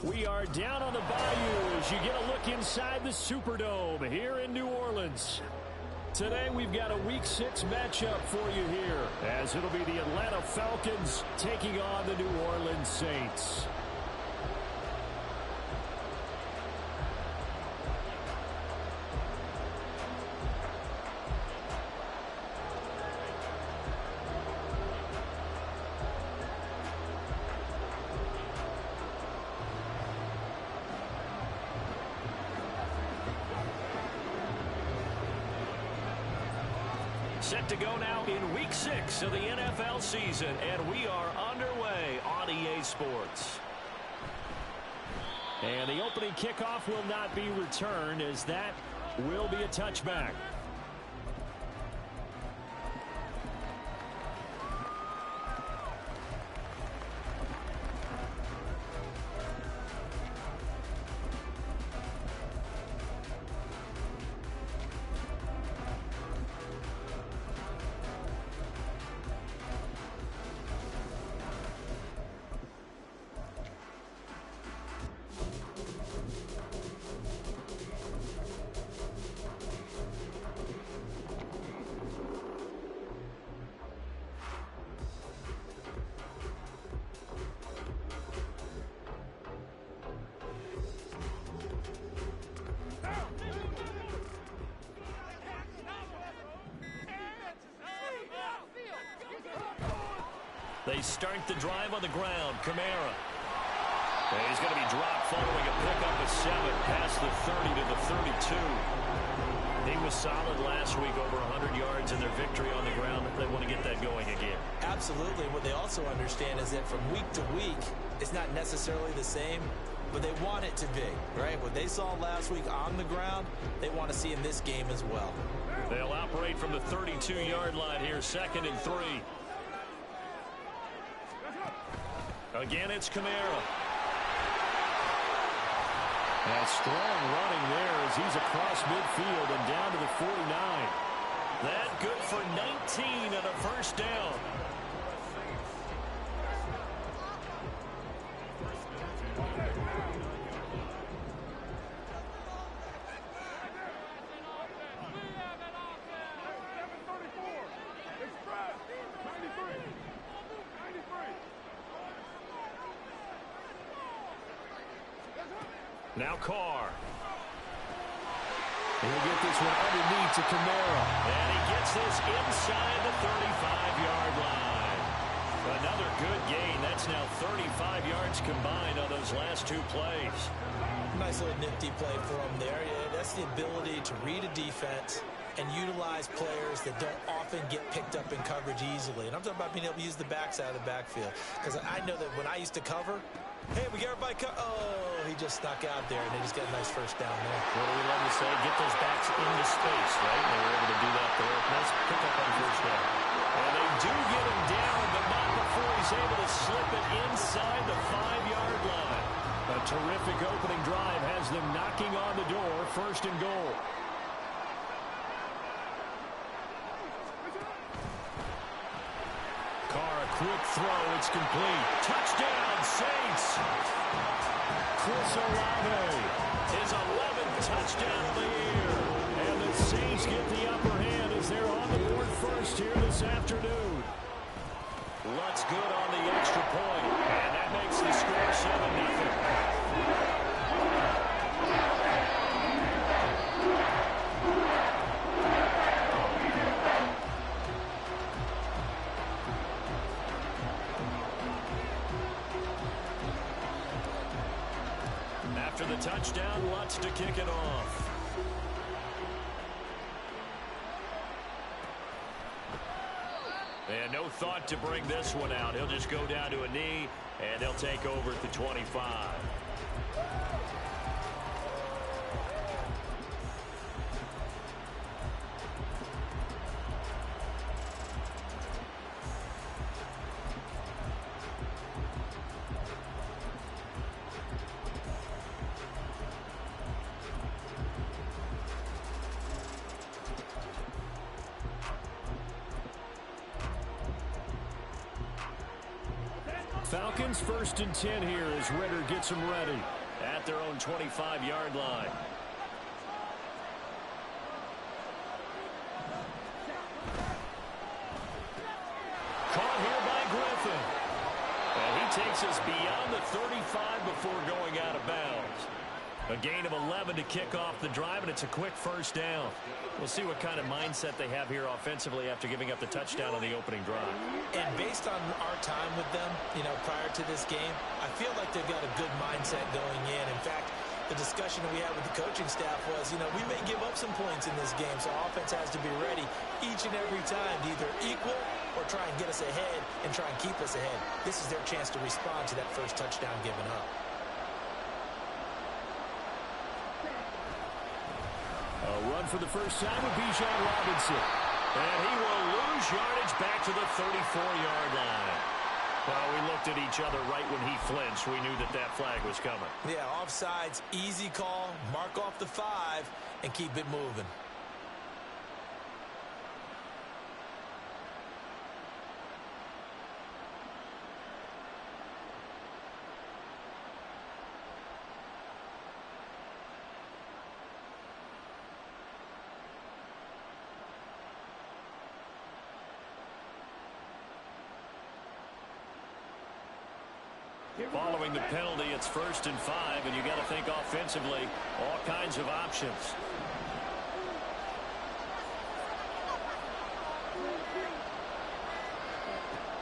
We are down on the bayou as you get a look inside the Superdome here in New Orleans. Today we've got a Week 6 matchup for you here, as it'll be the Atlanta Falcons taking on the New Orleans Saints. Set to go now in Week 6 of the NFL season, and we are underway on EA Sports. And the opening kickoff will not be returned, as that will be a touchback. They start the drive on the ground. Kamara. And he's going to be dropped following a pickup of 7 past the 30 to the 32. He was solid last week, over 100 yards in their victory on the ground. They want to get that going again. Absolutely. What they also understand is that from week to week, it's not necessarily the same, but they want it to be, right? What they saw last week on the ground, they want to see in this game as well. They'll operate from the 32-yard line here, 2nd and 3. Again, it's Kamara. And strong running there as he's across midfield and down to the 49. That good for 19 and a first down. Now Carr. He'll get this one underneath to Kamara. And he gets this inside the 35-yard line. Another good gain. That's now 35 yards combined on those last 2 plays. Nice little nifty play for him there. Yeah, that's the ability to read a defense and utilize players that don't often get picked up in coverage easily. And I'm talking about being able to use the backside of the backfield. Because I know that when I used to cover, hey, we get everybody oh, he just snuck out there, and they just got a nice first down there. What do we love to say? Get those backs into space, right? They were able to do that there. Nice pickup on first down. And they do get him down, but not before he's able to slip it inside the 5-yard line. A terrific opening drive has them knocking on the door, 1st and goal. Quick throw, it's complete. Touchdown, Saints! Chris Olave, his 11th touchdown of the year. And the Saints get the upper hand as they're on the board first here this afternoon. Lutz good on the extra point, and that makes the score 7-0. After the touchdown, Lutz to kick it off. And no thought to bring this one out. He'll just go down to a knee, and they'll take over at the 25. Falcons 1st and 10 here as Ritter gets them ready at their own 25-yard line. Caught here by Griffin. And he takes us beyond the 35 before going out of bounds. A gain of 11 to kick off the drive, and it's a quick first down. We'll see what kind of mindset they have here offensively after giving up the touchdown on the opening drive. And based on our time with them, prior to this game, I feel like they've got a good mindset going in. In fact, the discussion that we had with the coaching staff was, we may give up some points in this game, so offense has to be ready each and every time to either equal or try and get us ahead and try and keep us ahead. This is their chance to respond to that first touchdown given up. A run for the first time with Bijan Robinson. And he will lose yardage back to the 34-yard line. Well, we looked at each other right when he flinched. We knew that that flag was coming. Yeah, offsides, easy call, mark off the 5, and keep it moving. Following the penalty, it's 1st and 5, and you got to think offensively, all kinds of options.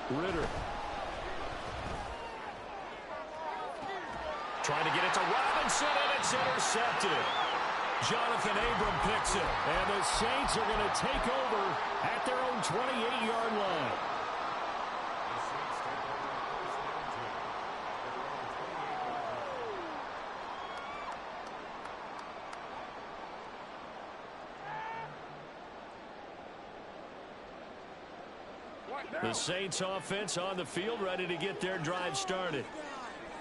Ritter. Trying to get it to Robinson, and it's intercepted. Jonathan Abram picks it, and the Saints are going to take over at their own 28-yard line. The Saints offense on the field ready to get their drive started.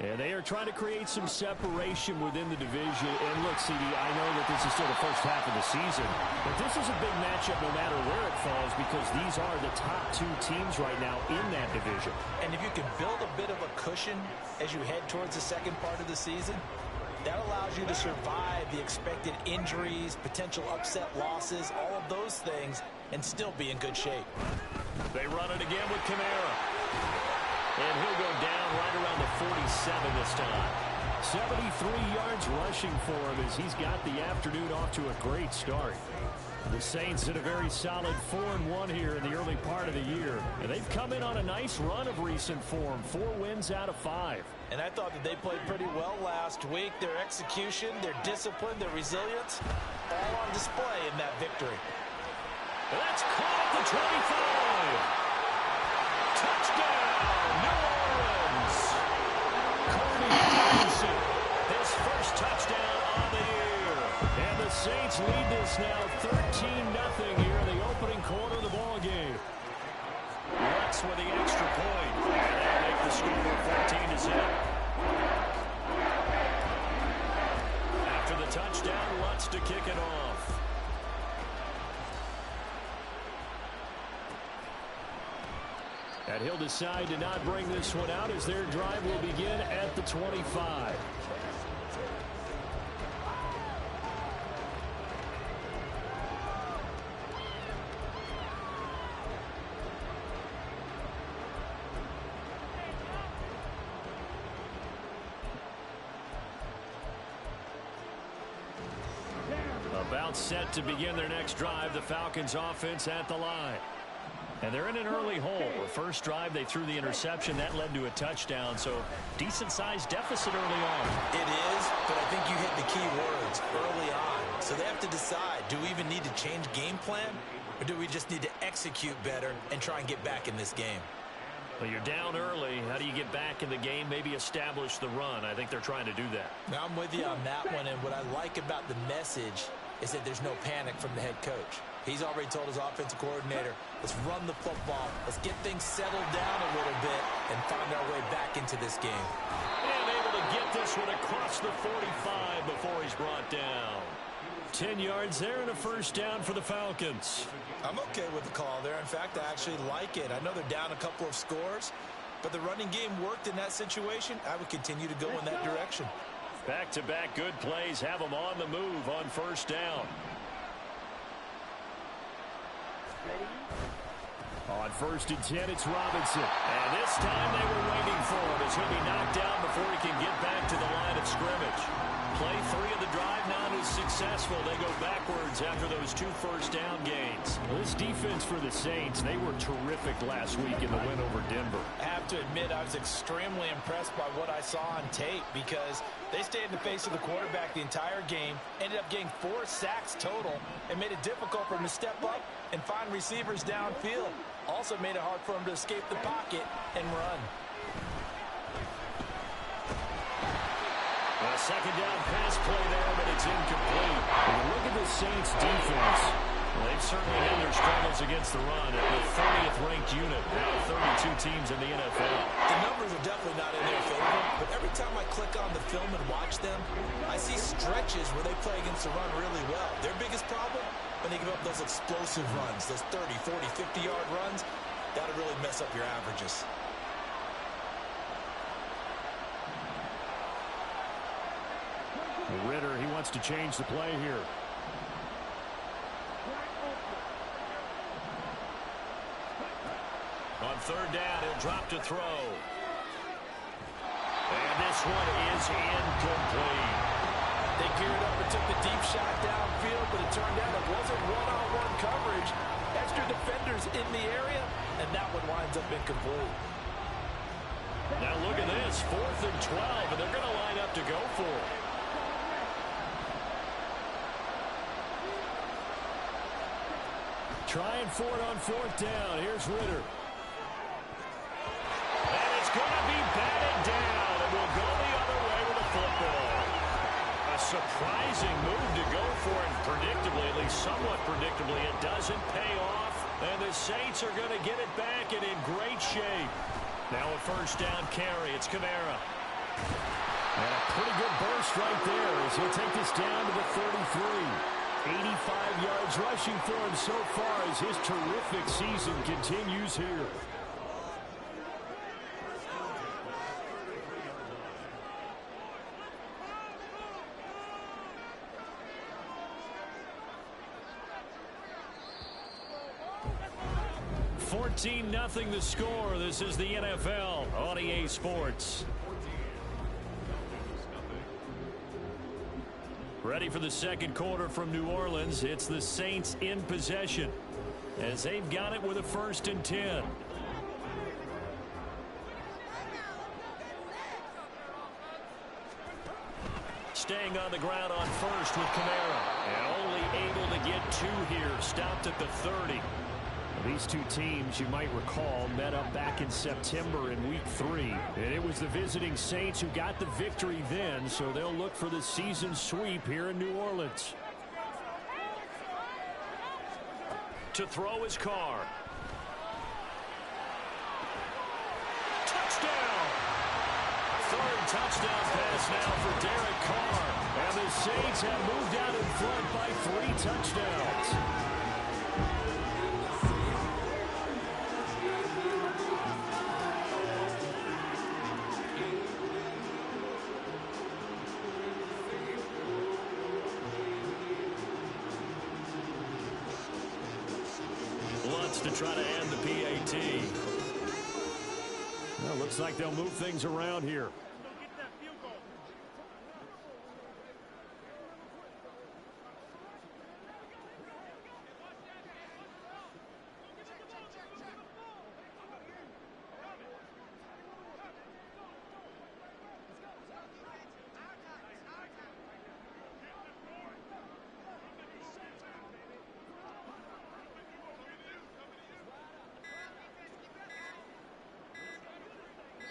And they are trying to create some separation within the division. And look, CD, I know that this is still the first half of the season, but this is a big matchup no matter where it falls because these are the top 2 teams right now in that division. And if you can build a bit of a cushion as you head towards the second part of the season, that allows you to survive the expected injuries, potential upset losses, all of those things, and still be in good shape. They run it again with Kamara. And he'll go down right around the 47 this time. 73 yards rushing for him as he's got the afternoon off to a great start. The Saints in a very solid 4-1 here in the early part of the year. And they've come in on a nice run of recent form. 4 wins out of 5. And I thought that they played pretty well last week. Their execution, their discipline, their resilience, all on display in that victory. That's caught at the 25. Touchdown, New Orleans. Cody Johnson, his first touchdown on the year. And the Saints lead this now 13-0 here in the opening quarter of the ball game. Lutz with the extra point. And they'll make the score 14-0. After the touchdown, Lutz to kick it off. And he'll decide to not bring this one out as their drive will begin at the 25. About set to begin their next drive, the Falcons offense at the line. And they're in an early hole. The first drive, they threw the interception. That led to a touchdown, so decent-sized deficit early on. It is, but I think you hit the key words, early on. So they have to decide, do we even need to change game plan, or do we just need to execute better and try and get back in this game? Well, you're down early. How do you get back in the game, maybe establish the run? I think they're trying to do that. Now, I'm with you on that one, and what I like about the message is that there's no panic from the head coach. He's already told his offensive coordinator, let's run the football. Let's get things settled down a little bit and find our way back into this game. And able to get this one across the 45 before he's brought down. 10 yards there and a first down for the Falcons. I'm okay with the call there. In fact, I actually like it. I know they're down a couple of scores, but the running game worked in that situation. I would continue to go in that direction. Back-to-back good plays have them on the move on first down. On 1st and 10, it's Robinson. And this time they were waiting for him as he'll be knocked down before he can get back to the line of scrimmage. Play 3 of the drive not as successful. They go backwards after those 2 first-down gains. Well, this defense for the Saints, they were terrific last week in the win over Denver. I have to admit, I was extremely impressed by what I saw on tape because they stayed in the face of the quarterback the entire game, ended up getting 4 sacks total, and made it difficult for him to step up and find receivers downfield. Also made it hard for him to escape the pocket and run. A second down pass play there, but it's incomplete. When you look at the Saints defense, they've certainly had their struggles against the run at the 30th ranked unit out of 32 teams in the NFL. The numbers are definitely not in their favor, but every time I click on the film and watch them, I see stretches where they play against the run really well. Their biggest problem, when they give up those explosive runs, those 30, 40, 50-yard runs, that'll really mess up your averages. Ritter, he wants to change the play here. On 3rd down, he'll drop to throw. And this one is incomplete. They geared up and took the deep shot downfield, but it turned out it wasn't one-on-one coverage. Extra defenders in the area, and that one winds up incomplete. Now look at this, 4th and 12, and they're going to line up to go for it. Trying for it on 4th down. Here's Ritter. And it's going to be batted down, and we'll go the other way with the football. A surprising move to go for it, predictably, at least somewhat predictably. It doesn't pay off, and the Saints are going to get it back and in great shape. Now a 1st down carry. It's Kamara. And a pretty good burst right there as he'll take this down to the 33. 85 yards rushing for him so far as his terrific season continues here. Nothing the score. This is the NFL on EA Sports. Ready for the second quarter from New Orleans. It's the Saints in possession as they've got it with a 1st and 10. Staying on the ground on 1st with Kamara. And only able to get 2 here. Stopped at the 30. These two teams, you might recall, met up back in September in Week 3. And it was the visiting Saints who got the victory then, so they'll look for the season sweep here in New Orleans. To throw his Carr. Touchdown! 3rd touchdown pass now for Derek Carr. And the Saints have moved out in front by 3 touchdowns. To try to end the PAT. Well, looks like they'll move things around here.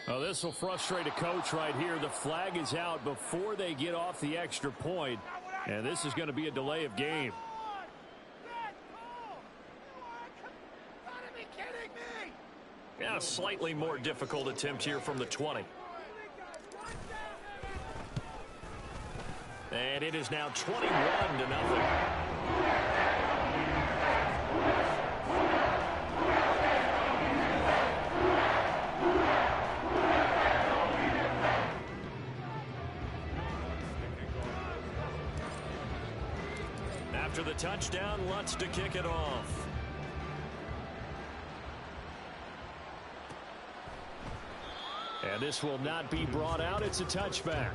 Well, this will frustrate a coach right here. The flag is out before they get off the extra point, and this is going to be a delay of game. Yeah, a slightly more difficult attempt here from the 20. And it is now 21-0. After the touchdown, Lutz to kick it off. And this will not be brought out. It's a touchback.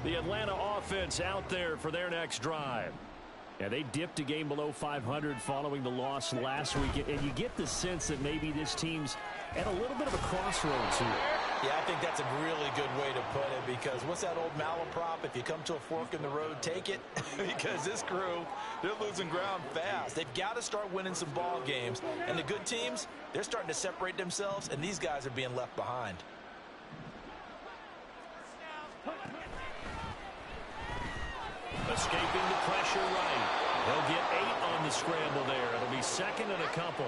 The Atlanta offense out there for their next drive. Yeah, they dipped a game below 500 following the loss last week, and you get the sense that maybe this team's at a little bit of a crossroads here. Yeah, I think that's a really good way to put it, because what's that old malaprop? If you come to a fork in the road, take it. Because this crew, they're losing ground fast. They've got to start winning some ball games. And the good teams, they're starting to separate themselves, and these guys are being left behind. Escaping the pressure right. He'll get 8 on the scramble there. It'll be second and a couple.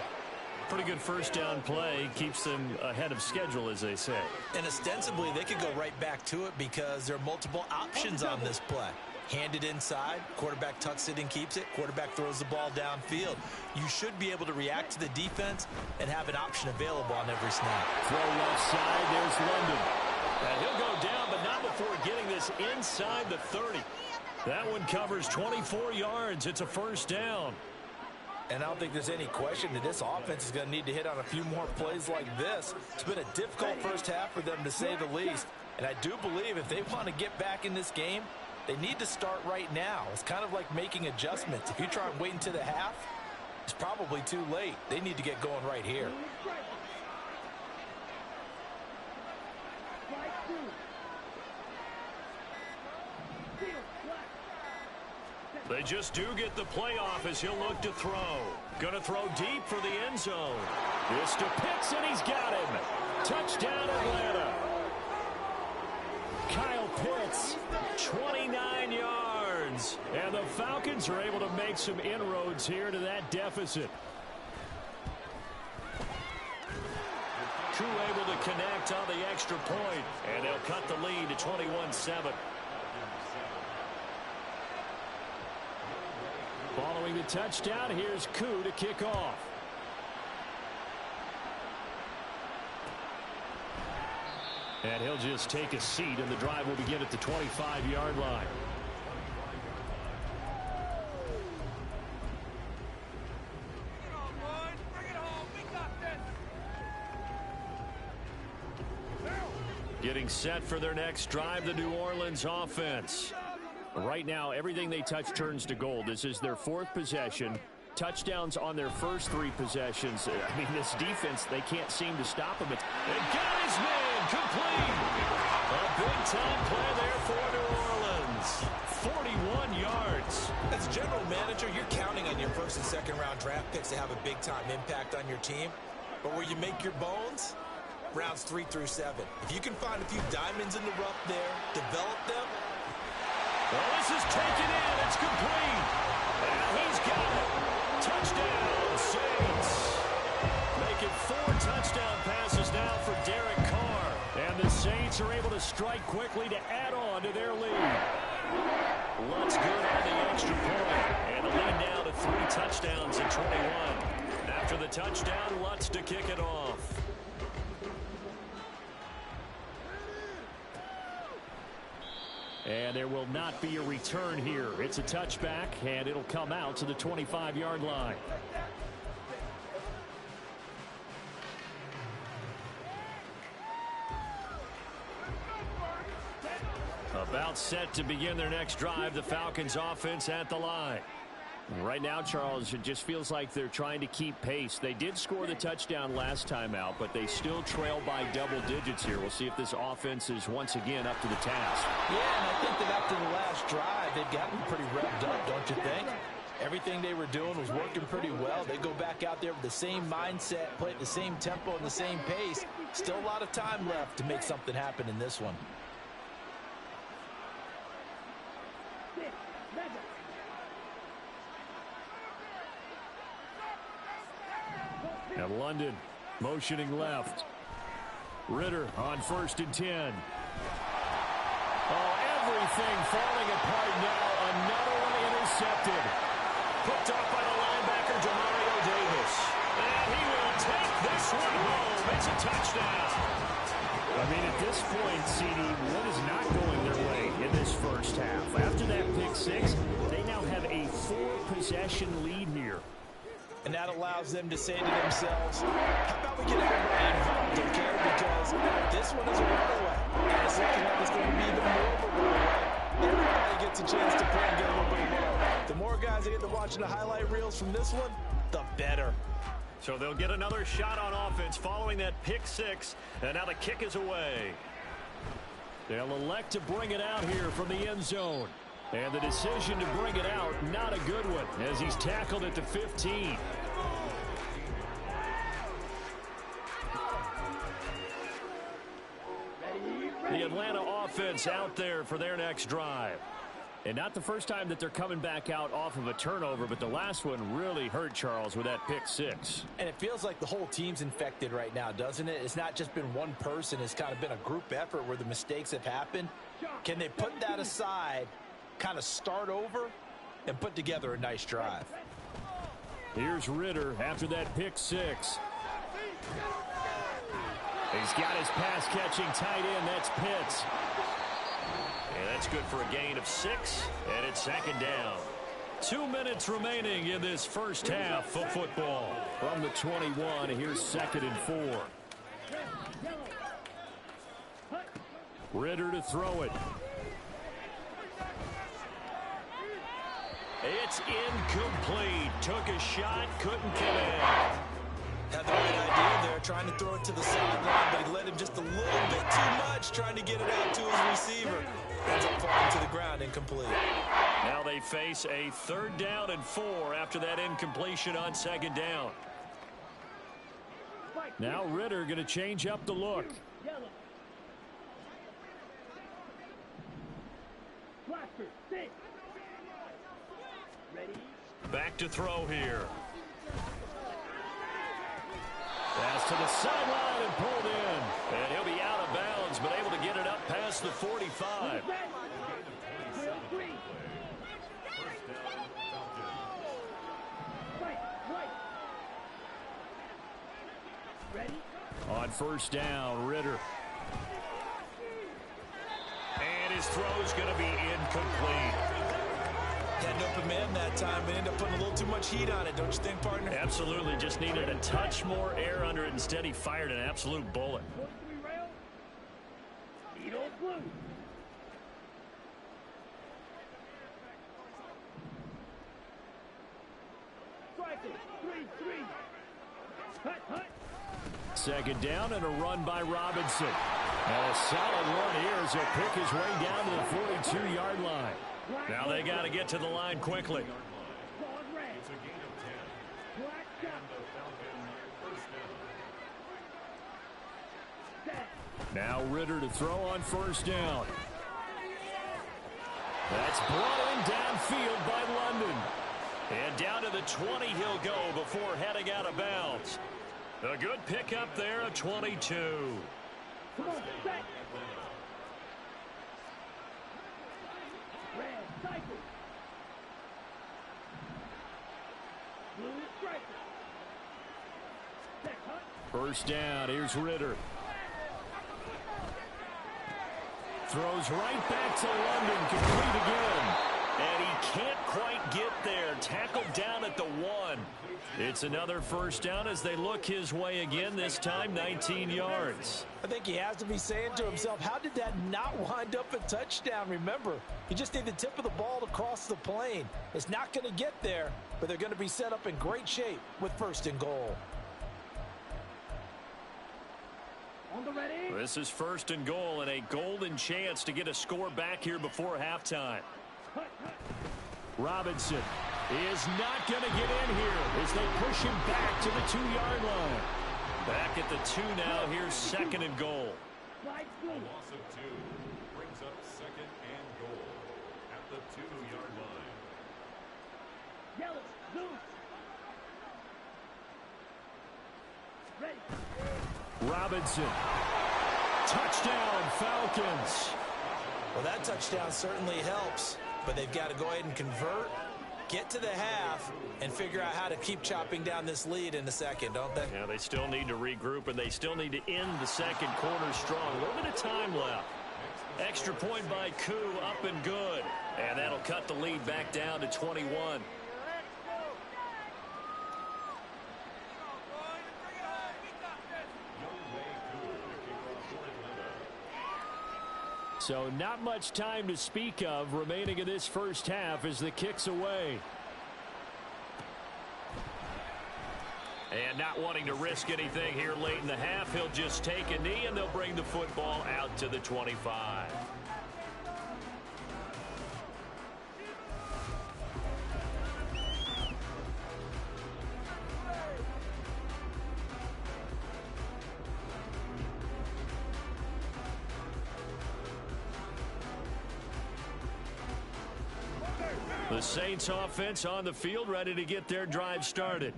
Pretty good first down play. Keeps them ahead of schedule, as they say. And ostensibly, they could go right back to it because there are multiple options on this play. Hand it inside. Quarterback tucks it and keeps it. Quarterback throws the ball downfield. You should be able to react to the defense and have an option available on every snap. Throw left side. There's London. And he'll go down, but not before getting this inside the 30. That one covers 24 yards. It's a first down. And I don't think there's any question that this offense is going to need to hit on a few more plays like this. It's been a difficult first half for them, to say the least. And I do believe if they want to get back in this game, they need to start right now. It's kind of like making adjustments. If you try and wait until the half, it's probably too late. They need to get going right here. They just do get the playoff as he'll look to throw. Going to throw deep for the end zone. This to Pitts, and he's got him. Touchdown, Atlanta. Kyle Pitts, 29 yards. And the Falcons are able to make some inroads here to that deficit. Crew able to connect on the extra point, and they'll cut the lead to 21-7. Following the touchdown, here's Koo to kick off. And he'll just take a seat, and the drive will begin at the 25-yard line. Getting set for their next drive, the New Orleans offense. Right now, everything they touch turns to gold. This is their 4th possession. Touchdowns on their first 3 possessions. I mean, this defense, they can't seem to stop them. They got his man complete. A big-time play there for New Orleans. 41 yards. As a general manager, you're counting on your first and second round draft picks to have a big-time impact on your team. But where you make your bones, rounds 3 through 7. If you can find a few diamonds in the rough there, develop them. Well, this is taken in. It's complete. And he's got it. Touchdown, Saints. Making 4 touchdown passes now for Derek Carr. And the Saints are able to strike quickly to add on to their lead. Lutz good on the extra point. And the lead now to 3 touchdowns in 21. After the touchdown, Lutz to kick it off. And there will not be a return here. It's a touchback, and it'll come out to the 25-yard line. About set to begin their next drive, the Falcons offense at the line. Right now, Charles, it just feels like they're trying to keep pace. They did score the touchdown last time out, but they still trail by double digits here. We'll see if this offense is once again up to the task. Yeah, and I think that after the last drive, they've gotten pretty revved up, don't you think? Everything they were doing was working pretty well. They go back out there with the same mindset, play at the same tempo and the same pace. Still a lot of time left to make something happen in this one. And London Motioning left. Ritter on 1st and 10. Oh, everything falling apart now. Another one intercepted. Picked off by the linebacker, Demario Davis. And he will take this one home. It's a touchdown. I mean, at this point, CD, what is not going their way in this first half? After that pick six, they now have a 4-possession lead here. And that allows them to say to themselves, how about we get everybody involved, okay? Because this one is a runaway. And it's looking like it's going to be even more of a runaway. Everybody gets a chance to play and get a little bit of love. The more guys that get to watching the highlight reels from this one, the better. So they'll get another shot on offense following that pick six. And now the kick is away. They'll elect to bring it out here from the end zone. And the decision to bring it out, not a good one, as he's tackled at the 15. The Atlanta offense out there for their next drive. And not the first time that they're coming back out off of a turnover, but the last one really hurt Charles with that pick six. And it feels like the whole team's infected right now, doesn't it? It's not just been one person. It's kind of been a group effort where the mistakes have happened. Can they put that aside, kind of start over, and put together a nice drive? Here's Ritter after that pick six. He's got his pass-catching tight end. That's Pitts. And that's good for a gain of 6, and it's 2nd down. 2 minutes remaining in this first half of football. From the 21, here's 2nd and 4. Ritter to throw it. It's incomplete. Took a shot, couldn't connect. Had the right idea there, trying to throw it to the sideline, but he let him just a little bit too much, trying to get it out to his receiver. Ends up falling to the ground, incomplete. Now they face a 3rd down and 4 after that incompletion on 2nd down. Now Ritter going to change up the look. Back to throw here. Pass to the sideline and pulled in. And he'll be out of bounds, but able to get it up past the 45. On 1st down, Ritter. And his throw's going to be incomplete. Had an open man that time, but ended up putting a little too much heat on it, don't you think, partner? Absolutely. Just needed a touch more air under it. Instead, he fired an absolute bullet. Second down and a run by Robinson. And a solid run here as he'll pick his way down to the 42-yard line. Now they got to get to the line quickly. Now Ritter to throw on 1st down. That's brought in downfield by London. And down to the 20 he'll go before heading out of bounds. A good pickup there, a 22. Come on, set. First down, here's Ritter. Throws right back to London, complete again. And he can't quite get there. Tackled down at the 1. It's another 1st down as they look his way again, this time 19 yards. I think he has to be saying to himself, how did that not wind up a touchdown? Remember, you just need the tip of the ball to cross the plane. It's not going to get there, but they're going to be set up in great shape with 1st and goal. This is 1st and goal and a golden chance to get a score back here before halftime. Robinson is not going to get in here as they push him back to the 2-yard line. Back at the 2 now. Here's 2nd and goal. A loss of 2 brings up 2nd and goal at the 2-yard line. Robinson. Touchdown, Falcons. Well, that touchdown certainly helps, but they've got to go ahead and convert, get to the half, and figure out how to keep chopping down this lead in the second, don't they? Yeah, they still need to regroup, and they still need to end the second quarter strong. A little bit of time left. Extra point by Koo, up and good. And that'll cut the lead back down to 21. So not much time to speak of remaining in this first half as the kick's away. And not wanting to risk anything here late in the half, he'll just take a knee and they'll bring the football out to the 25. The Saints offense on the field, ready to get their drive started.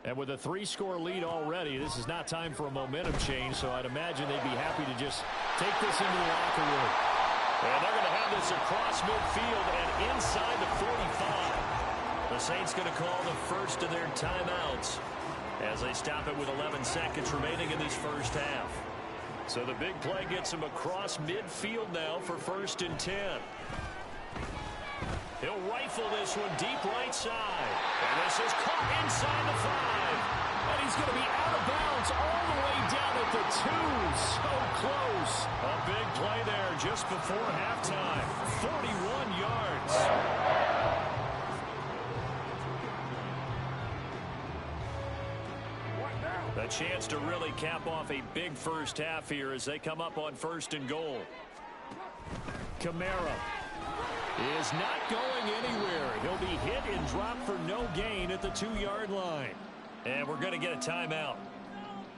And with a 3-score lead already, this is not time for a momentum change, so I'd imagine they'd be happy to just take this into the locker room. And they're going to have this across midfield and inside the 45. The Saints going to call the first of their timeouts as they stop it with 11 seconds remaining in this first half. So the big play gets them across midfield now for 1st and 10. He'll rifle this one deep right side. And this is caught inside the 5. And he's going to be out of bounds all the way down at the 2. So close. A big play there just before halftime. 41 yards. A chance to really cap off a big first half here as they come up on 1st and goal. Kamara is not going anywhere. He'll be hit and dropped for no gain at the 2-yard line. And we're going to get a timeout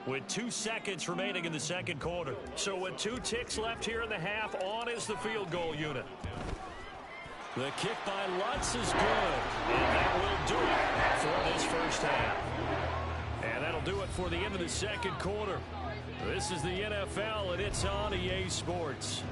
with 2 seconds remaining in the second quarter. So with 2 ticks left here in the half, on is the field goal unit. The kick by Lutz is good. And that will do it for this first half. And that'll do it for the end of the second quarter. This is the NFL, and it's on EA Sports.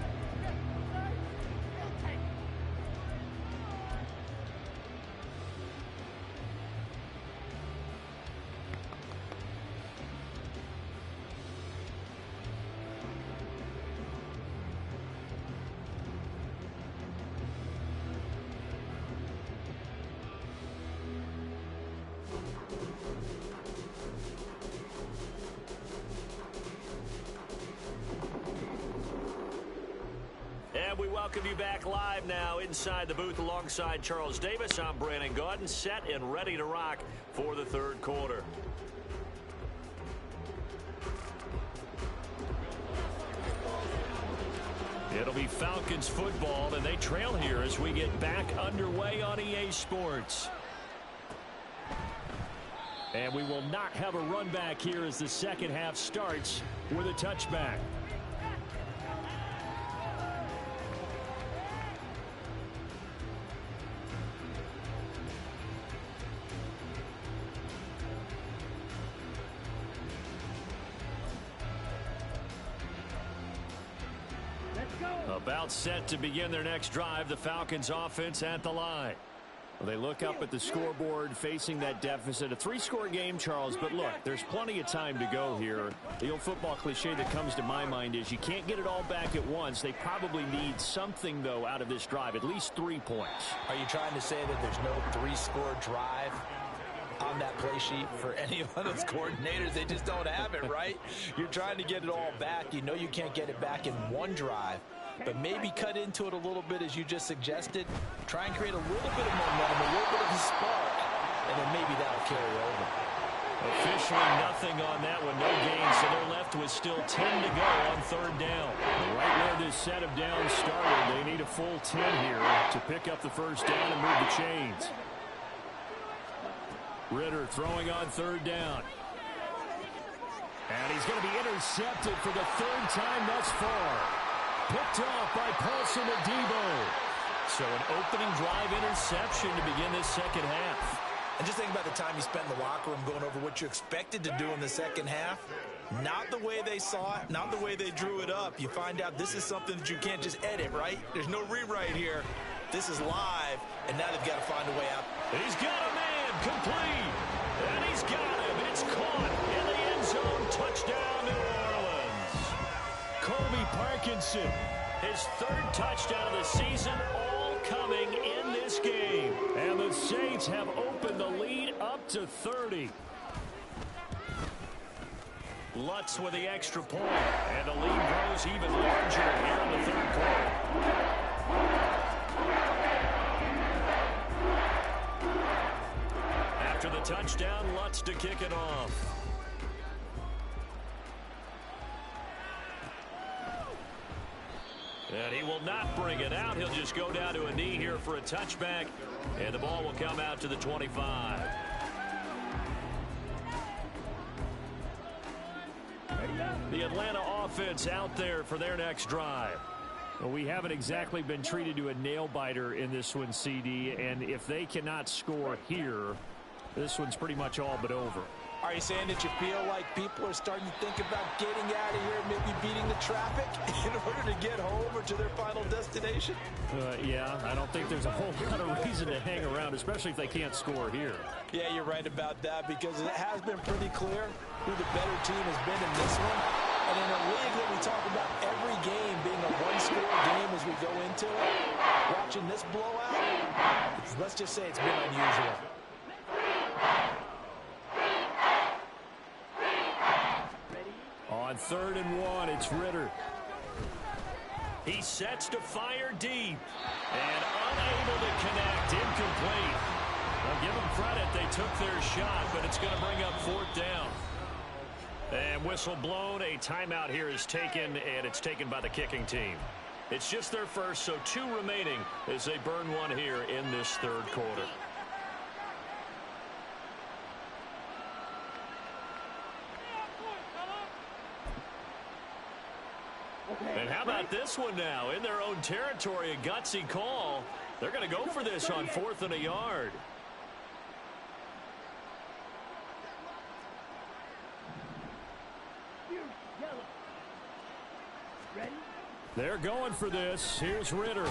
We welcome you back live now inside the booth alongside Charles Davis. I'm Brandon Gaudin, set and ready to rock for the third quarter. It'll be Falcons football, and they trail here as we get back underway on EA Sports. And we will not have a run back here as the second half starts with a touchback. About set to begin their next drive, the Falcons offense at the line. They look up at the scoreboard facing that deficit. A 3-score game, Charles, but look, there's plenty of time to go here. The old football cliche that comes to my mind is you can't get it all back at once. They probably need something, though, out of this drive, at least 3 points. Are you trying to say that there's no 3-score drive on that play sheet for any of those coordinators? They just don't have it, right? You're trying to get it all back. You know you can't get it back in one drive, but maybe cut into it a little bit as you just suggested. Try and create a little bit of momentum, a little bit of a spark, and then maybe that'll carry over. Officially nothing on that one, no gain, so they're left with still 10 to go on 3rd down. Right where this set of downs started, they need a full 10 here to pick up the first down and move the chains. Ritter throwing on 3rd down. And he's going to be intercepted for the 3rd time thus far. Picked off by Paulson Adebo. So an opening drive interception to begin this second half. And just think about the time you spent in the locker room going over what you expected to do in the second half. Not the way they saw it, not the way they drew it up. You find out this is something that you can't just edit, right? There's no rewrite here. This is live, and now they've got to find a way out. He's got a man, complete. And he's got him. It's caught in the end zone. Touchdown, New Orleans. Colby Parkinson, his third touchdown of the season, all coming in this game. And the Saints have opened the lead up to 30. Lutz with the extra point. And the lead grows even larger here in the third quarter. After the touchdown, Lutz to kick it off. And he will not bring it out. He'll just go down to a knee here for a touchback. And the ball will come out to the 25. The Atlanta offense out there for their next drive. Well, we haven't exactly been treated to a nail-biter in this one, CD. And if they cannot score here, this one's pretty much all but over. Are you saying that you feel like people are starting to think about getting out of here, maybe beating the traffic in order to get home or to their final destination? Yeah, I don't think there's a whole lot of reason to hang around, especially if they can't score here. Yeah, you're right about that, because it has been pretty clear who the better team has been in this one. And in a league that we talk about every game being a one-score game as we go into it, watching this blowout, let's just say it's been unusual. On 3rd and 1, it's Ritter. He sets to fire deep. And unable to connect, incomplete. I'll give them credit, they took their shot, but it's going to bring up 4th down. And whistle blown, a timeout here is taken, and it's taken by the kicking team. It's just their first, so 2 remaining as they burn one here in this 3rd quarter. And how about this one now? In their own territory, a gutsy call. They're going to go for this on 4th and a yard. They're going for this. Here's Ritter.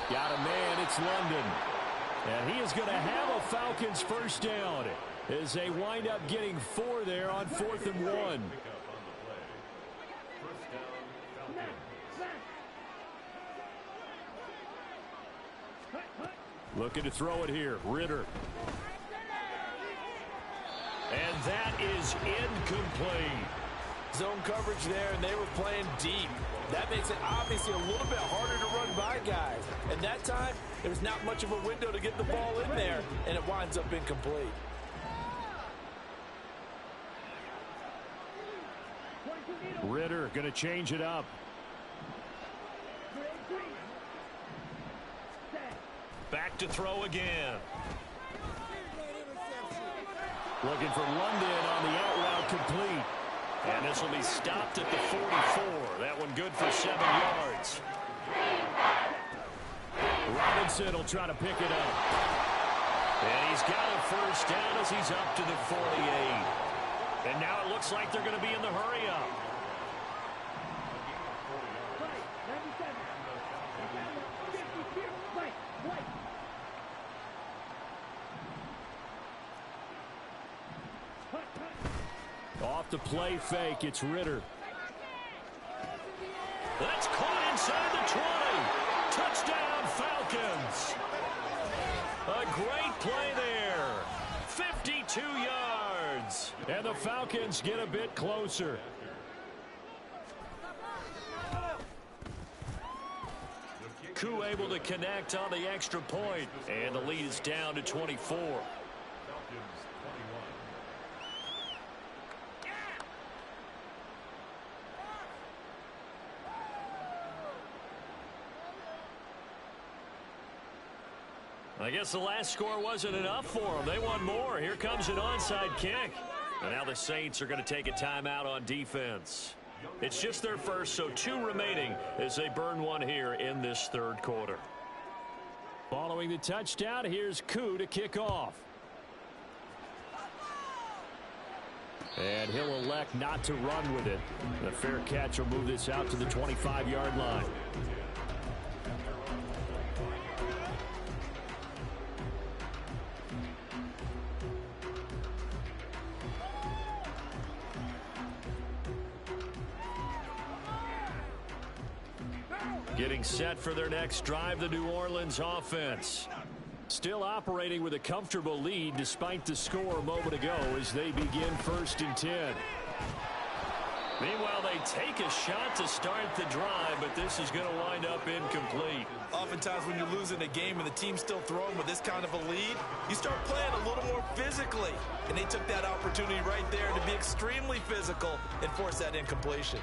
Got a man. It's London. And he is going to have a Falcons first down as they wind up getting 4 there on 4th and 1. Looking to throw it here. Ritter. And that is incomplete. Zone coverage there, and they were playing deep. That makes it obviously a little bit harder to run by guys. And that time, there was not much of a window to get the ball in there, and it winds up incomplete. Ritter going to change it up. Back to throw again. Looking for London on the out route, complete. And this will be stopped at the 44. That one good for 7 yards. Robinson will try to pick it up. And he's got a first down as he's up to the 48. And now it looks like they're going to be in the hurry up. Off the play fake, it's Ritter. That's caught inside the 20. Touchdown, Falcons. A great play there. 52 yards. And the Falcons get a bit closer. Koo able to connect on the extra point. And the lead is down to 24. I guess the last score wasn't enough for them. They want more. Here comes an onside kick. And now the Saints are going to take a timeout on defense. It's just their first, so 2 remaining as they burn one here in this 3rd quarter. Following the touchdown, here's Koo to kick off. And he'll elect not to run with it. The fair catch will move this out to the 25-yard line. Getting set for their next drive, the New Orleans offense. Still operating with a comfortable lead despite the score a moment ago as they begin 1st and 10. Meanwhile, they take a shot to start the drive, but this is going to wind up incomplete. Oftentimes when you're losing a game and the team's still throwing with this kind of a lead, you start playing a little more physically. And they took that opportunity right there to be extremely physical and force that incompletion.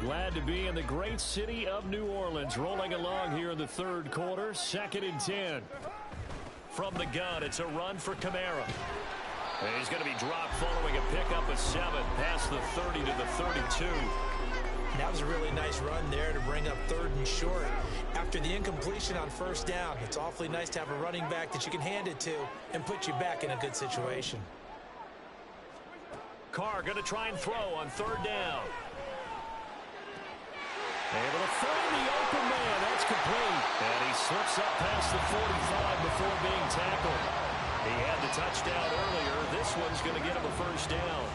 Glad to be in the great city of New Orleans, rolling along here in the 3rd quarter. 2nd and 10. From the gun, it's a run for Kamara. And he's going to be dropped following a pickup of 7 past the 30 to the 32. That was a really nice run there to bring up 3rd and short. After the incompletion on 1st down, it's awfully nice to have a running back that you can hand it to and put you back in a good situation. Carr going to try and throw on 3rd down. Able to find the open man. That's complete. And he slips up past the 45 before being tackled. He had the touchdown earlier. This one's going to get him a 1st down.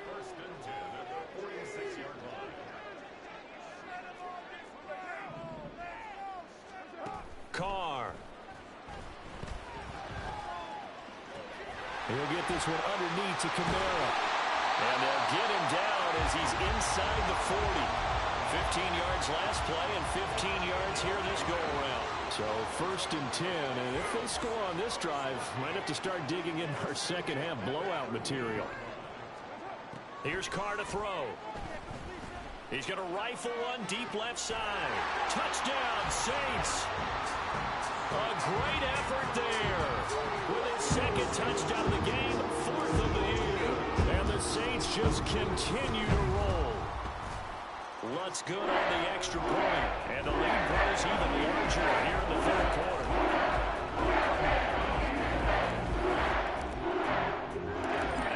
First and 10 at the 46-yard line. Carr. He'll get this one underneath to Kamara. And they'll get him down as he's inside the 40. 15 yards last play and 15 yards here this go-around. So 1st and 10, and if they score on this drive, might have to start digging in our second-half blowout material. Here's Carr to throw. He's going to rifle one deep left side. Touchdown, Saints! A great effort there. With his 2nd touchdown of the game, 4th of the year. And the Saints just continue to roll. Lutz good on the extra point. And the lead grows even larger here in the 3rd quarter.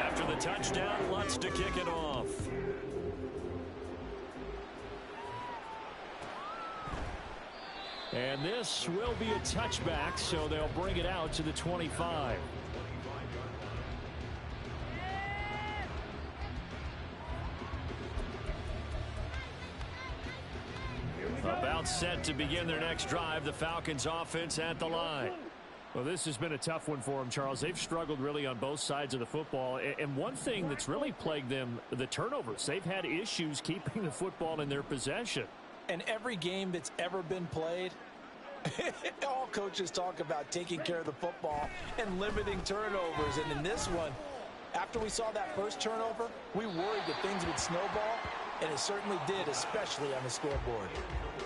After the touchdown, Lutz to kick it off. And this will be a touchback, so they'll bring it out to the 25. About set to begin their next drive, the Falcons offense at the line. Well, this has been a tough one for them, Charles. They've struggled really on both sides of the football. And one thing that's really plagued them, the turnovers. They've had issues keeping the football in their possession. And every game that's ever been played, all coaches talk about taking care of the football and limiting turnovers. And in this one, after we saw that first turnover, we worried that things would snowball, and it certainly did, especially on the scoreboard.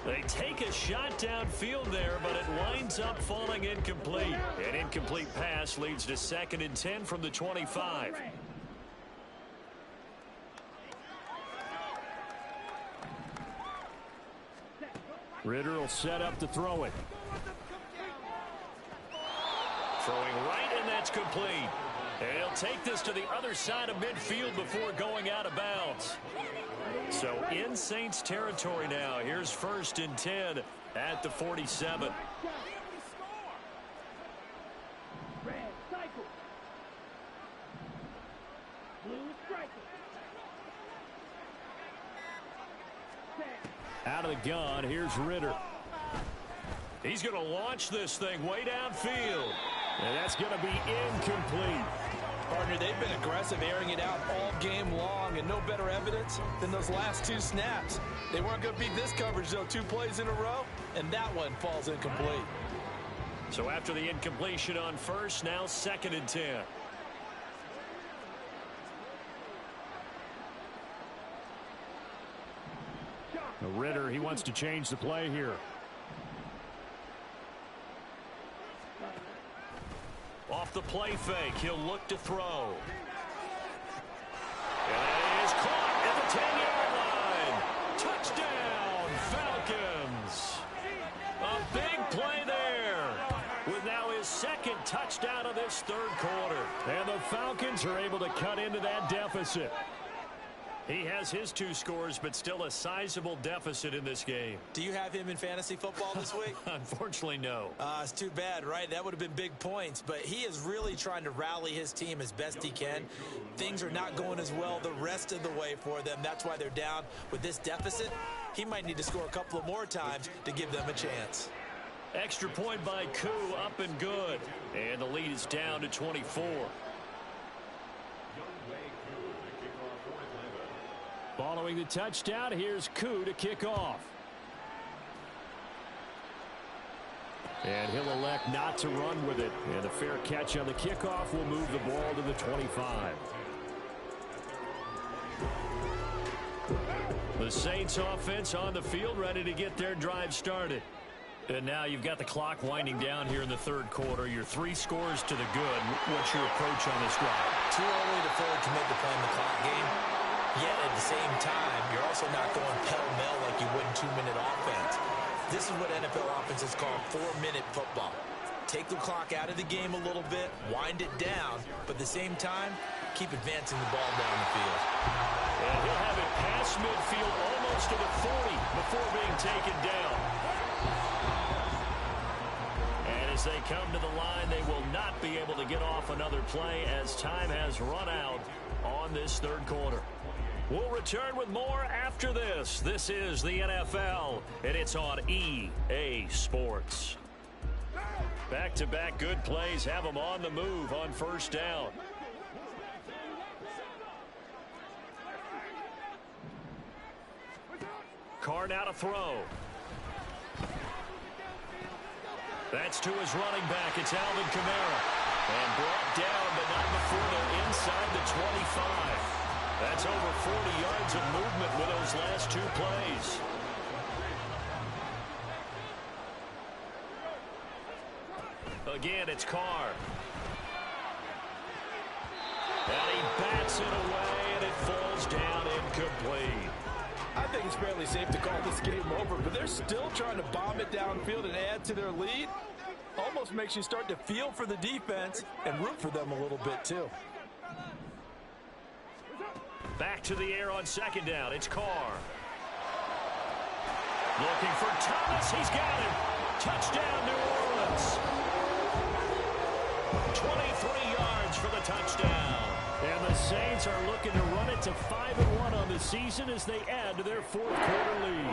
They take a shot downfield there, but it winds up falling incomplete. An incomplete pass leads to 2nd and 10 from the 25. Ritter will set up to throw it. Throwing right, and that's complete. And he'll take this to the other side of midfield before going out of bounds. So in Saints territory now. Here's 1st and 10 at the 47. Out of the gun, here's Ritter. He's going to launch this thing way downfield. And that's going to be incomplete. Partner, they've been aggressive, airing it out all game long, and no better evidence than those last 2 snaps. They weren't going to beat this coverage, though, 2 plays in a row, and that one falls incomplete. So after the incompletion on 1st, now 2nd and 10. Ritter, he wants to change the play here. Off the play fake, he'll look to throw. And it is caught at the 10-yard line. Touchdown, Falcons. A big play touchdown of this third quarter. And the Falcons are able to cut into that deficit. He has his 2 scores, but still a sizable deficit in this game. Do you have him in fantasy football this week? Unfortunately, no. It's too bad, right? That would have been big points, but he is really trying to rally his team as best he can. Things are not going as well the rest of the way for them. That's why they're down with this deficit. He might need to score a couple of more times to give them a chance. Extra point by Koo, up and good. And the lead is down to 24. Following the touchdown, here's Koo to kick off. And he'll elect not to run with it. And a fair catch on the kickoff will move the ball to the 25. The Saints offense on the field, ready to get their drive started. And now you've got the clock winding down here in the third quarter. Your 3 scores to the good. What's your approach on this drive? Too early to fully commit to playing the clock game. Yet at the same time, you're also not going pell-mell like you would in 2-minute offense. This is what NFL offenses call 4-minute football. Take the clock out of the game a little bit, wind it down, but at the same time, keep advancing the ball down the field. And he'll have it past midfield almost to the 40 before being taken down. And as they come to the line, they will not be able to get off another play as time has run out on this third quarter. We'll return with more after this. This is the NFL, and it's on EA Sports. Back-to-back good plays have them on the move on first down. Carr now to throw. That's to his running back. It's Alvin Kamara. And brought down, but not before they're inside the 25. That's over 40 yards of movement with those last 2 plays. Again, it's Carr. And he bats it away, and it falls down incomplete. I think it's fairly safe to call this game over, but they're still trying to bomb it downfield and add to their lead. Almost makes you start to feel for the defense and root for them a little bit, too. Back to the air on second down. It's Carr. Looking for Thomas. He's got it. Touchdown, New Orleans. 23 yards for the touchdown. And the Saints are looking to run it to 5-1 on the season as they add to their 4th quarter lead.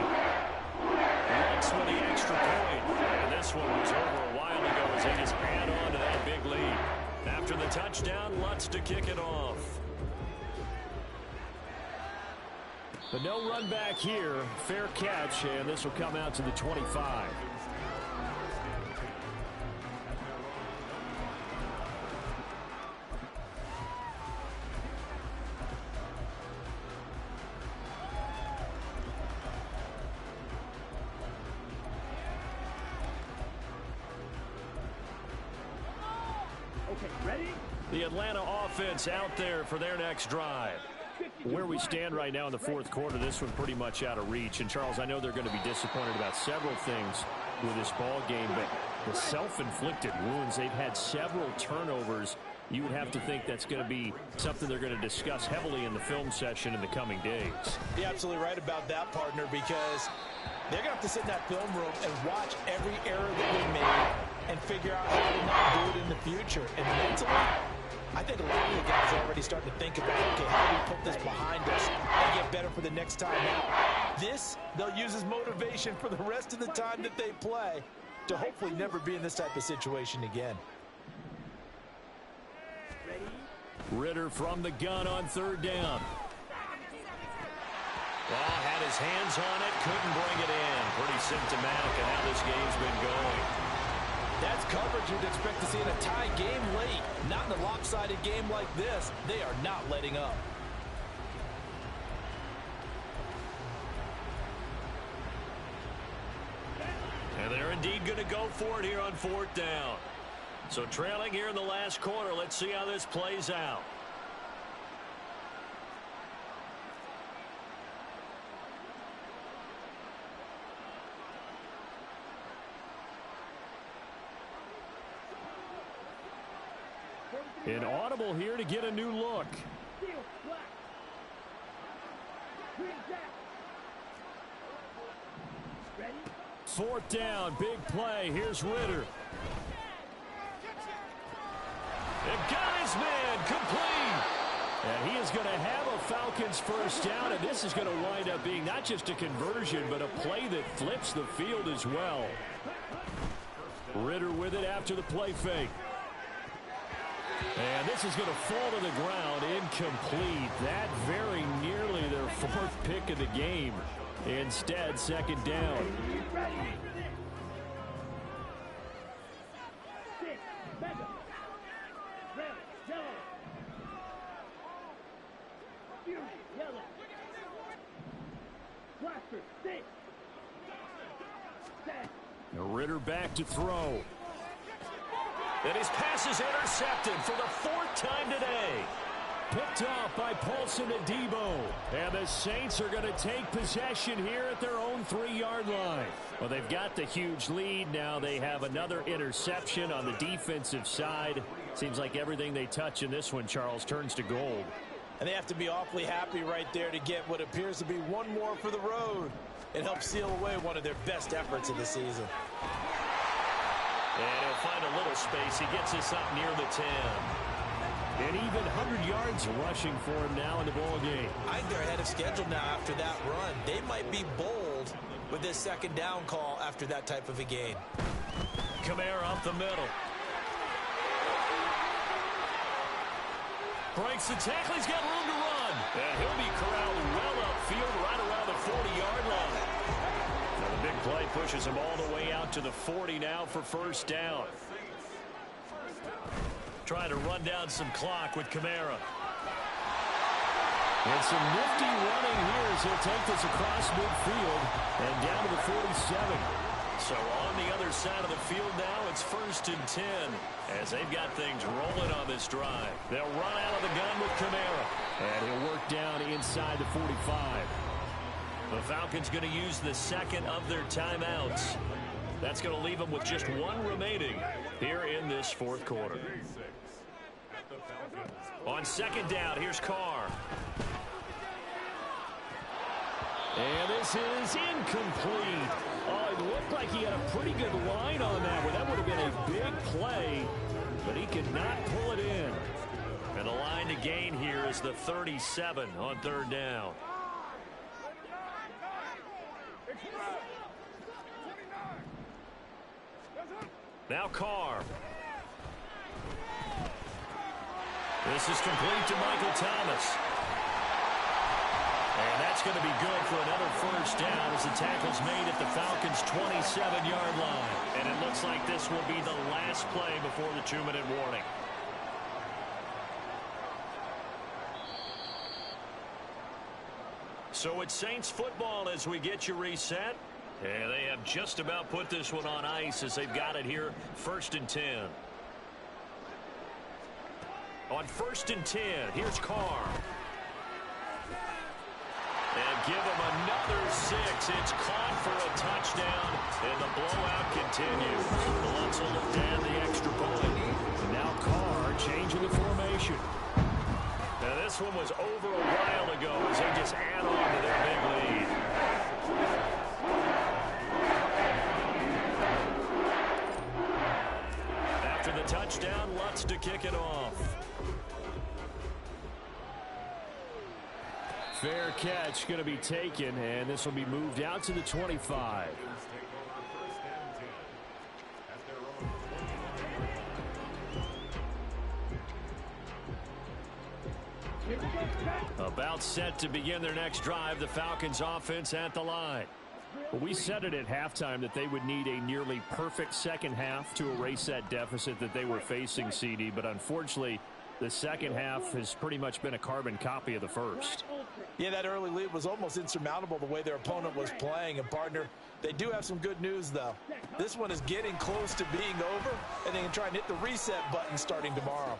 Lutz with the extra point. And this one was over a while ago as they just add on to that big lead. After the touchdown, Lutz to kick it off. But no run back here. Fair catch, and this will come out to the 25. Okay, ready? The Atlanta offense out there for their next drive. Where we stand right now in the 4th quarter, this one pretty much out of reach. And, Charles, I know they're going to be disappointed about several things with this ball game, but the self-inflicted wounds, they've had several turnovers. You would have to think that's going to be something they're going to discuss heavily in the film session in the coming days. You're absolutely right about that, partner, because they're going to have to sit in that film room and watch every error that they made and figure out how to not do it in the future. And mentally, I think a lot of the guys are already starting to think about, okay, how do we put this behind us and get better for the next time out? This, they'll use as motivation for the rest of the time that they play to hopefully never be in this type of situation again. Ritter from the gun on 3rd down. Well, had his hands on it, couldn't bring it in. Pretty symptomatic of how this game's been going. That's coverage you'd expect to see in a tie game late. Not in a lopsided game like this. They are not letting up. And they're indeed going to go for it here on 4th down. So trailing here in the last quarter, let's see how this plays out. An audible here to get a new look. Fourth down, big play. Here's Ritter. And got his man complete. And he is going to have a Falcons first down, and this is going to wind up being not just a conversion, but a play that flips the field as well. Ritter with it after the play fake. And this is going to fall to the ground, incomplete. That very nearly their fourth pick of the game. Instead, second down. Ritter back to throw. And his pass is intercepted for the fourth time today. Picked off by Paulson Adebo. And the Saints are going to take possession here at their own 3-yard line. Well, they've got the huge lead. Now they have another interception on the defensive side. Seems like everything they touch in this one, Charles, turns to gold. And they have to be awfully happy right there to get what appears to be one more for the road. It helps seal away one of their best efforts of the season. And he'll find a little space. He gets this up near the 10. And even 100 yards rushing for him now in the ball game. I think they're ahead of schedule now after that run. They might be bold with this second down call after that type of a gain. Kamara up the middle. Breaks the tackle. He's got room to run. And he'll be corralled well upfield right around the 40-yard line. Now the big play pushes him all the way out to the 40 now for first down. Trying to run down some clock with Kamara. And some nifty running here as he'll take this across midfield and down to the 47. So on the other side of the field now, it's 1st and 10 as they've got things rolling on this drive. They'll run out of the gun with Kamara. And he'll work down inside the 45. The Falcons going to use the second of their timeouts. That's going to leave them with just one remaining here in this fourth quarter. On second down, here's Carr. And this is incomplete. Oh, it looked like he had a pretty good line on that one. That would have been a big play, but he could not pull it in. And the line to gain here is the 37 on third down. Now Carr. This is complete to Michael Thomas. And that's going to be good for another first down as the tackle's made at the Falcons' 27-yard line. And it looks like this will be the last play before the 2-minute warning. So it's Saints football as we get you reset. And they have just about put this one on ice as they've got it here, 1st and 10. On 1st and 10, here's Carr. And give him another 6. It's caught for a touchdown, and the blowout continues. The Lutz will look down the extra point. And now Carr changing the formation. Now this one was over a while ago as they just add on to their big lead. After the touchdown, Lutz to kick it off. Fair catch going to be taken, and this will be moved out to the 25. About set to begin their next drive, the Falcons offense at the line. Well, we said it at halftime that they would need a nearly perfect second half to erase that deficit that they were facing, CD, but unfortunately, the second half has pretty much been a carbon copy of the first. Yeah, that early lead was almost insurmountable the way their opponent was playing. And, partner, they do have some good news, though. This one is getting close to being over, and they can try and hit the reset button starting tomorrow.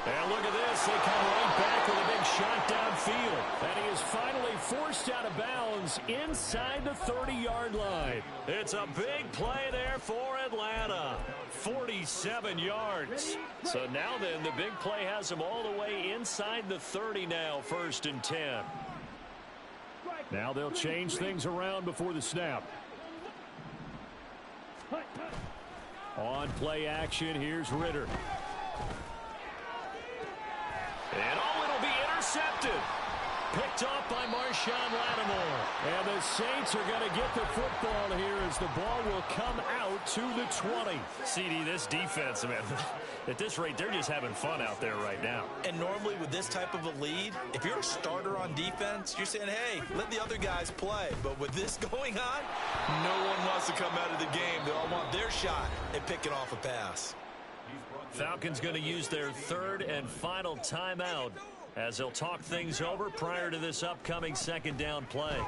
And look at this. They come right back with a big shot downfield. And he is finally forced out of bounds inside the 30-yard line. It's a big play there for Atlanta. 47 yards. So now then, the big play has him all the way inside the 30 now, 1st and 10. Now they'll change things around before the snap. On play action, here's Ritter. And it'll be intercepted. Picked off by Marshawn Lattimore. And the Saints are going to get the football here as the ball will come out to the 20. CD, this defense, man, at this rate, they're just having fun out there right now. And normally with this type of a lead, if you're a starter on defense, you're saying, hey, let the other guys play. But with this going on, no one wants to come out of the game. They all want their shot at picking off a pass. Falcons going to use their 3rd and final timeout as they'll talk things over prior to this upcoming 2nd down play.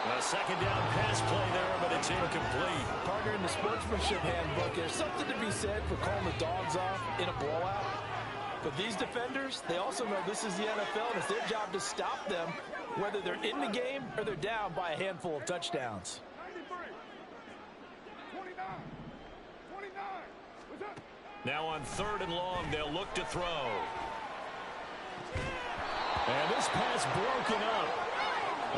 A 2nd down pass play there, but it's incomplete. Partner, in the sportsmanship handbook, there's something to be said for calling the dogs off in a blowout. But these defenders, they also know this is the NFL, and it's their job to stop them, whether they're in the game or they're down by a handful of touchdowns. Now on 3rd and long, they'll look to throw. And this pass broken up.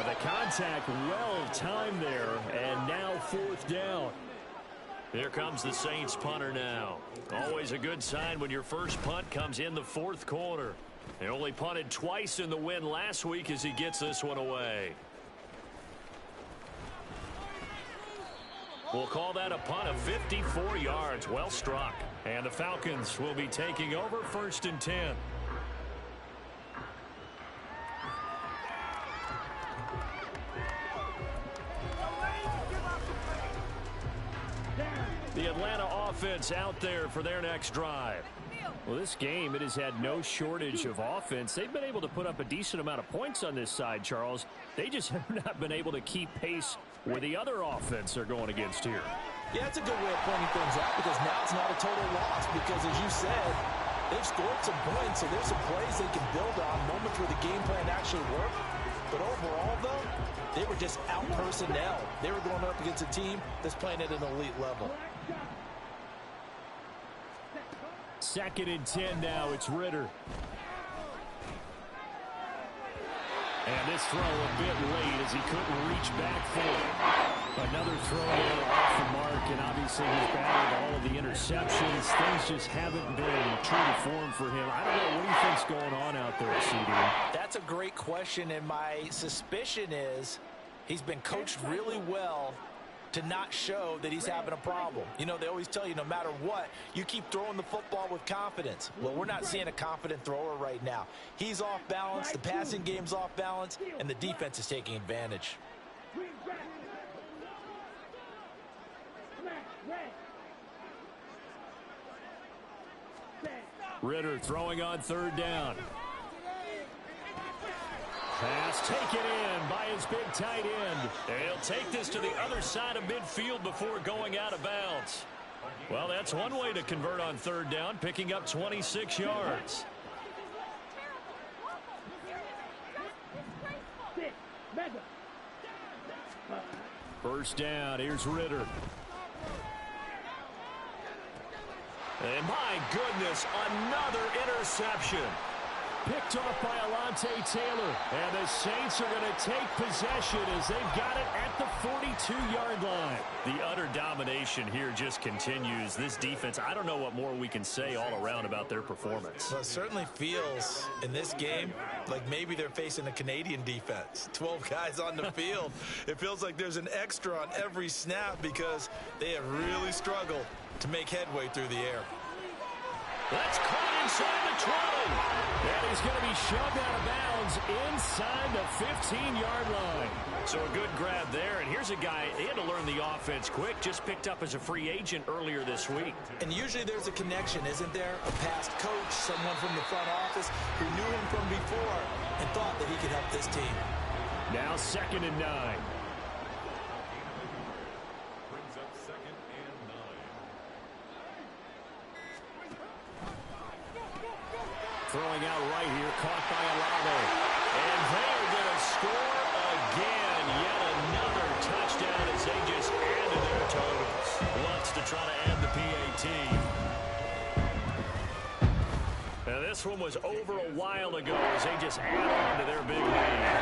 The contact well timed there, and now 4th down. Here comes the Saints punter now. Always a good sign when your first punt comes in the 4th quarter. They only punted twice in the win last week as he gets this one away. We'll call that a punt of 54 yards. Well struck. And the Falcons will be taking over 1st and 10. The Atlanta offense out there for their next drive. Well, this game, it has had no shortage of offense. They've been able to put up a decent amount of points on this side, Charles. They just have not been able to keep pace with the other offense they're going against here. Yeah, it's a good way of pointing things out because now it's not a total loss because, as you said, they've scored some points, so there's some plays they can build on, moments where the game plan actually worked. But overall, though, they were just out-personnel. They were going up against a team that's playing at an elite level. 2nd and 10 now. It's Ritter. And this throw a bit late as he couldn't reach back for it. Another throw there off the mark, and obviously he's battled all of the interceptions. Things just haven't been true to form for him. I don't know. What do you think's going on out there, CD? That's a great question, and my suspicion is he's been coached really well to not show that he's having a problem. You know, they always tell you no matter what, you keep throwing the football with confidence. Well, we're not seeing a confident thrower right now. He's off balance, the passing game's off balance, and the defense is taking advantage. Ritter throwing on 3rd down. Pass taken in by his big tight end. And he'll take this to the other side of midfield before going out of bounds. Well, that's one way to convert on 3rd down, picking up 26 yards. First down, here's Ritter. And my goodness, another interception. Picked off by Alontae Taylor. And the Saints are going to take possession as they've got it at the 42-yard line. The utter domination here just continues. This defense, I don't know what more we can say all around about their performance. Well, it certainly feels in this game like maybe they're facing a Canadian defense. 12 guys on the field. It feels like there's an extra on every snap because they have really struggled to make headway through the air. That's caught inside the 20. And he's going to be shoved out of bounds inside the 15-yard line. So a good grab there. And here's a guy, they had to learn the offense quick, just picked up as a free agent earlier this week. And usually there's a connection, isn't there? A past coach, someone from the front office who knew him from before and thought that he could help this team. Now 2nd and 9. Brings up 2nd and 9. throwing out right here, caught by Olave. And they are going to score again. Yet another touchdown as they just added their totals. Wants to try to add the PAT. Now this one was over a while ago as they just add on to their big lead.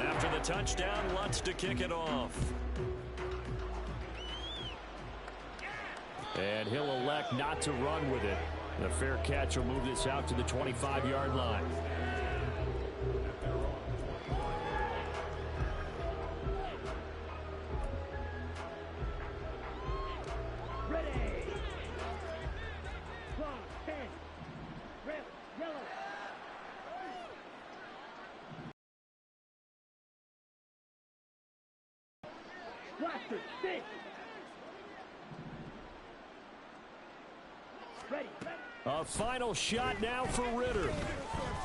After the touchdown, Lutz to kick it off. And he'll elect not to run with it. The fair catch will move this out to the 25-yard line. Ready. Clock, 10. Red, yellow. Blaster, 6. Ready. A final shot now for Ritter.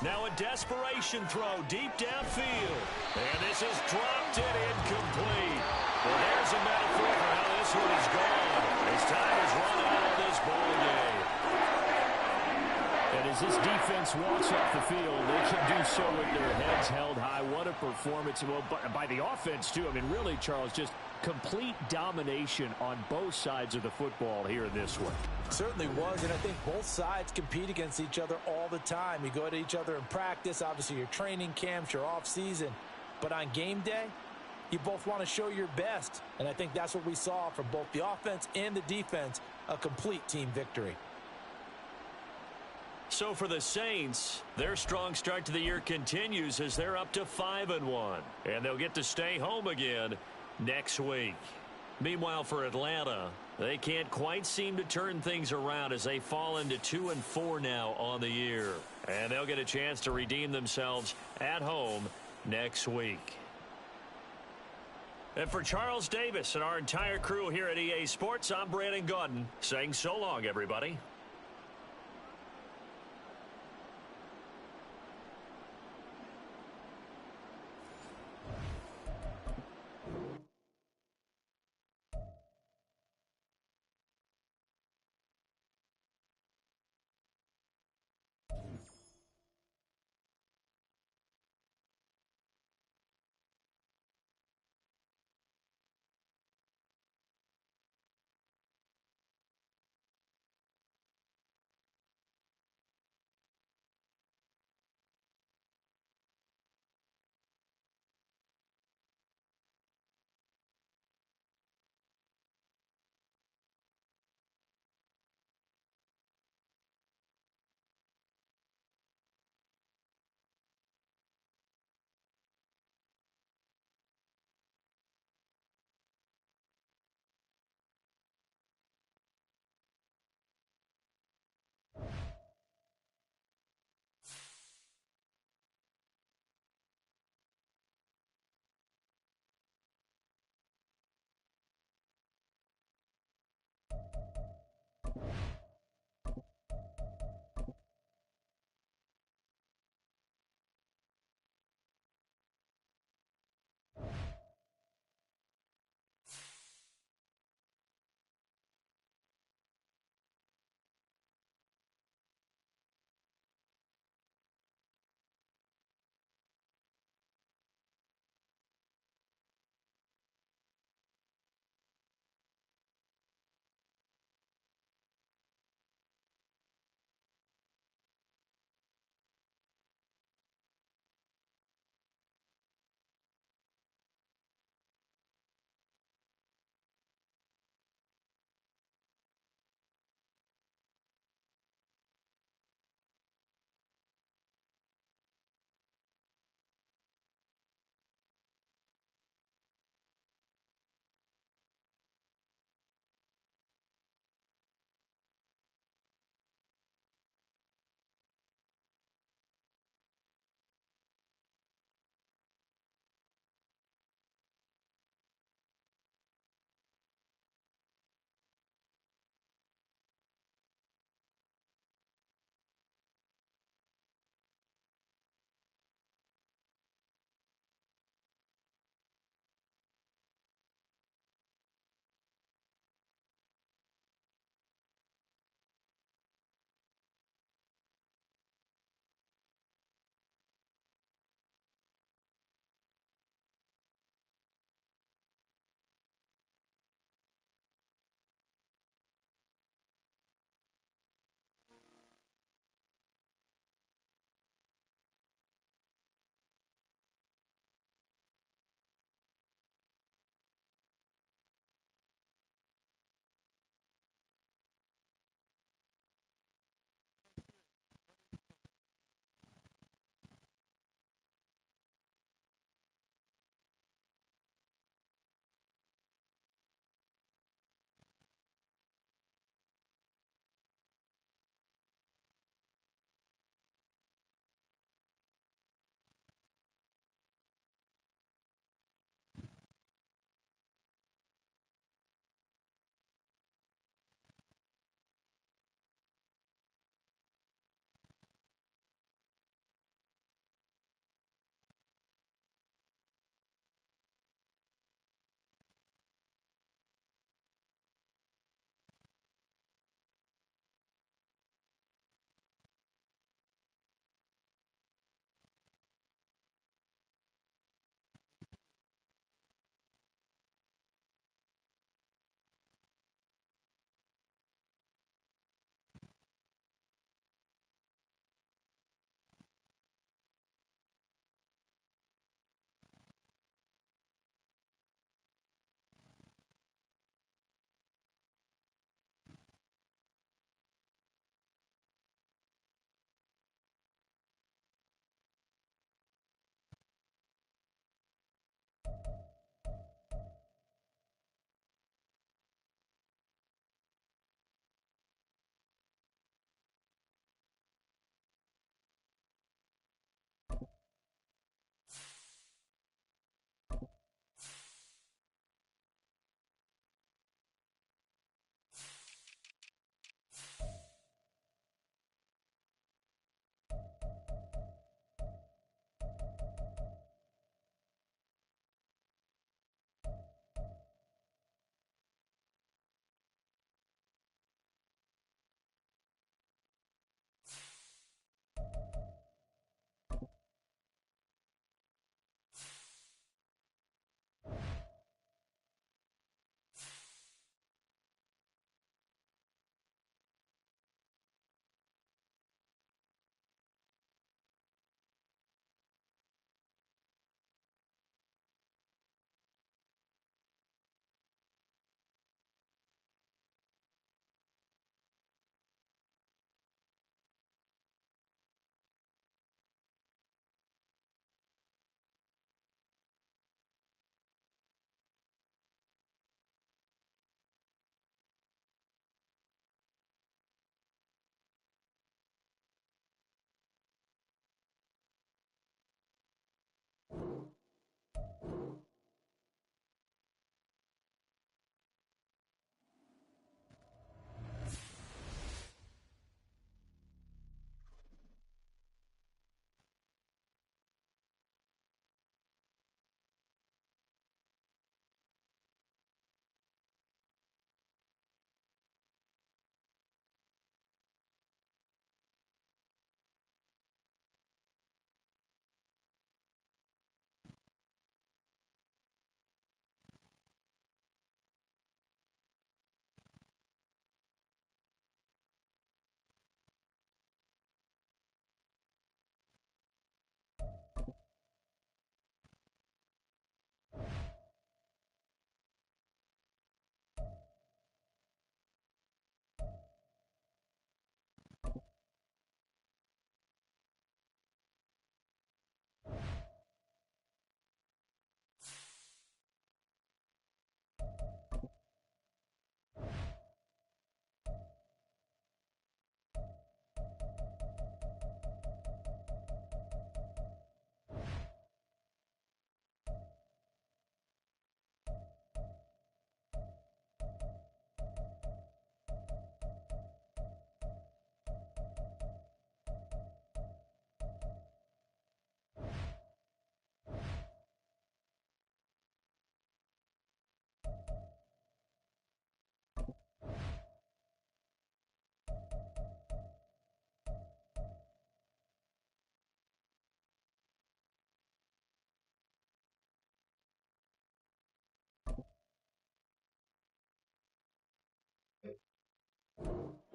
Now a desperation throw deep downfield. And this is dropped it incomplete. Well, there's a metaphor for how this one is gone. As time is running out of this ball game. And as this defense walks off the field, they can do so with their heads held high. What a performance. Well, by the offense, too. I mean, really, Charles, just complete domination on both sides of the football here in this one. Certainly was, and I think both sides compete against each other all the time. You go at each other in practice, obviously your training camps, your off season, but on game day, you both want to show your best, and I think that's what we saw from both the offense and the defense, a complete team victory. So for the Saints, their strong start to the year continues as they're up to 5-1, and they'll get to stay home again next week. Meanwhile, for Atlanta, they can't quite seem to turn things around as they fall into 2-4 now on the year. And they'll get a chance to redeem themselves at home next week. And for Charles Davis and our entire crew here at EA Sports, I'm Brandon Gaudin saying so long, everybody.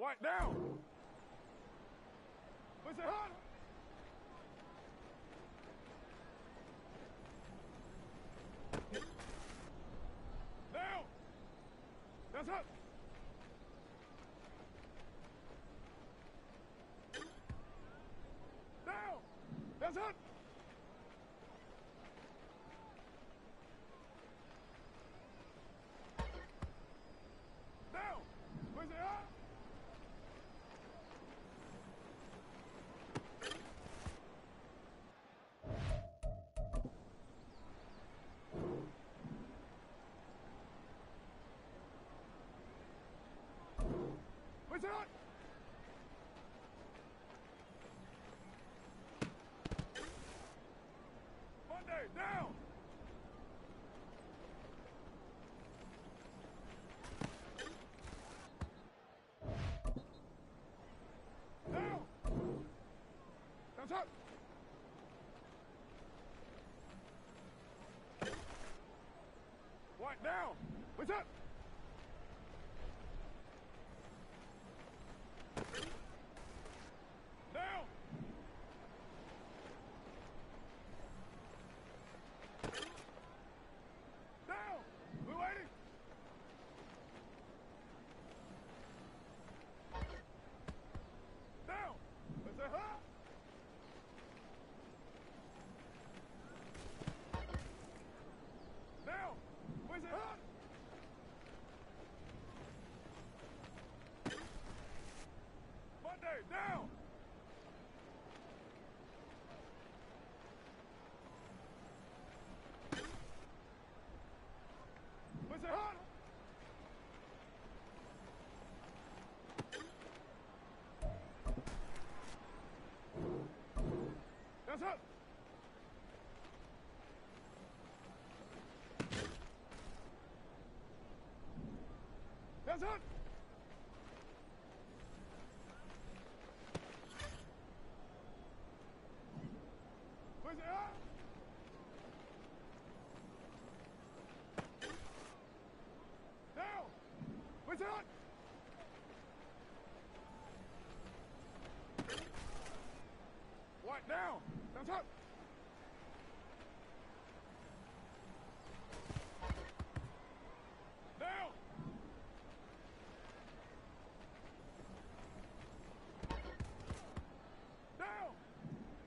White down. Push it hard. Down. That's up. Down. That's up. Down. Push it up. Push it up. Monday, down. Down. That's up. White down. What's up? Down. Down. We're waiting. Down. Let's say huh? Down. Where's it huh? Monday, down. Where's it huh? That's up. That's up. Where's it up? Down. Where's it up? White down. That's up. Down. Down.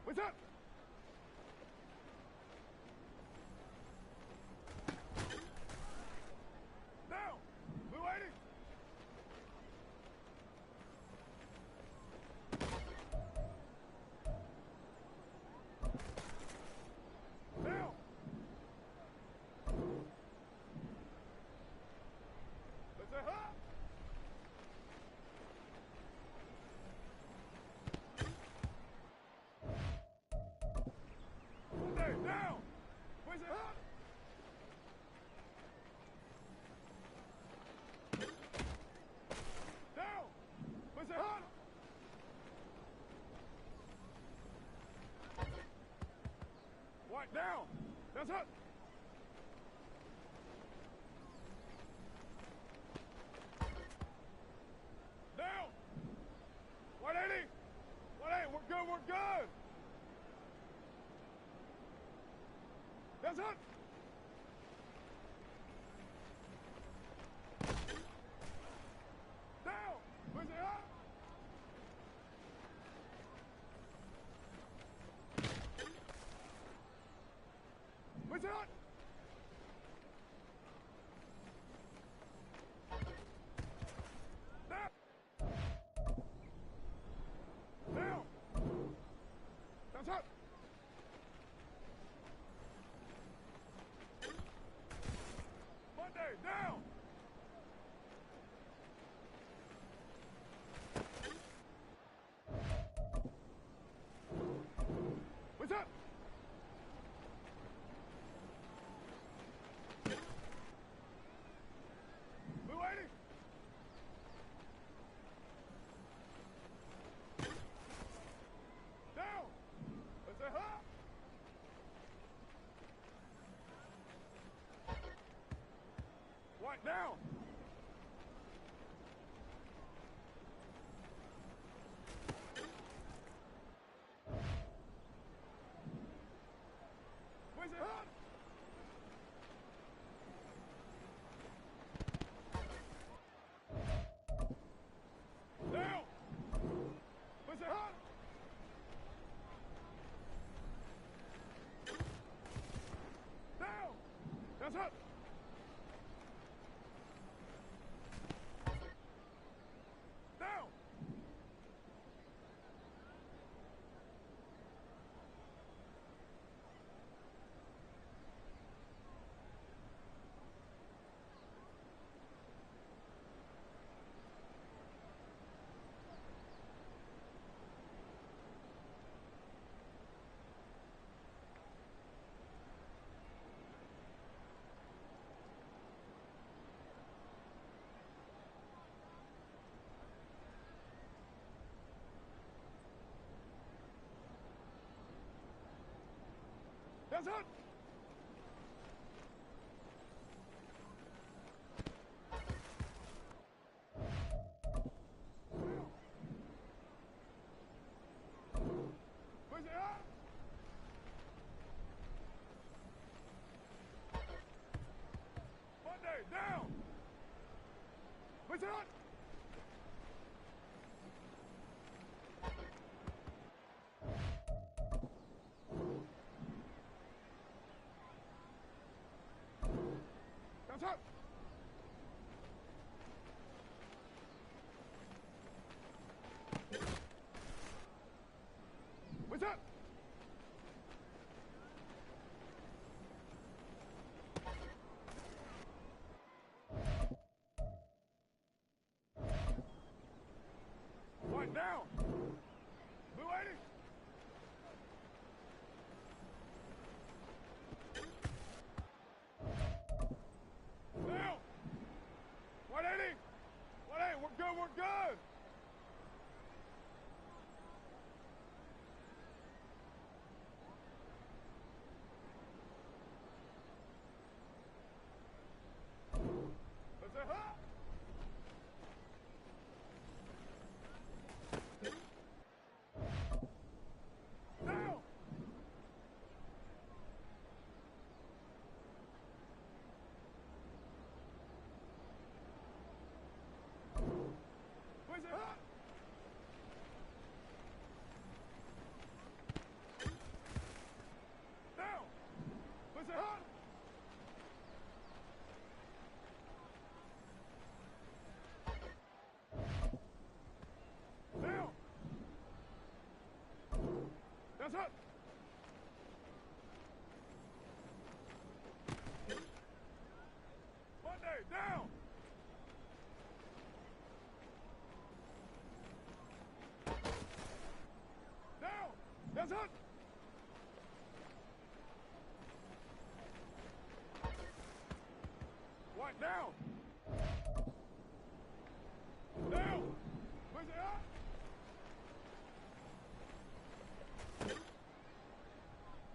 What's up? Down. We're waiting. Down. Let's say huh? Monday, down. Where's it huh? Down. Where's it huh? White down. That's up. Down. 180. 180. We're good. We're good. That's up. Down. Where's it up? Where's it up? Down. Down. That's up. Monday, down. What's up? We're waiting. Down. Let's say huh? That's it. Where's it at? Monday, down. Where's it at? That's up. What's up? One down. Blue 80. Down. 180. 180. We're good. We're good. Let's say huh? Down. Where's it at? Down. Where's it at? Down. That's it. Monday, down. Down. That's it. White down. Down. Where's it at?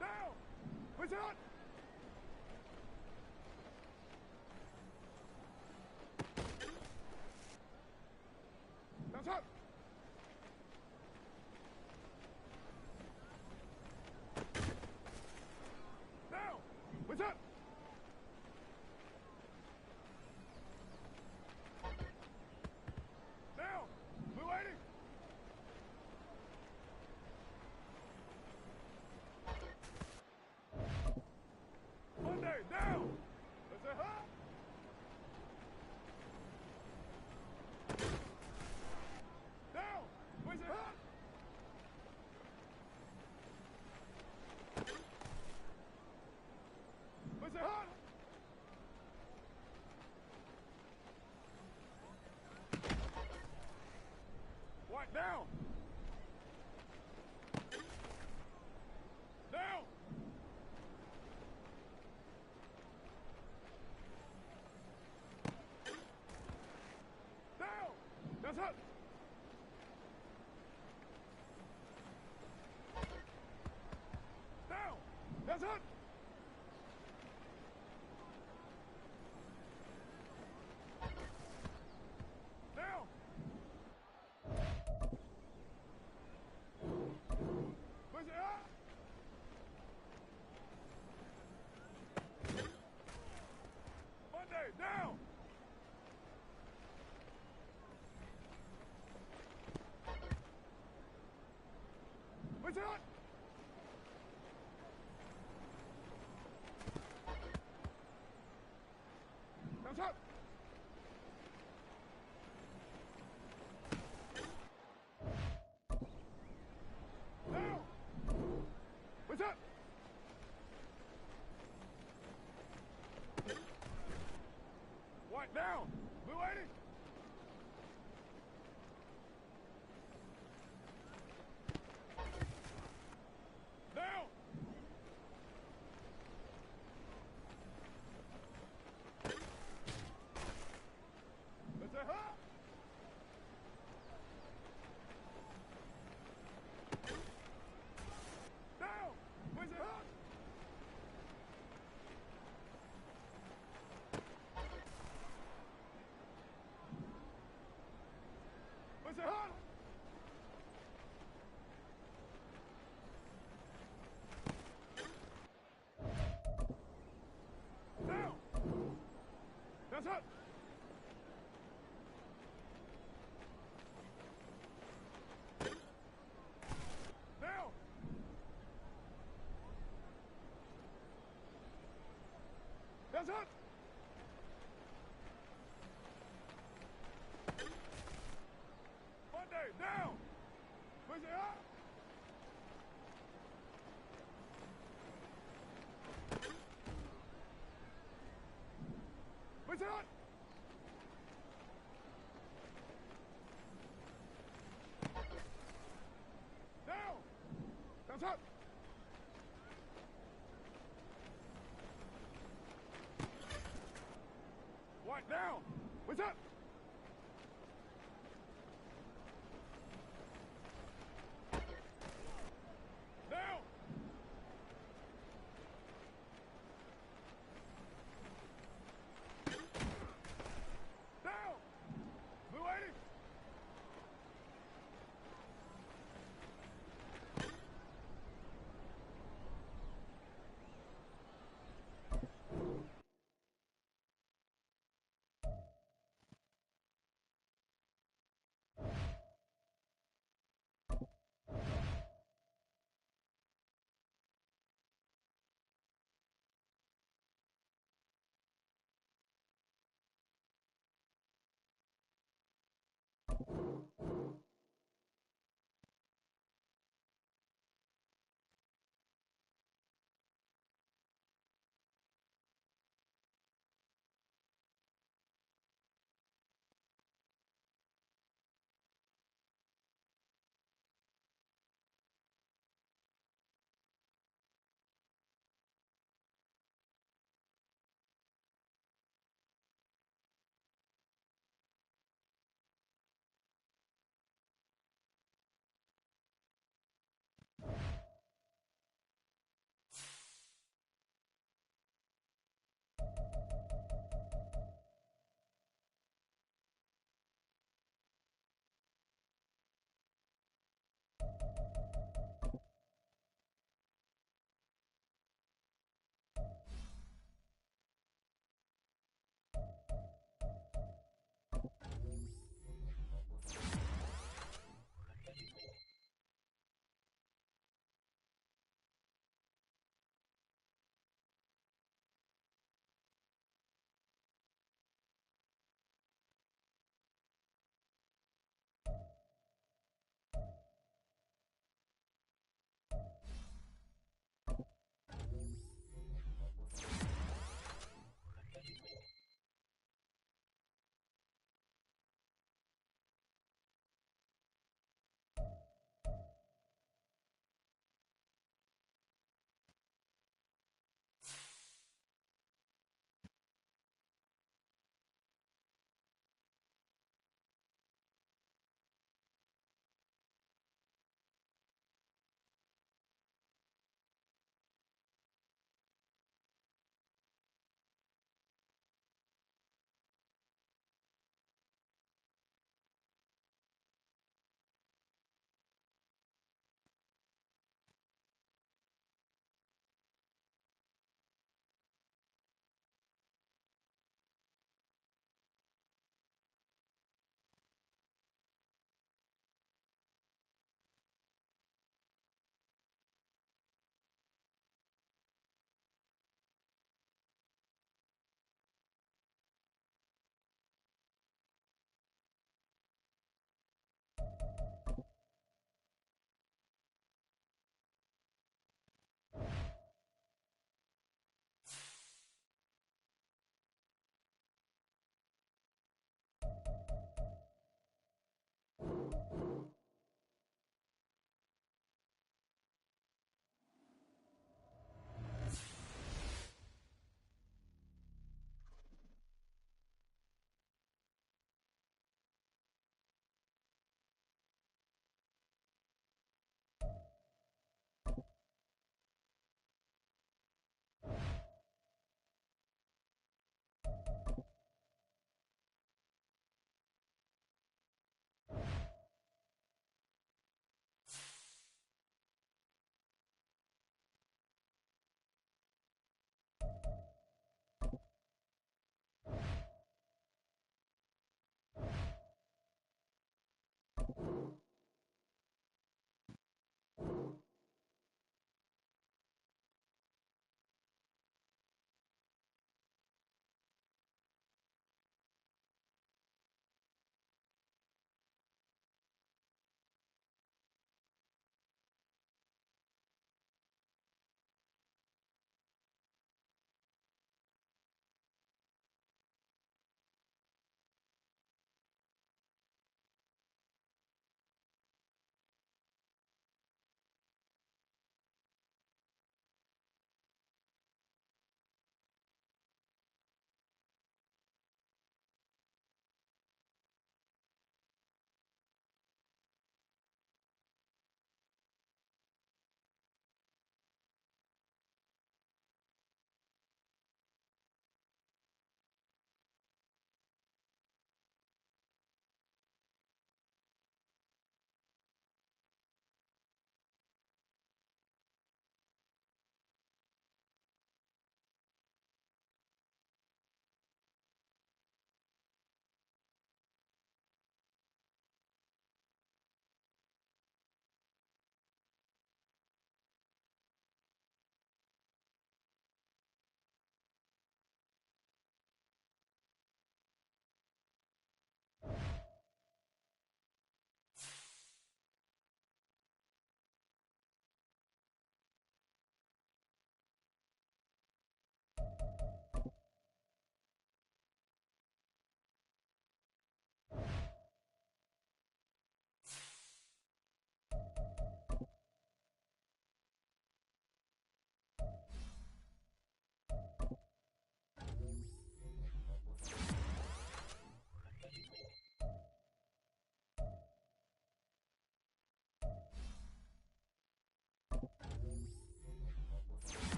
Down. Where's it at? That's up. Down. What's up? Down. Blue 80. Monday, down. Let's say huh? Down. Where's it at? Where's it at? White down. Down. Down. That's it. Down. That's it. Down. Where's it at? Monday, down. Where's it at? That's up. Down. What's up? White down. Blue 80. Down. up. Now. Hands up. Monday, down. Push it up. Push it up. Down. Hands up. White down. What's up? Down. Down. Blue 80.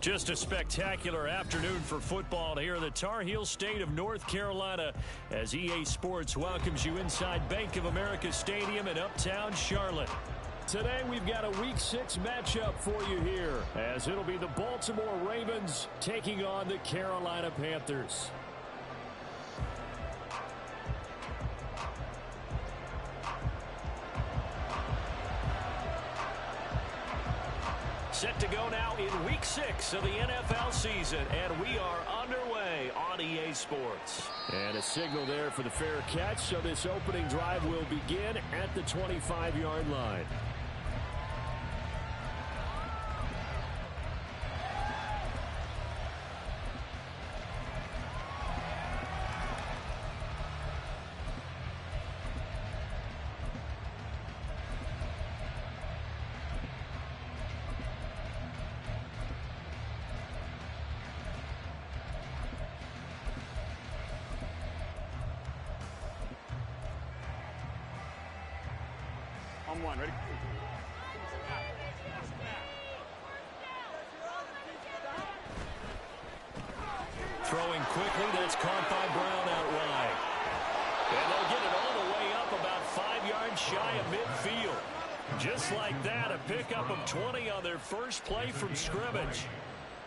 Just a spectacular afternoon for football here in the Tar Heel state of North Carolina as EA Sports welcomes you inside Bank of America Stadium in uptown Charlotte. Today we've got a Week 6 matchup for you here as it'll be the Baltimore Ravens taking on the Carolina Panthers. Set to go now in Week 6 of the NFL season, and we are underway on EA Sports. And a signal there for the fair catch, so this opening drive will begin at the 25-yard line. On one, ready? Throwing quickly, that's caught by Brown out wide. And they'll get it all the way up about 5 yards shy of midfield. Just like that, a pickup of 20 on their first play from scrimmage.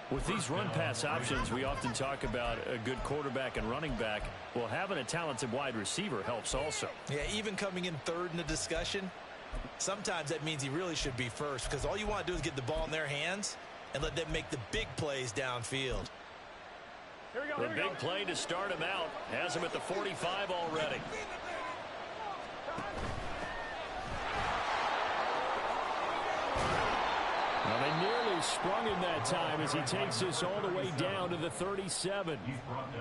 With these run-pass options, we often talk about a good quarterback and running back. Well, having a talented wide receiver helps also. Yeah, even coming in third in the discussion, sometimes that means he really should be first because all you want to do is get the ball in their hands and let them make the big plays downfield. Here we go, The big play to start him out has him at the 45 already. Well, they nearly sprung him that time as he takes this all the way down to the 37.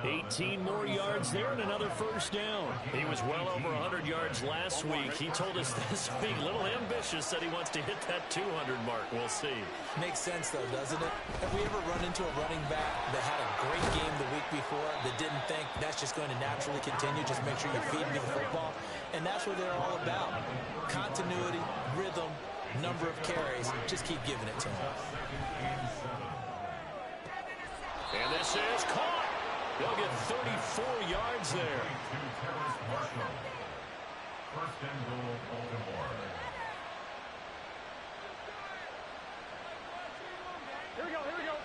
18 more yards there and another first down. He was well over 100 yards last week. He told us this week, a little ambitious, that he wants to hit that 200 mark. We'll see. Makes sense, though, doesn't it? Have we ever run into a running back that had a great game the week before that didn't think that's just going to naturally continue? Just make sure you feed him the football. And that's what they're all about. Continuity, rhythm, number of carries. Just keep giving it to him. And this is caught. They'll get 34 yards there. First and goal, Baltimore. Here we go, here we go.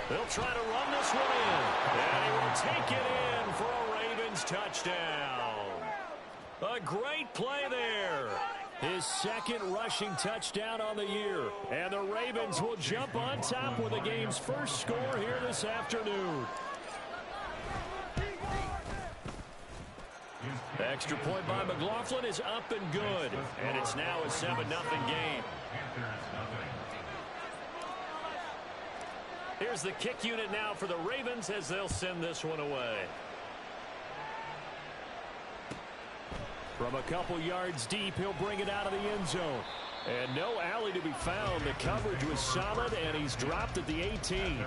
They'll try to run this one in. And he will take it in for a Ravens touchdown. A great play there. His second rushing touchdown on the year. And the Ravens will jump on top with the game's first score here this afternoon. The extra point by McLaughlin is up and good. And it's now a 7-0 game. Here's the kick unit now for the Ravens as they'll send this one away. From a couple yards deep, he'll bring it out of the end zone. And no alley to be found. The coverage was solid, and he's dropped at the 18.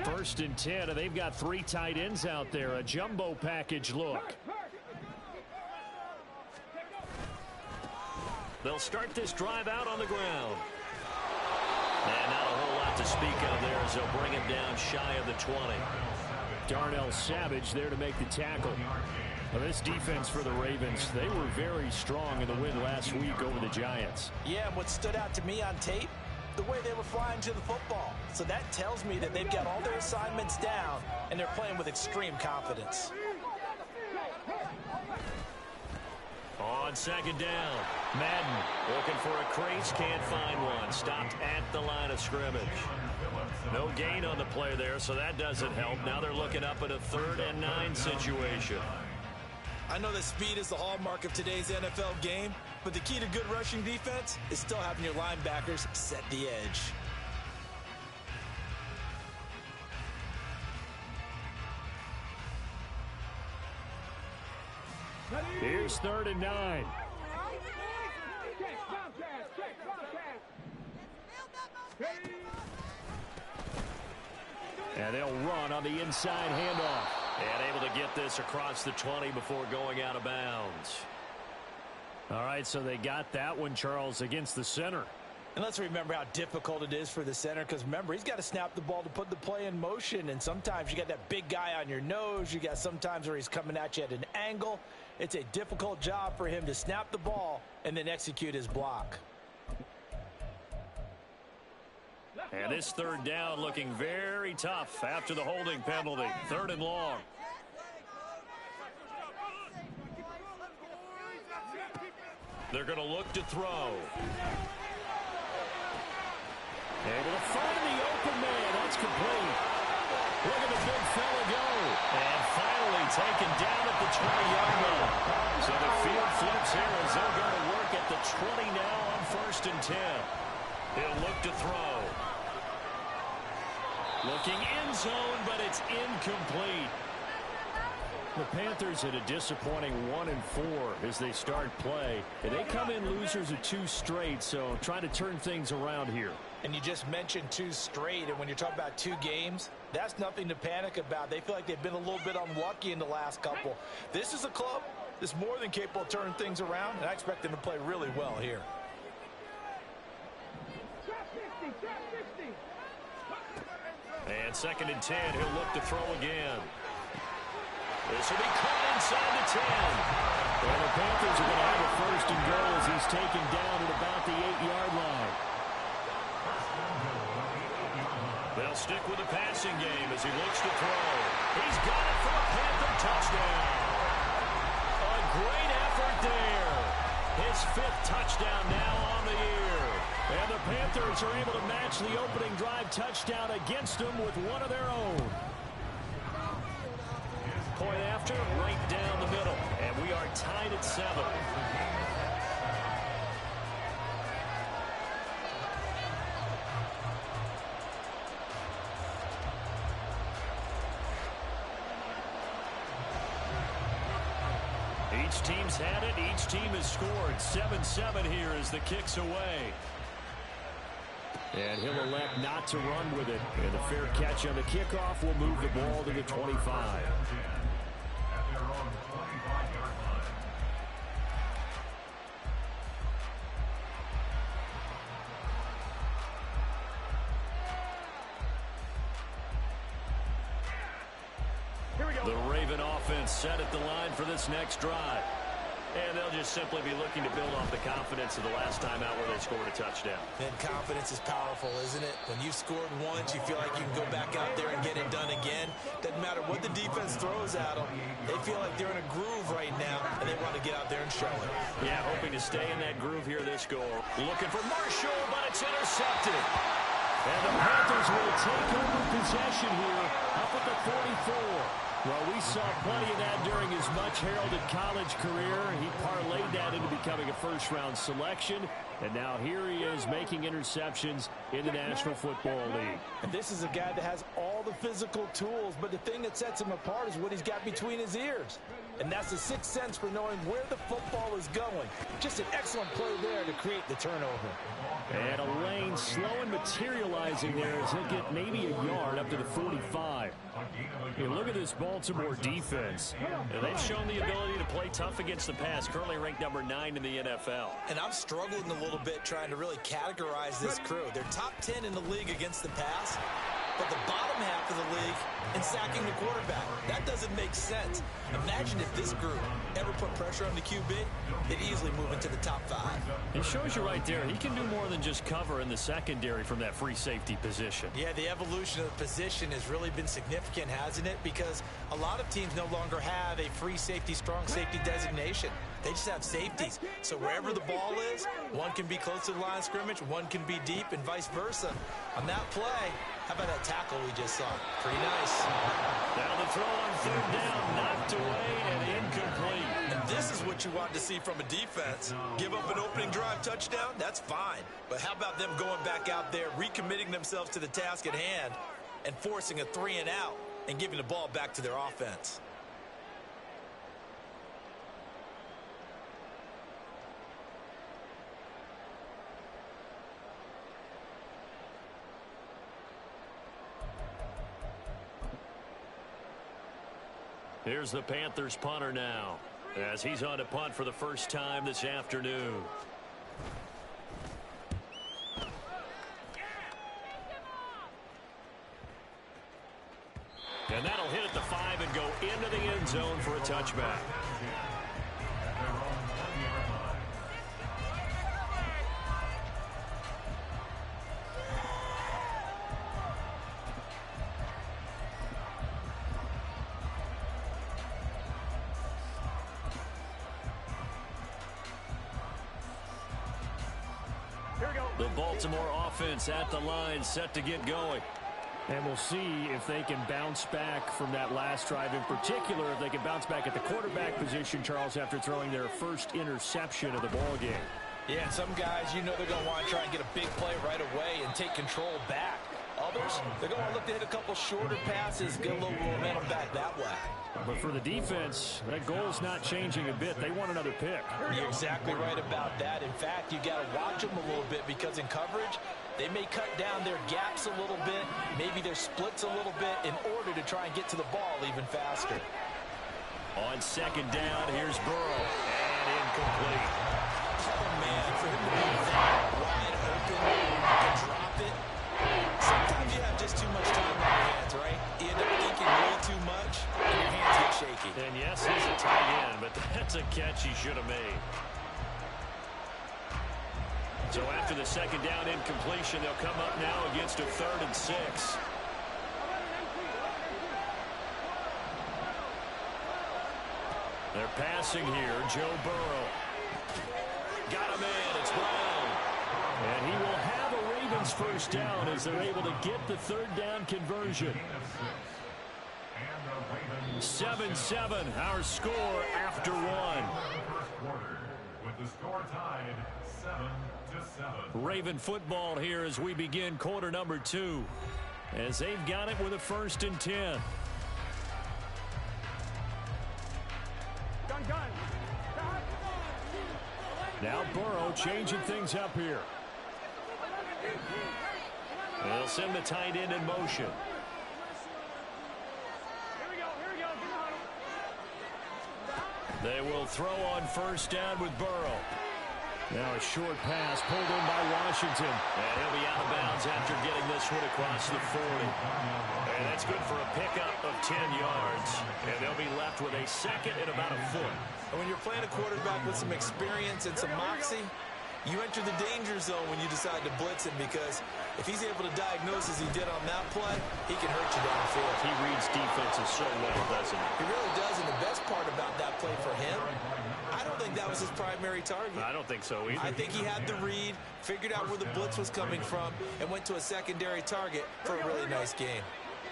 First and 10, and they've got 3 tight ends out there. A jumbo package look. They'll start this drive out on the ground. And not a whole lot to speak of there as they'll bring him down shy of the 20. Darnell Savage there to make the tackle. Well, this defense for the Ravens, they were very strong in the win last week over the Giants. Yeah, and what stood out to me on tape, the way they were flying to the football. So that tells me that they've got all their assignments down, and they're playing with extreme confidence. On second down, Madden looking for a crease, can't find one. Stopped at the line of scrimmage. No gain on the play there, so that doesn't help. Now they're looking up at a 3rd and 9 situation. I know that speed is the hallmark of today's NFL game, but the key to good rushing defense is still having your linebackers set the edge. Ready? Here's 3rd and 9. Check, FalCants, check, FalCants. And they'll run on the inside handoff. And able to get this across the 20 before going out of bounds. All right, so they got that one, Charles, against the center. And let's remember how difficult it is for the center, because remember, he's got to snap the ball to put the play in motion, and sometimes you got that big guy on your nose. You got sometimes where he's coming at you at an angle. It's a difficult job for him to snap the ball and then execute his block. And this 3rd down looking very tough after the holding penalty. 3rd and long. They're going to look to throw. Able to find the open man. That's complete. Look at the big fella go. And finally taken down at the 20-yard line. So the field flips here as they'll go to work at the 20 now on 1st and 10. He'll look to throw. Looking end zone, but it's incomplete. The Panthers had a disappointing 1-4 as they start play. And they come in losers of 2 straight, so trying to turn things around here. And you just mentioned 2 straight, and when you're talking about 2 games, that's nothing to panic about. They feel like they've been a little bit unlucky in the last couple. This is a club that's more than capable of turning things around, and I expect them to play really well here. And 2nd and 10, he'll look to throw again. This will be caught inside the 10. Well, the Panthers are going to have a 1st and goal as he's taken down at about the 8-yard line. They'll stick with the passing game as he looks to throw. He's got it for a Panther touchdown. A great effort there. His 5th touchdown now on the year. And the Panthers are able to match the opening drive touchdown against them with one of their own. Point after, right down the middle. And we are tied at 7. Each team's had it. Each team has scored. 7-7 here as the kick's away. And he'll elect not to run with it. And the fair catch on the kickoff will move the ball to the 25. The Raven offense set at the line for this next drive. And they'll just simply be looking to build off the confidence of the last time out where they scored a touchdown. And confidence is powerful, isn't it? When you've scored once, you feel like you can go back out there and get it done again. Doesn't matter what the defense throws at them. They feel like they're in a groove right now, and they want to get out there and show it. Yeah, hoping to stay in that groove here this goal. Looking for Marshall, but it's intercepted. And the Panthers will take over possession here up at the 44. Well, we saw plenty of that during his much-heralded college career. He parlayed that into becoming a first-round selection, and now here he is making interceptions in the National Football League. And this is a guy that has all the physical tools, but the thing that sets him apart is what he's got between his ears. And that's the sixth sense for knowing where the football is going. Just an excellent play there to create the turnover. And a lane slow and materializing there as he'll get maybe a yard up to the 45. Hey, look at this Baltimore defense. And they've shown the ability to play tough against the pass, currently ranked number 9 in the NFL. And I'm struggling a little bit trying to really categorize this crew. They're top 10 in the league against the pass, but the bottom half of the league in sacking the quarterback. That doesn't make sense. Imagine if this group ever put pressure on the QB, they'd easily move into the top 5. It shows you right there, he can do more than just cover in the secondary from that free safety position. Yeah, the evolution of the position has really been significant, hasn't it? Because a lot of teams no longer have a free safety, strong safety designation. They just have safeties. So wherever the ball is, one can be close to the line of scrimmage, one can be deep, and vice versa. On that play, how about that tackle we just saw? Pretty nice. Now the throw on 3rd down, knocked away and incomplete. And this is what you want to see from a defense. Give up an opening drive touchdown, that's fine. But how about them going back out there, recommitting themselves to the task at hand, and forcing a 3-and-out and giving the ball back to their offense? Here's the Panthers punter now, as he's on to punt for the first time this afternoon. And that'll hit at the 5 and go into the end zone for a touchback. The Baltimore offense at the line, set to get going. And we'll see if they can bounce back from that last drive. In particular, if they can bounce back at the quarterback position, Charles, after throwing their first interception of the ball game. Yeah, and some guys, you know they're going to want to try and get a big play right away and take control back. Others, they're going to look to hit a couple shorter passes, get a little momentum back that way. But for the defense, that goal's not changing a bit. They want another pick. You're exactly right about that. In fact, you got to watch them a little bit because in coverage, they may cut down their gaps a little bit, maybe their splits a little bit in order to try and get to the ball even faster. On second down, here's Burrow. And incomplete. Oh, man, for him to be that wide open and drop it. Sometimes you have just too much time on your hands, right? You end up thinking way too much, and your hands get shaky. And yes, he's a tight end, but that's a catch he should have made. So after the second down incompletion, they'll come up now against a 3rd and 6. They're passing here. Joe Burrow. Got him in. It's Brown. And he will have a Ravens first down as they're able to get the 3rd down conversion. 7-7, our score after one. With the score tied 7-7. Raven football here as we begin quarter number 2. As they've got it with a 1st and 10. Now Burrow changing things up here. They'll send the tight end in motion. They will throw on first down with Burrow. Now a short pass pulled in by Washington. And he'll be out of bounds after getting this one across the 40. And that's good for a pickup of 10 yards. And they'll be left with a 2nd and about a foot. And when you're playing a quarterback with some experience and some moxie, you enter the danger zone when you decide to blitz him, because if he's able to diagnose as he did on that play, he can hurt you downfield. He reads defenses so well, doesn't he? He really does, and the best part about that play for him, I don't think that was his primary target. I don't think so either. I think he had the read, figured out where the blitz was coming from, and went to a secondary target for a really nice game.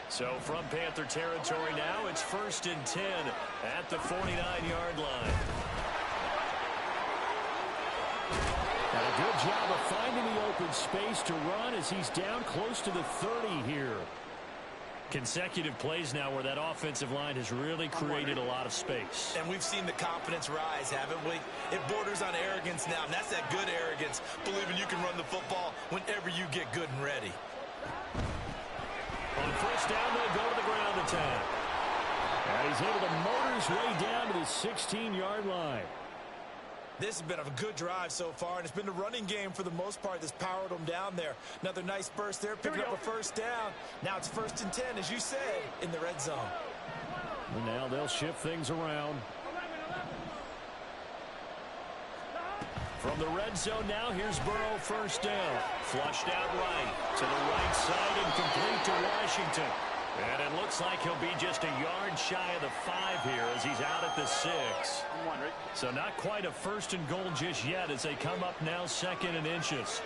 So from Panther territory now, it's 1st and 10 at the 49-yard line. And a good job of finding the open space to run as he's down close to the 30 here. Consecutive plays now where that offensive line has really created a lot of space. And we've seen the confidence rise, haven't we? It borders on arrogance now, and that's that good arrogance, believing you can run the football whenever you get good and ready. On first down, they'll go to the ground attack. And he's able to motor his way down to the 16-yard line. This has been a good drive so far, and it's been the running game for the most part that's powered them down there. Another nice burst there, picking up a first down. Now it's 1st and 10, as you said, in the red zone. And now they'll shift things around. From the red zone now, here's Burrow first down. Flushed out right to the right side and complete to Washington. And it looks like he'll be just a yard shy of the 5 here as he's out at the 6. So not quite a 1st and goal just yet as they come up now 2nd and inches.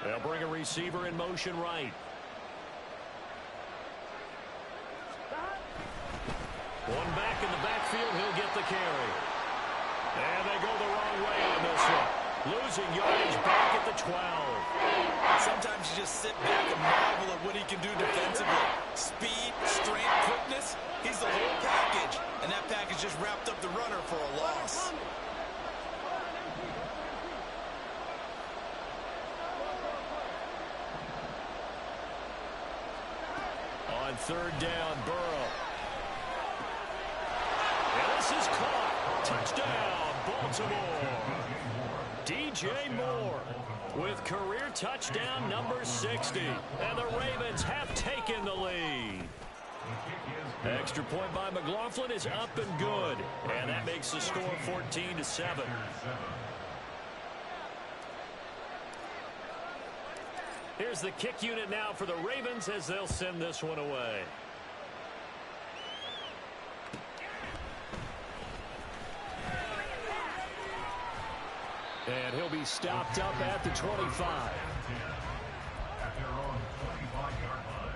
They'll bring a receiver in motion right. One back in the backfield, he'll get the carry. And they go the wrong way on this one. Losing yardage back at the 12. Sometimes you just sit back and marvel at what he can do defensively. Speed, strength, quickness, he's the whole package. And that package just wrapped up the runner for a loss. on third down, Burrow. And this is caught. Touchdown, Baltimore. DJ Moore with career touchdown number 60. And the Ravens have taken the lead. Extra point by McLaughlin is up and good. And that makes the score 14-7. Here's the kick unit now for the Ravens as they'll send this one away. And he'll be stopped up at the 25. At their own 25-yard line.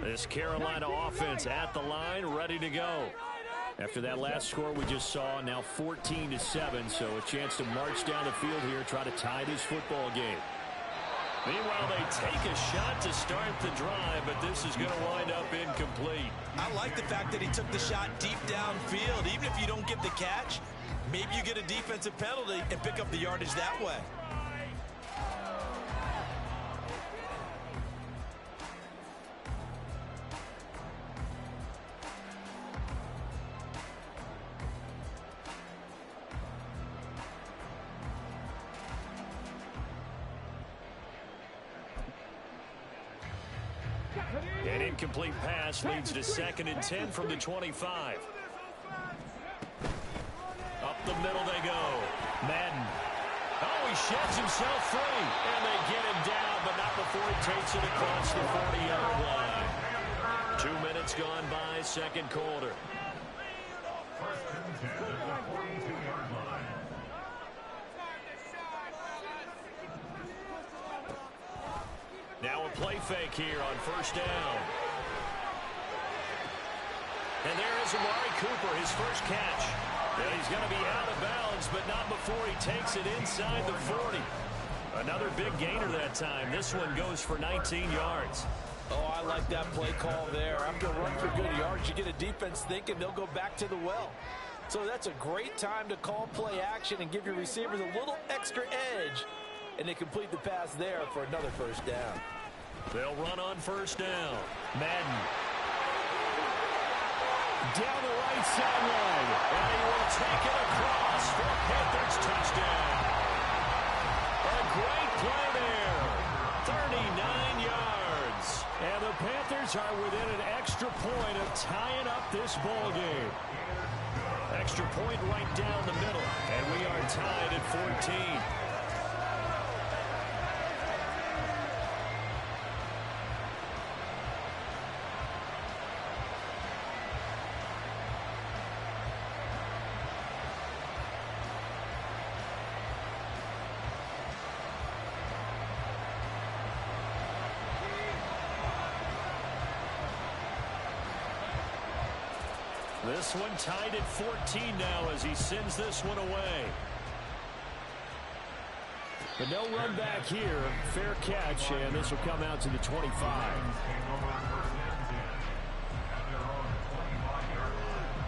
This Carolina offense at the line, ready to go. After that last score we just saw, now 14-7, so a chance to march down the field here, try to tie this football game. Meanwhile, they take a shot to start the drive, but this is going to wind up incomplete. I like the fact that he took the shot deep downfield. Even if you don't get the catch, maybe you get a defensive penalty and pick up the yardage that way. An incomplete pass leads to 2nd and 10 from the 25. Up the middle they go. Madden. Oh, he sheds himself free. And they get him down, but not before he takes it across the 40-yard line. 2 minutes gone by, second quarter. First and 10 at the 42-yard line. Now a play fake here on first down. And there is Amari Cooper, his first catch. And he's going to be out of bounds, but not before he takes it inside the 40. Another big gainer that time. This one goes for 19 yards. Oh, I like that play call there. After a run for good yards, you get a defense thinking they'll go back to the well. So that's a great time to call play action and give your receivers a little extra edge. And they complete the pass there for another first down. They'll run on first down. Madden. Down the right sideline. And he will take it across for a Panthers touchdown. A great play there. 39 yards. And the Panthers are within an extra point of tying up this ball game. Extra point right down the middle. And we are tied at 14. This one tied at 14 now as he sends this one away. But no run back here. Fair catch, and this will come out to the 25.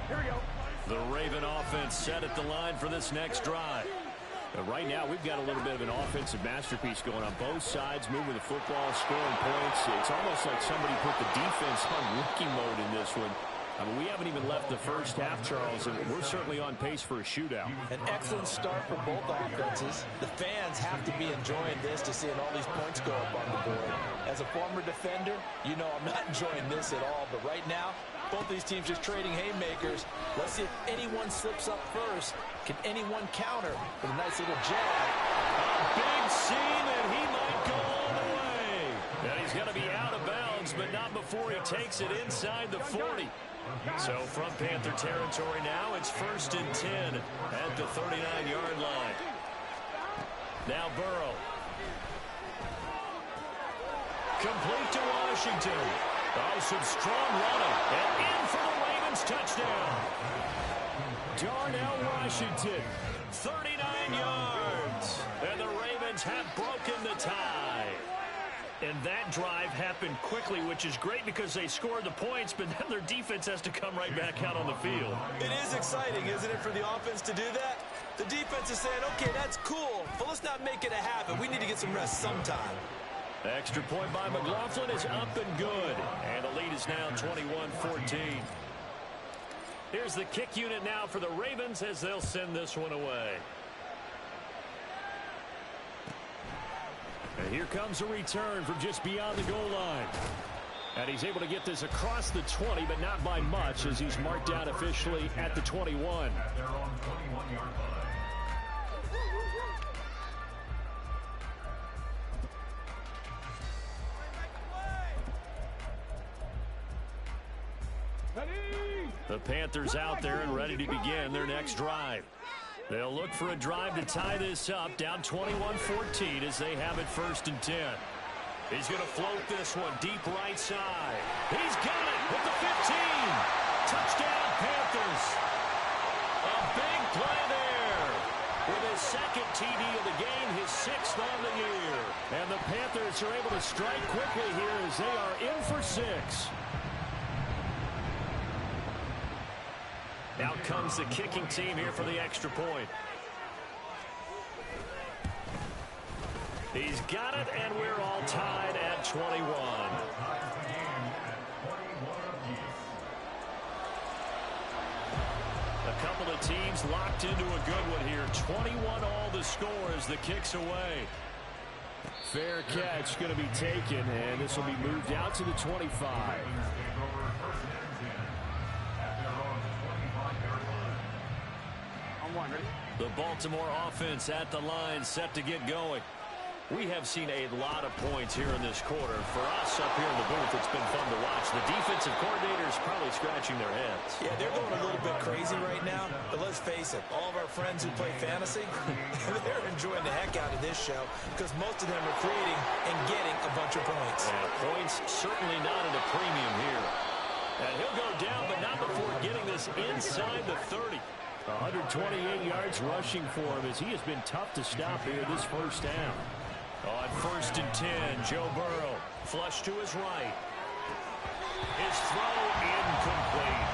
Here we go. The Raven offense set at the line for this next drive. But right now, we've got a little bit of an offensive masterpiece going on both sides, moving the football, scoring points. It's almost like somebody put the defense on rookie mode in this one. I mean, we haven't even left the first half, Charles, and we're certainly on pace for a shootout. An excellent start for both offenses. The fans have to be enjoying this to seeing all these points go up on the board. As a former defender, you know I'm not enjoying this at all. But right now, both these teams just trading haymakers. Let's see if anyone slips up first. Can anyone counter with a nice little jab? A big seam, and he might go all the way. And he's going to be out of bounds, but not before he takes it inside the 40. So from Panther territory now, it's 1st and 10 at the 39-yard line. Now Burrow. Complete to Washington. Oh, some strong running. And in for the Ravens touchdown. Darnell Washington, 39 yards. And the Ravens have broken the tie. And that drive happened quickly, which is great because they scored the points, but then their defense has to come right back out on the field. It is exciting, isn't it, for the offense to do that? The defense is saying, okay, that's cool, but let's not make it a habit. We need to get some rest sometime. Extra point by McLaughlin is up and good. And the lead is now 21-14. Here's the kick unit now for the Ravens as they'll send this one away. And here comes a return from just beyond the goal line. And he's able to get this across the 20, but not by much as he's marked down officially at the 21. The Panthers out there and ready to begin their next drive. They'll look for a drive to tie this up, down 21-14 as they have it 1st and 10. He's going to float this one deep right side. He's got it with the 15. Touchdown, Panthers. A big play there. With his 2nd TD of the game, his 6th on the year. And the Panthers are able to strike quickly here as they are in for 6. Out comes the kicking team here for the extra point. He's got it, and we're all tied at 21. A couple of teams locked into a good one here. 21 all the score as the kick's away. Fair catch going to be taken, and this will be moved out to the 25. The Baltimore offense at the line set to get going. We have seen a lot of points here in this quarter. For us up here in the booth, it's been fun to watch. The defensive coordinators probably scratching their heads. Yeah, they're going a little bit crazy right now. But let's face it, all of our friends who play fantasy, they're enjoying the heck out of this show because most of them are creating and getting a bunch of points. Yeah, points certainly not at a premium here. And he'll go down, but not before getting this inside the 30. 128 yards rushing for him as he has been tough to stop here this first half. On 1st and 10, Joe Burrow flush to his right. His throw incomplete.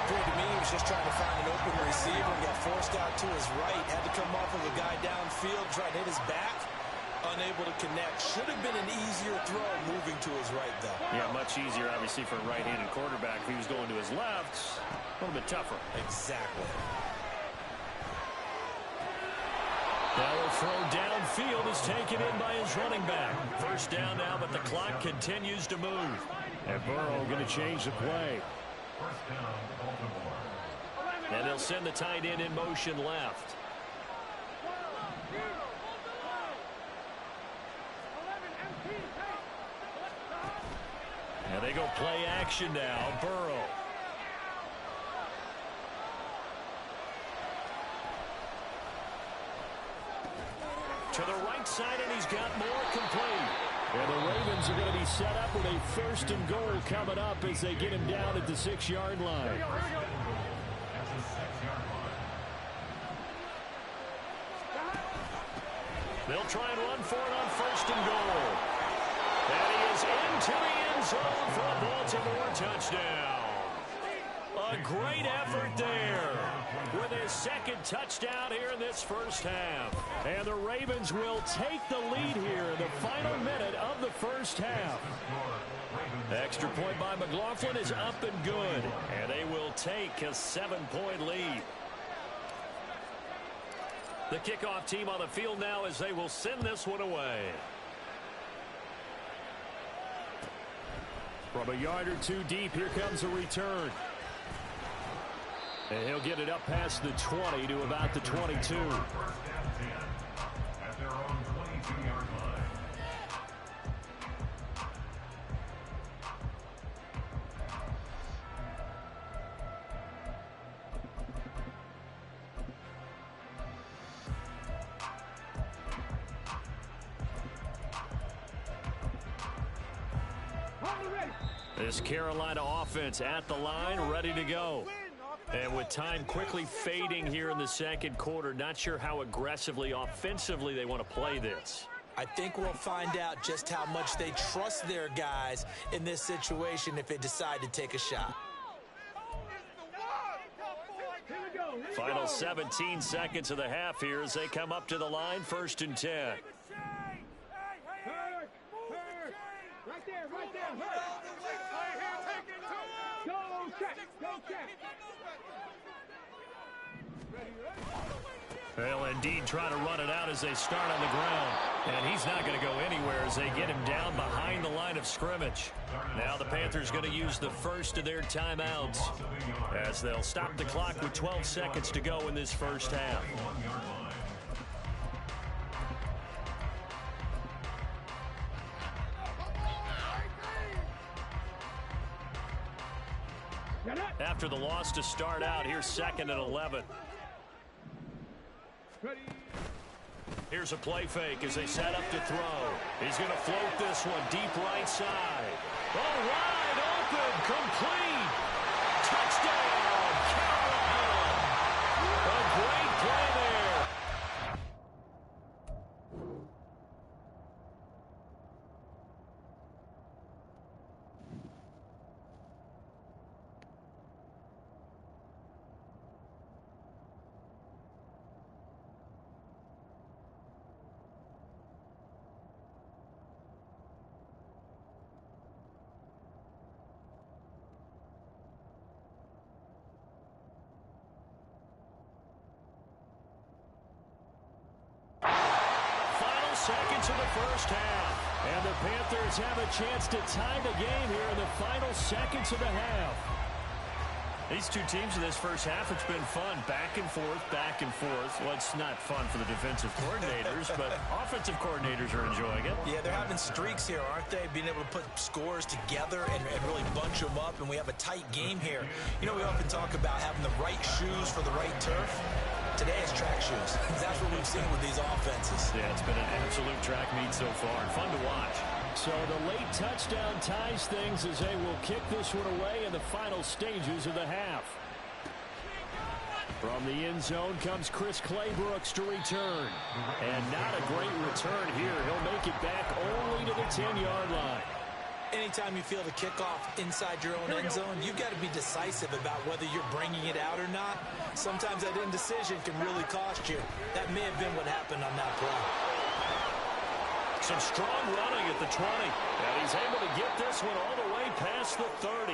Appeared to me he was just trying to find an open receiver and got forced out to his right. Had to come off of a guy downfield, trying to hit his back. Unable to connect. Should have been an easier throw moving to his right, though. Yeah, much easier, obviously, for a right-handed quarterback. If he was going to his left, a little bit tougher. Exactly. Now a throw downfield is taken in by his running back. First down now, but the clock continues to move. And Burrow going to change the play. And they'll send the tight end in motion left. And they go play action now. Burrow. To the right side, and he's got more complete. And the Ravens are going to be set up with a 1st and goal coming up as they get him down at the 6-yard line. They'll try and run for it on 1st and goal. And he is into the end zone for a Baltimore touchdown. A great effort there with his 2nd touchdown here in this first half. And the Ravens will take the lead here in the final minute of the first half. Extra point by McLaughlin is up and good. And they will take a 7-point lead. The kickoff team on the field now as they will send this one away. From a yard or two deep, here comes a return. And he'll get it up past the 20 to about the 22. This Carolina offense at the line, ready to go. And with time quickly fading here in the 2nd quarter, not sure how aggressively, offensively they want to play this. I think we'll find out just how much they trust their guys in this situation if they decide to take a shot. Final 17 seconds of the half here as they come up to the line, 1st and 10. Right there, right there. Go check, go check. They'll indeed try to run it out as they start on the ground. And he's not going to go anywhere as they get him down behind the line of scrimmage. Now the Panthers going to use the first of their timeouts as they'll stop the clock with 12 seconds to go in this first half. After the loss to start out, here's 2nd and 11. Here's a play fake as they set up to throw. He's going to float this one deep right side. Oh, wide open, complete. Touchdown, Carolina. A great play there. Seconds of the first half. And the Panthers have a chance to tie the game here in the final seconds of the half. These two teams in this first half, it's been fun. Back and forth, back and forth. Well, it's not fun for the defensive coordinators, but offensive coordinators are enjoying it. Yeah, they're having streaks here, aren't they? Being able to put scores together and really bunch them up, and we have a tight game here. You know, we often talk about having the right shoes for the right turf. Today is track shoes. That's what we've seen with these offenses. Yeah, it's been an absolute track meet so far. Fun to watch. So the late touchdown ties things as they will kick this one away in the final stages of the half. From the end zone comes Chris Claybrooks to return. And not a great return here. He'll make it back only to the 10-yard line. Anytime you feel the kickoff inside your own end zone, you've got to be decisive about whether you're bringing it out or not. Sometimes that indecision can really cost you. That may have been what happened on that play. Some strong running at the 20. And he's able to get this one all the way past the 30.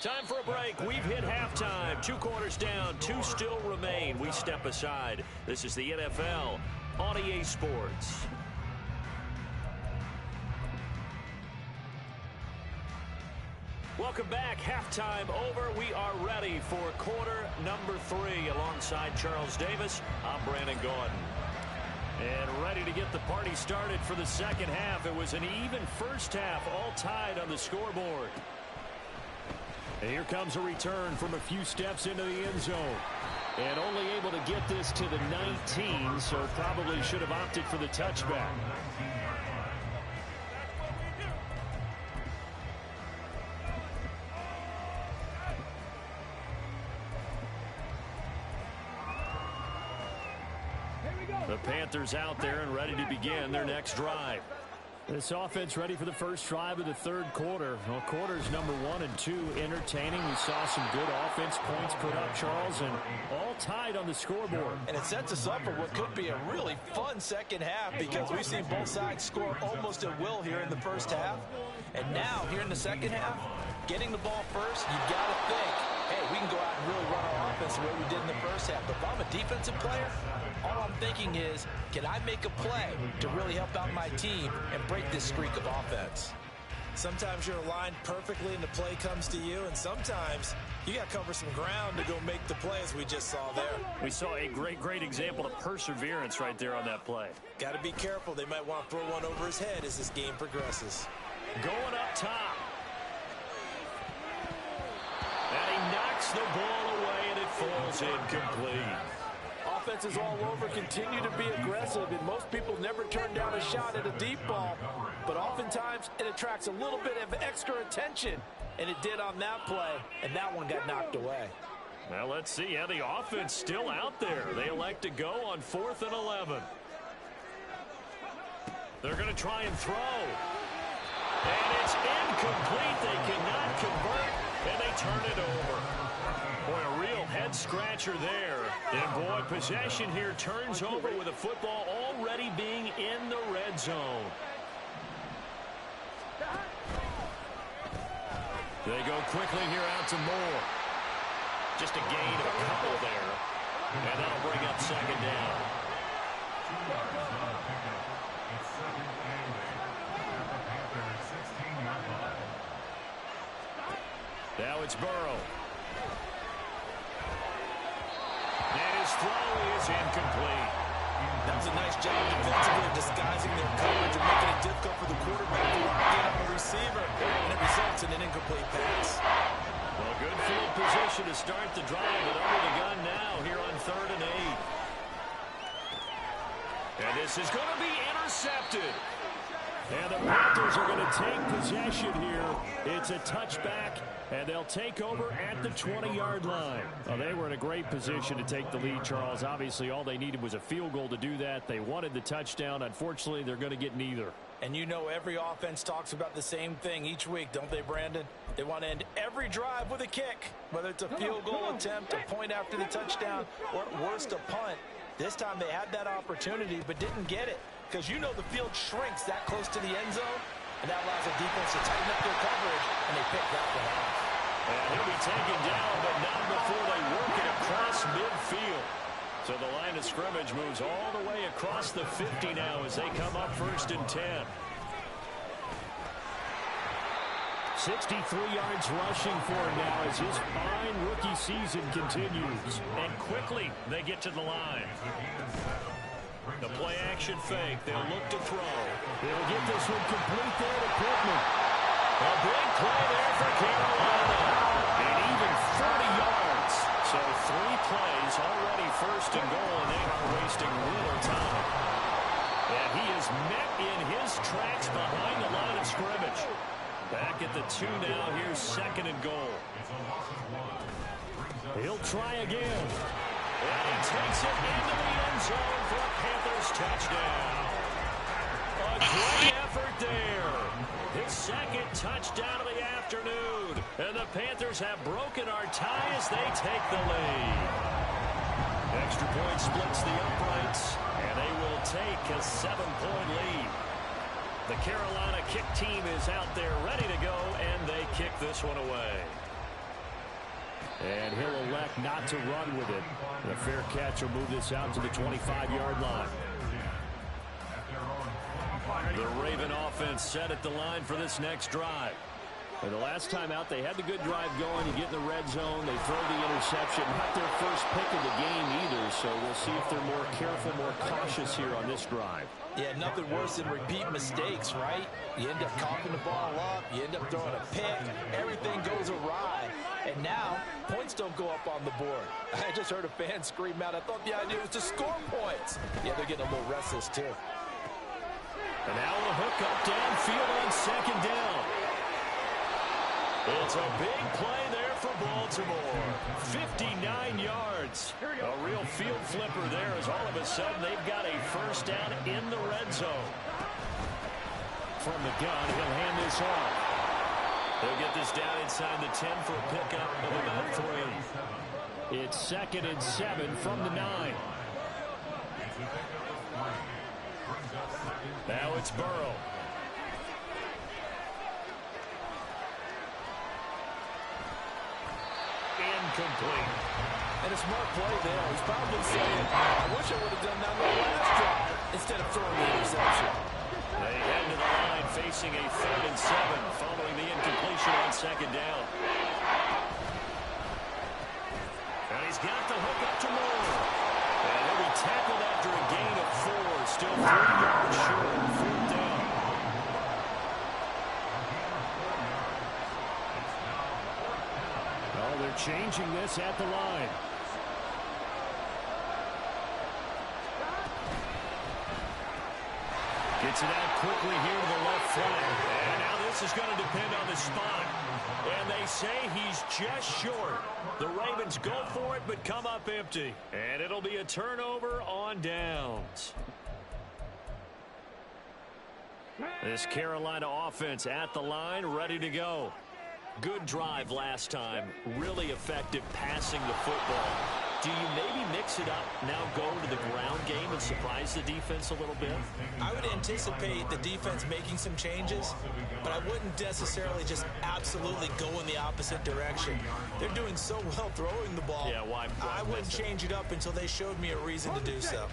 Time for a break. We've hit halftime. 2 quarters down. 2 still remain. We step aside. This is the NFL on EA Sports. Welcome back. Halftime over. We are ready for quarter number 3 alongside Charles Davis. I'm Brandon Gordon. And ready to get the party started for the second half. It was an even first half, all tied on the scoreboard. And here comes a return from a few steps into the end zone. And only able to get this to the 19, so probably should have opted for the touchback. The Panthers out there and ready to begin their next drive. This offense ready for the first drive of the third quarter. Well, quarters number 1 and 2 entertaining. We saw some good offense points put up, Charles, and all tied on the scoreboard. And it sets us up for what could be a really fun second half because we've seen both sides score almost at will here in the first half. And now, here in the second half, getting the ball first, you've got to think, hey, we can go out and really run our offense the way we did in the first half. But if I'm a defensive player, all I'm thinking is, can I make a play to really help out my team and break this streak of offense? Sometimes you're aligned perfectly and the play comes to you, and sometimes you got to cover some ground to go make the play, as we just saw there. We saw a great example of perseverance right there on that play. Got to be careful. They might want to throw one over his head as this game progresses. Going up top. And he knocks the ball away, and it falls incomplete. Offenses all over continue to be aggressive, and most people never turn down a shot at a deep ball. But oftentimes, it attracts a little bit of extra attention, and it did on that play, and that one got knocked away. Well, let's see how the offense still out there. They elect to go on 4th and 11. They're going to try and throw. And it's incomplete. They cannot convert, and they turn it over. Boy, a real head-scratcher there. And, boy, possession here turns over with a football already being in the red zone. They go quickly here out to Moore. Just a gain of a couple there. And that'll bring up 2nd down. Now it's Burrow. And his throw is incomplete. That was a nice job defensively of disguising their coverage and making it difficult for the quarterback to lock in on the receiver. And it results in an incomplete pass. Well, good field position to start the drive, but under the gun now here on 3rd and 8. And this is going to be intercepted. And the Panthers are going to take possession here. It's a touchback, and they'll take over at the 20-yard line. Well, they were in a great position to take the lead, Charles. Obviously, all they needed was a field goal to do that. They wanted the touchdown. Unfortunately, they're going to get neither. And you know every offense talks about the same thing each week, don't they, Brandon? They want to end every drive with a kick, whether it's a field goal attempt, a point after the touchdown, or at worst, a punt. This time they had that opportunity but didn't get it because you know the field shrinks that close to the end zone, and that allows the defense to tighten up their coverage, and they pick that one off. And he'll be taken down, but not before they work it across midfield. So the line of scrimmage moves all the way across the 50 now as they come up 1st and 10. 63 yards rushing for him now as his fine rookie season continues. And quickly they get to the line. The play-action fake. They'll look to throw. They'll get this one complete there to Pittman. A big play there for Carolina. And even 40 yards. So 3 plays already 1st and goal, and they are wasting little time. And he is met in his tracks behind the line of scrimmage. Back at the 2 now. Here's 2nd and goal. He'll try again. And he takes it into the end zone for a Panthers touchdown. A great effort there. His 2nd touchdown of the afternoon. And the Panthers have broken our tie as they take the lead. Extra point splits the uprights, and they will take a 7-point lead. The Carolina kick team is out there ready to go, and they kick this one away. And he'll elect not to run with it. The fair catch will move this out to the 25-yard line. The Raven offense set at the line for this next drive. And the last time out, they had the good drive going. You get in the red zone. They throw the interception. Not their first pick of the game either, so we'll see if they're more careful, more cautious here on this drive. Yeah, nothing worse than repeat mistakes, right? You end up coughing the ball up. You end up throwing a pick. Everything goes awry. And now, points don't go up on the board. I just heard a fan scream out. I thought the idea was to score points. Yeah, they're getting a little restless, too. And now a hook up downfield on 2nd down. It's a big play there for Baltimore. 59 yards. A real field flipper there as all of a sudden they've got a 1st down in the red zone. From the gun, he'll hand this off. They'll get this down inside the 10 for a pickup of about 3. It's 2nd and 7 from the 9. Now it's Burrow. Incomplete. And a smart play there. He's probably saying, I wish I would have done that on the last drive instead of throwing the interception. They head to the line facing a 3rd and 7 following the incompletion on 2nd down. And he's got the hook up to Moore. And he'll be tackled after a gain of 4. Still 3 yards short of 4th down. Oh, they're changing this at the line. Gets it out quickly here to the left flank. And now this is going to depend on the spot. And they say he's just short. The Ravens go for it, but come up empty. And it'll be a turnover on downs. This Carolina offense at the line, ready to go. Good drive last time. Really effective passing the football. Do you maybe mix it up, now go to the ground game and surprise the defense a little bit? I would anticipate the defense making some changes, but I wouldn't necessarily just absolutely go in the opposite direction. They're doing so well throwing the ball. Yeah, why I wouldn't change it up until they showed me a reason to do so.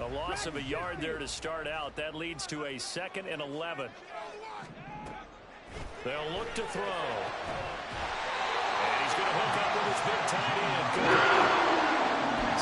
A loss of a yard there to start out. That leads to a 2nd and 11. They'll look to throw. And he's going to hook up with his big tight end.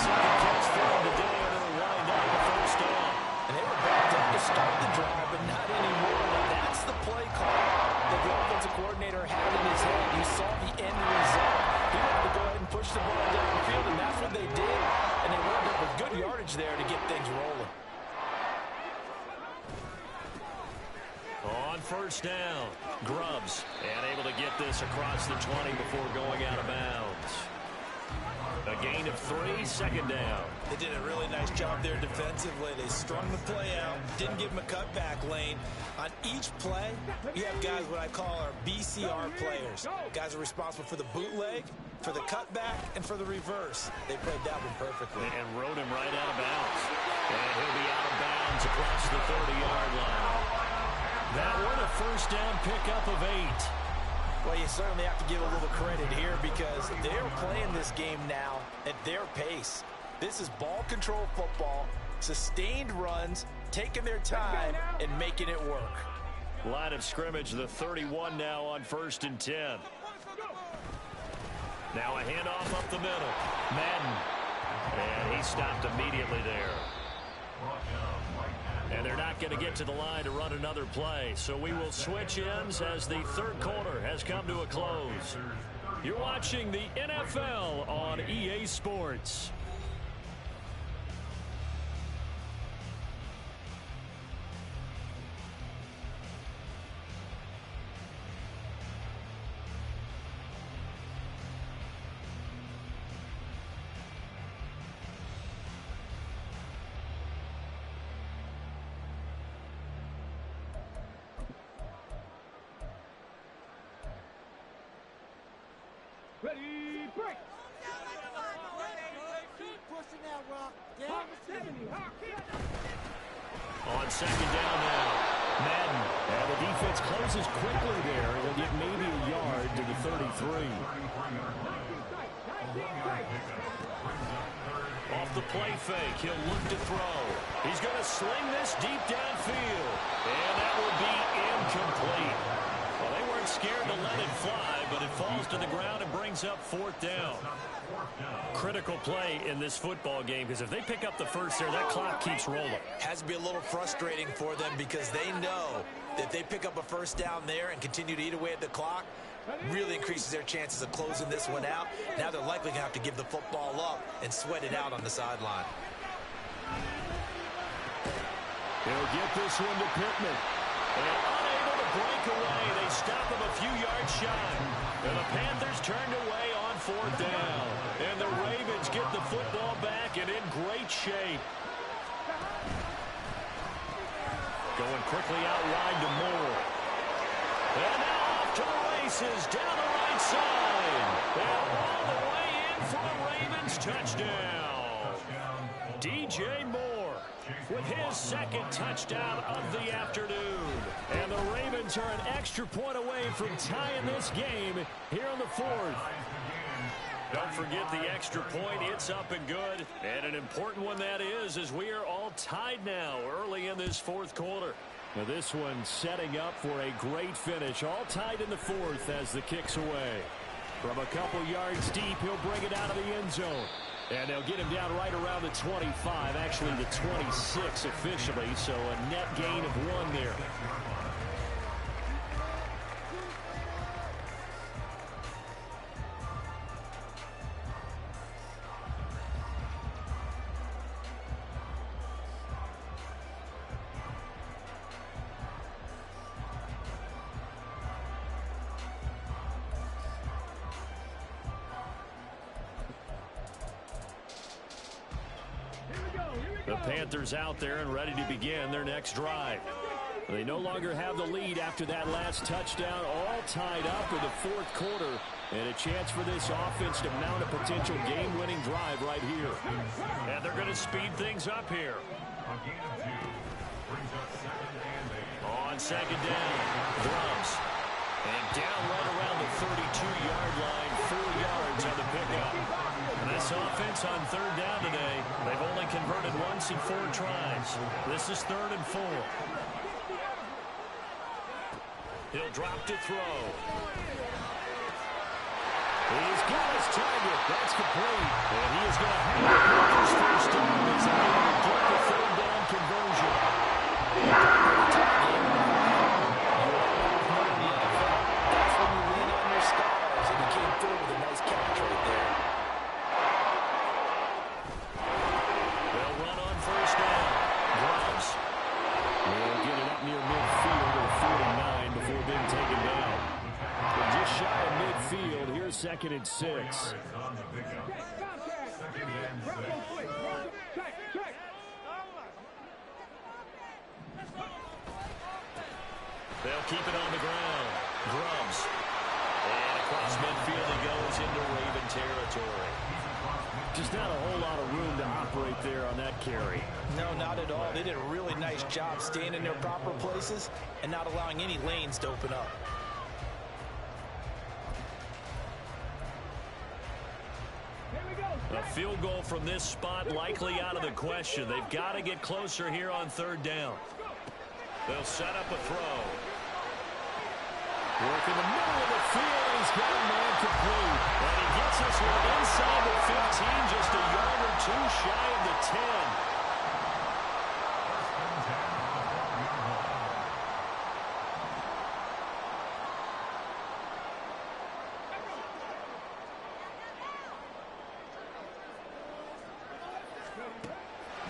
Second catch for him today, and it'll wind up the first down. And they were backed up to start the drive, but not anymore. That's the play call that the offensive coordinator had in his head. You saw the end result. He wanted to go ahead and push the ball downfield, and that's what they did. And they wound up with good yardage there to get things rolling. On first down, Grubbs, and able to get this across the 20 before going out of bounds. A gain of 3, second down. They did a really nice job there defensively. They strung the play out, didn't give him a cutback lane. On each play, you have guys what I call our BCR players. Guys are responsible for the bootleg, for the cutback, and for the reverse. They played that one perfectly. And rode him right out of bounds. And he'll be out of bounds across the 30-yard line. That one a first down pickup of 8. Well, you certainly have to give a little credit here because they're playing this game now at their pace. This is ball control football, sustained runs, taking their time, and making it work. Line of scrimmage, the 31 now on 1st and 10. Now a handoff up the middle. Madden. And he stopped immediately there. And they're not going to get to the line to run another play. So we will switch ends as the third quarter has come to a close. You're watching the NFL on EA Sports. Ready, break. Keep pushing that rock. Hawk 70, Hawk. On second down now, Madden. And the defense closes quickly there. They'll get maybe a yard to the 33. Off the play fake, he'll look to throw. He's going to sling this deep downfield. And that will be incomplete. Well, they weren't scared to let it fly, but it falls to the ground and brings up 4th down. Critical play in this football game because if they pick up the first there, that clock keeps rolling. Has to be a little frustrating for them because they know that they pick up a first down there and continue to eat away at the clock, really increases their chances of closing this one out. Now they're likely going to have to give the football up and sweat it out on the sideline. He'll get this one to Pittman. And unable to break away, they stop him a few yards shy. And the Panthers turned away on 4th down. And the Ravens get the football back and in great shape. Going quickly out wide to Moore. And now off to the races down the right side. And all the way in for the Ravens touchdown. DJ Moore with his 2nd touchdown of the afternoon. And the Ravens are an extra point away from tying this game here in the 4th. Don't forget the extra point. It's up and good. And an important one that is, as we are all tied now early in this 4th quarter. Now this one setting up for a great finish. All tied in the 4th as the kick's away. From a couple yards deep, he'll bring it out of the end zone. And they'll get him down right around the 25, actually the 26 officially, so a net gain of 1 there. The Panthers out there and ready to begin their next drive. They no longer have the lead after that last touchdown, all tied up in the fourth quarter, and a chance for this offense to mount a potential game-winning drive right here. And they're going to speed things up here. On second down, Grubs. And down right around the 32-yard line, 4 yards on the pickup. And this offense on third down today, they've only converted once in 4 tries. This is 3rd and 4. He'll drop to throw. He's got his target. That's complete. And he is going to have the Panthers first down as they get the third down conversion. That's when you lean on your stars, and he came through with a nice catch right there. They'll run on first down. Grubs. They'll get it up near midfield at 49 before being taken down. But just shy of midfield, here's 2nd and 6. They'll keep it on the ground. Grubs. And across midfield he goes into Raven territory. Just not a whole lot of room to operate there on that carry. No, not at all. They did a really nice job staying in their proper places and not allowing any lanes to open up. A field goal from this spot likely out of the question. They've got to get closer here on third down. They'll set up a throw. Work in the middle of the field. He's got a man complete. And he gets us inside the 15, just a yard or 2 shy of the 10.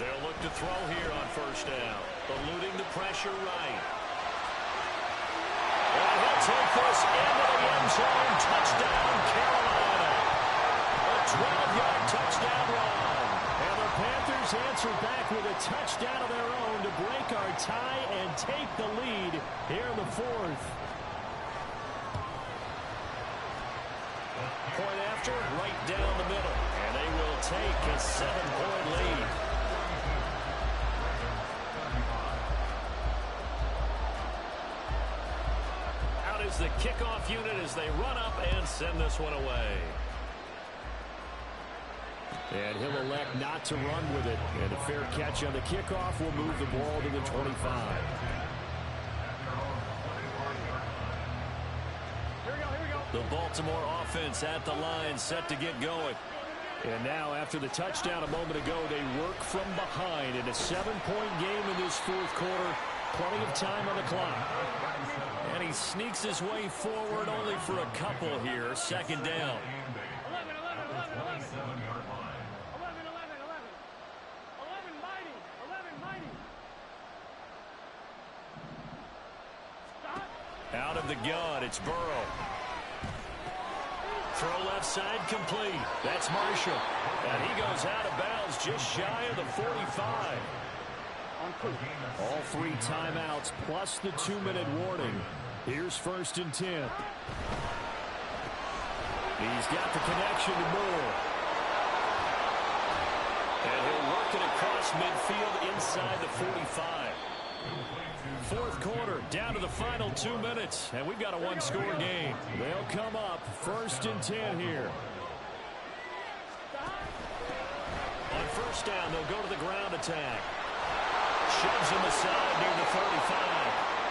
They'll look to throw here on first down. Eluding the pressure right. And he'll take this into the end zone. Touchdown, Carolina. A 12-yard touchdown run. And the Panthers answer back with a touchdown of their own to break our tie and take the lead here in the 4th. Point after, right down the middle. And they will take a 7-point lead. The kickoff unit as they run up and send this one away. And he'll elect not to run with it. And a fair catch on the kickoff will move the ball to the 25. The Baltimore offense at the line set to get going. And now after the touchdown a moment ago, they work from behind in a 7-point game in this 4th quarter. Plenty of time on the clock. And he sneaks his way forward only for a couple here. 2nd down. 11 mighty. Out of the gun, it's Burrow. Throw left side complete. That's Marshall. And he goes out of bounds just shy of the 45. All 3 timeouts plus the 2-minute warning. Here's 1st and 10. He's got the connection to Moore. And he'll work it across midfield inside the 45. 4th quarter, down to the final 2 minutes. And we've got a 1-score game. They'll come up 1st and 10 here. On first down, they'll go to the ground attack. Shoves him aside near the 35.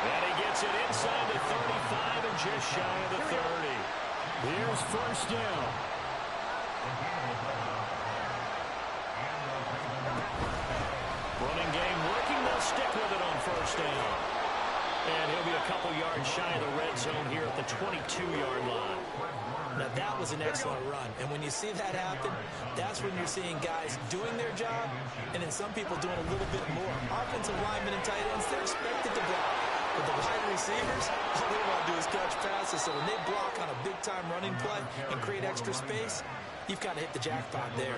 And he gets it inside the 35 and just shy of the 30. Here's 1st down. Running game working. They'll stick with it on first down. And he'll be a couple yards shy of the red zone here at the 22-yard line. Now, that was an excellent run. And when you see that happen, that's when you're seeing guys doing their job and then some people doing a little bit more. Offensive linemen and tight ends, they're expected to block. But the wide receivers, all they want to do is catch passes. So when they block on a big-time running play and create extra space, you've got to hit the jackpot there.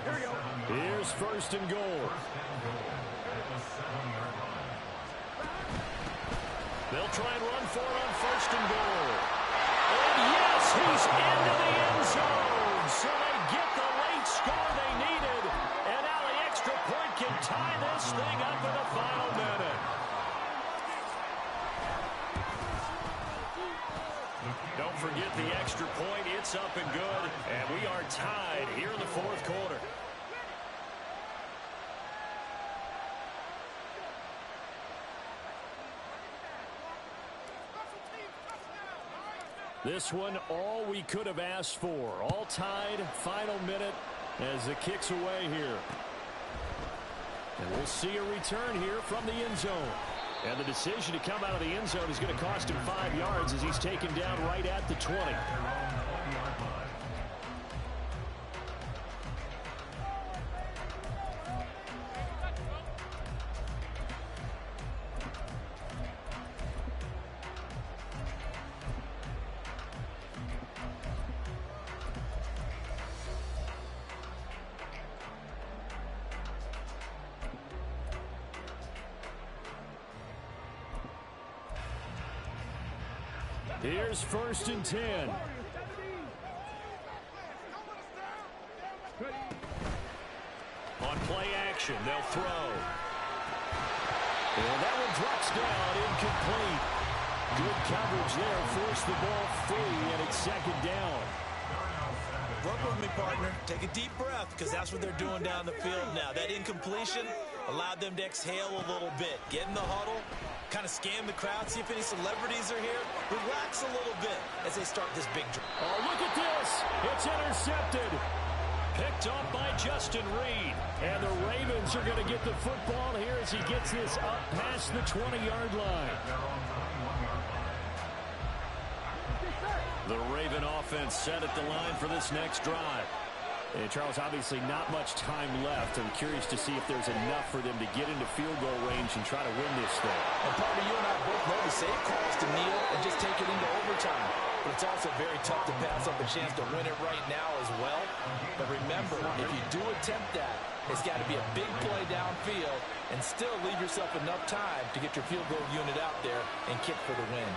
Here's 1st and goal. They'll try and run for it on first and goal. And yes, he's into the end zone. So they get the late score they needed. And now the extra point can tie this thing up in the final minute. Don't forget the extra point. It's up and good. And we are tied here in the fourth quarter. This one, all we could have asked for. All tied, final minute as it kicks away here. And we'll see a return here from the end zone. And the decision to come out of the end zone is going to cost him 5 yards as he's taken down right at the 20. Here's first and 10. On play action, they'll throw. And that one drops down, incomplete. Good coverage there, forced the ball free, and it's second down. Work with me, partner. Take a deep breath, because that's what they're doing down the field now. That incompletion allowed them to exhale a little bit. Get in the huddle, kind of scan the crowd, see if any celebrities are here. Relax a little bit as they start this big drive. Oh, look at this. It's intercepted. Picked up by Justin Reed. And the Ravens are going to get the football here as he gets this up past the 20-yard line. The Raven offense set at the line for this next drive. And Charles, obviously not much time left. I'm curious to see if there's enough for them to get into field goal range and try to win this thing. And partner, you and I both know the safe calls to kneel and just take it into overtime. But it's also very tough to pass up a chance to win it right now as well. But remember, if you do attempt that, it's got to be a big play downfield and still leave yourself enough time to get your field goal unit out there and kick for the win.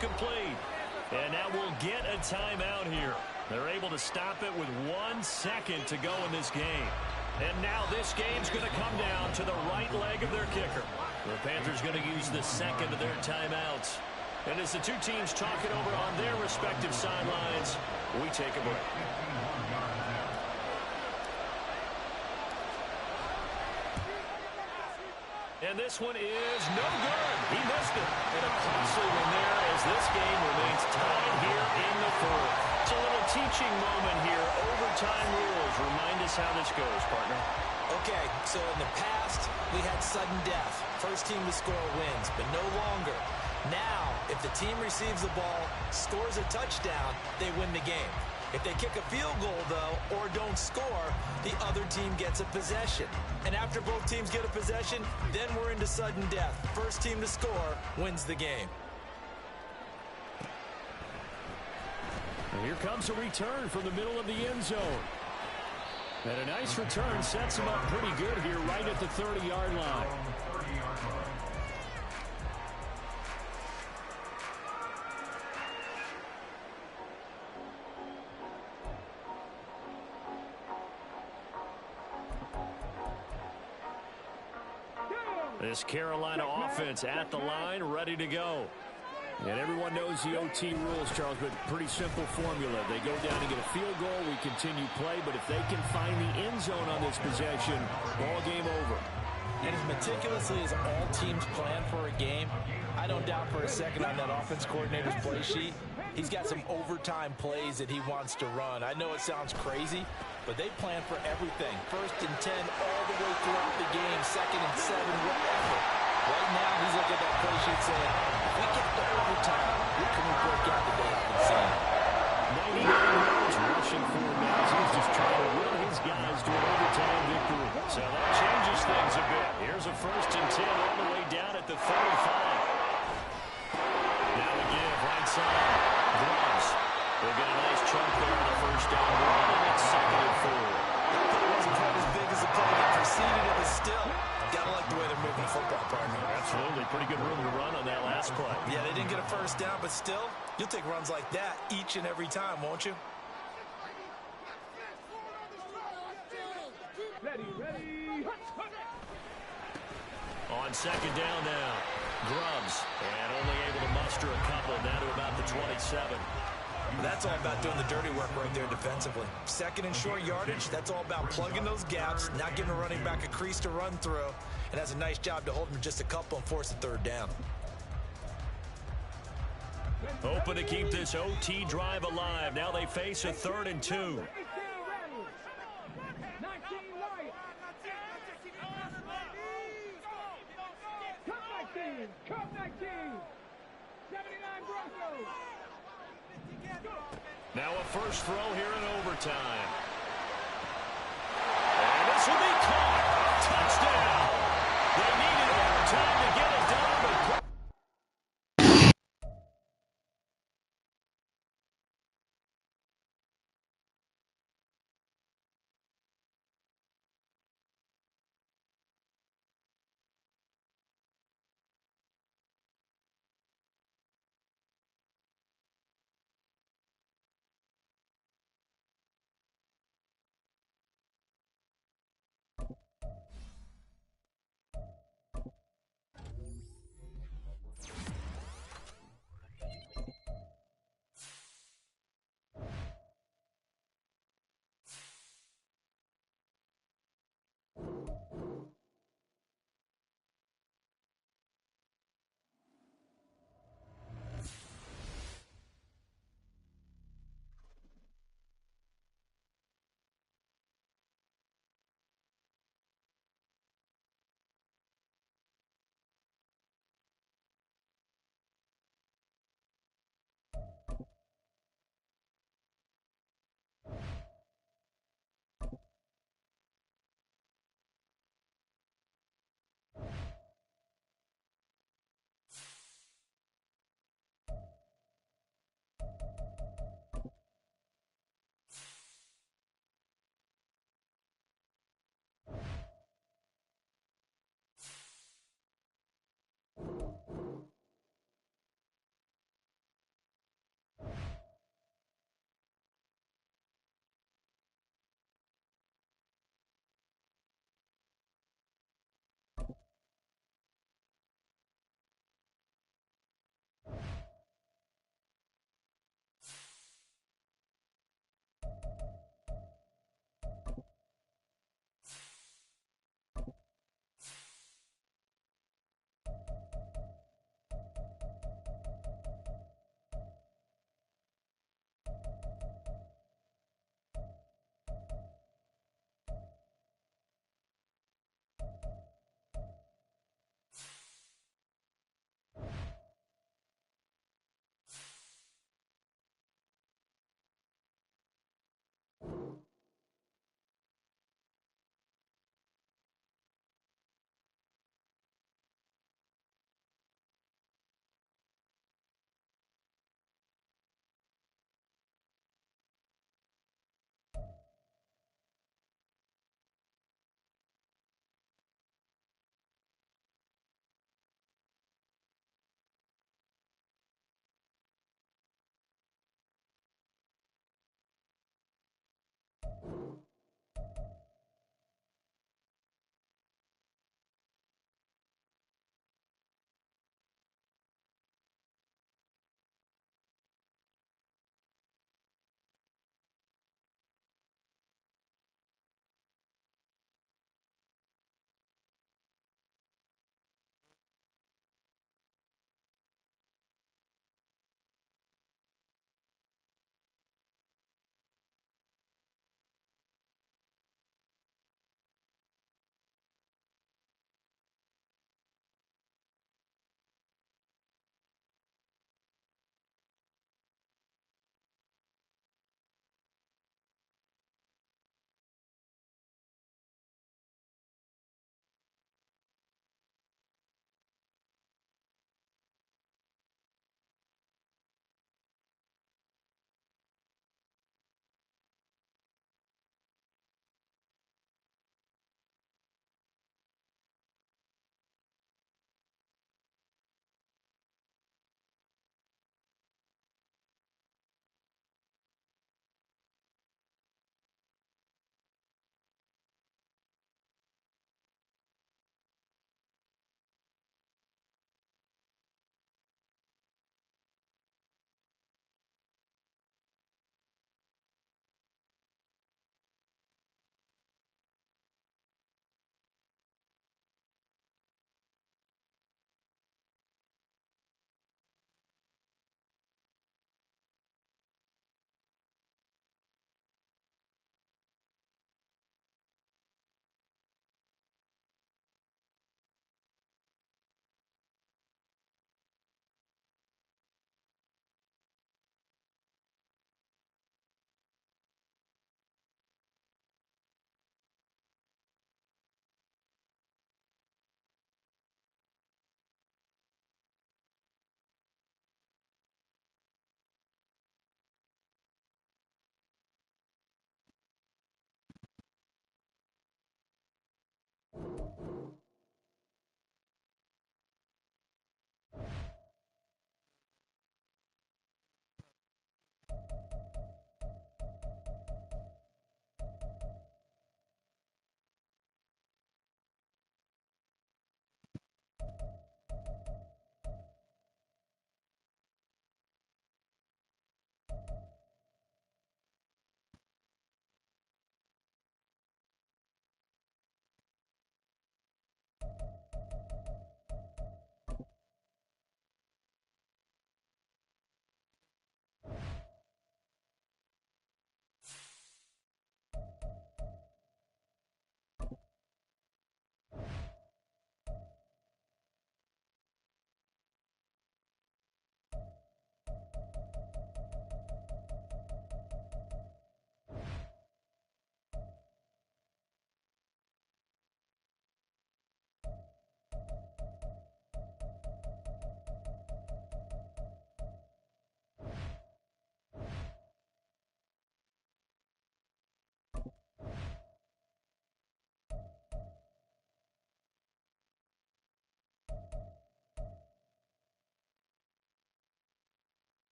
Complete. And now we'll get a timeout here. They're able to stop it with 1 second to go in this game. And now this game's going to come down to the right leg of their kicker. The Panthers going to use the second of their timeouts. And as the two teams talk it over on their respective sidelines, we take a break. And this one is no good. He missed it. And a costly one there as this game remains tied here in the fourth. It's a little teaching moment here. Overtime rules. Remind us how this goes, partner. Okay, so in the past, we had sudden death. First team to score wins, but no longer. Now, if the team receives the ball, scores a touchdown, they win the game. If they kick a field goal, though, or don't score, the other team gets a possession. And after both teams get a possession, then we're into sudden death. First team to score wins the game. And here comes a return from the middle of the end zone. And a nice return sets him up pretty good here right at the 30-yard line. This Carolina offense at the line, ready to go. And everyone knows the OT rules, Charles, but pretty simple formula. They go down and get a field goal, we continue play, but if they can find the end zone on this possession, ball game over. And as meticulously as all teams plan for a game, I don't doubt for a second on that offense coordinator's play sheet, he's got some overtime plays that he wants to run. I know it sounds crazy, but they plan for everything. 1st and 10 all the way throughout the game, 2nd and 7, whatever. Right now, he's looking at that play sheet saying, if we get to overtime, what can we break out that they haven't seen? 99 yards rushing for him now. He's just trying to will his guys to an overtime victory. So that changes things a bit. Here's a 1st and 10 all the way down at the 35. down one, and it's second and 4. That play wasn't quite as big as the play that preceded it, but still, gotta like the way they're moving the football, partner. Absolutely. Pretty good room to run on that last play. Yeah, they didn't get a first down, but still, you'll take runs like that each and every time, won't you? Ready, ready. On second down now, Grubbs, and only able to muster a couple down to about the 27. That's all about doing the dirty work right there defensively. Second and short yardage, that's all about plugging those gaps, not giving a running back a crease to run through, and that's a nice job to hold him just a couple and force a third down. Hoping to keep this OT drive alive. Now they face a 3rd and 2. 19 right. Cut 19. 79 Broncos. Now a first throw here in overtime. And this will be caught. Touchdown. They needed overtime to get it done, but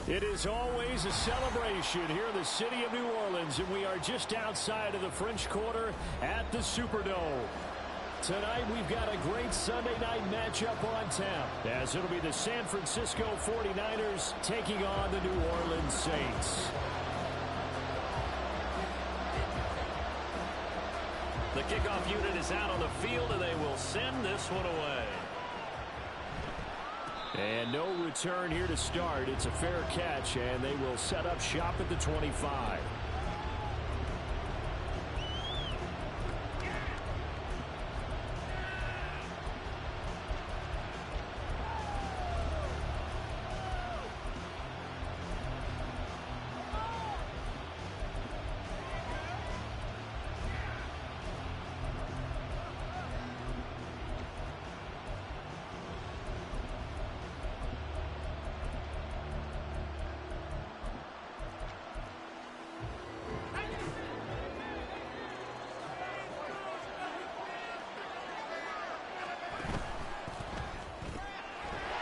It is always a celebration here in the city of New Orleans, and we are just outside of the French Quarter at the Superdome. Tonight, we've got a great Sunday night matchup on tap, as it'll be the San Francisco 49ers taking on the New Orleans Saints. The kickoff unit is out on the field, and they will send this one away. And no return here to start. It's a fair catch, and they will set up shop at the 25.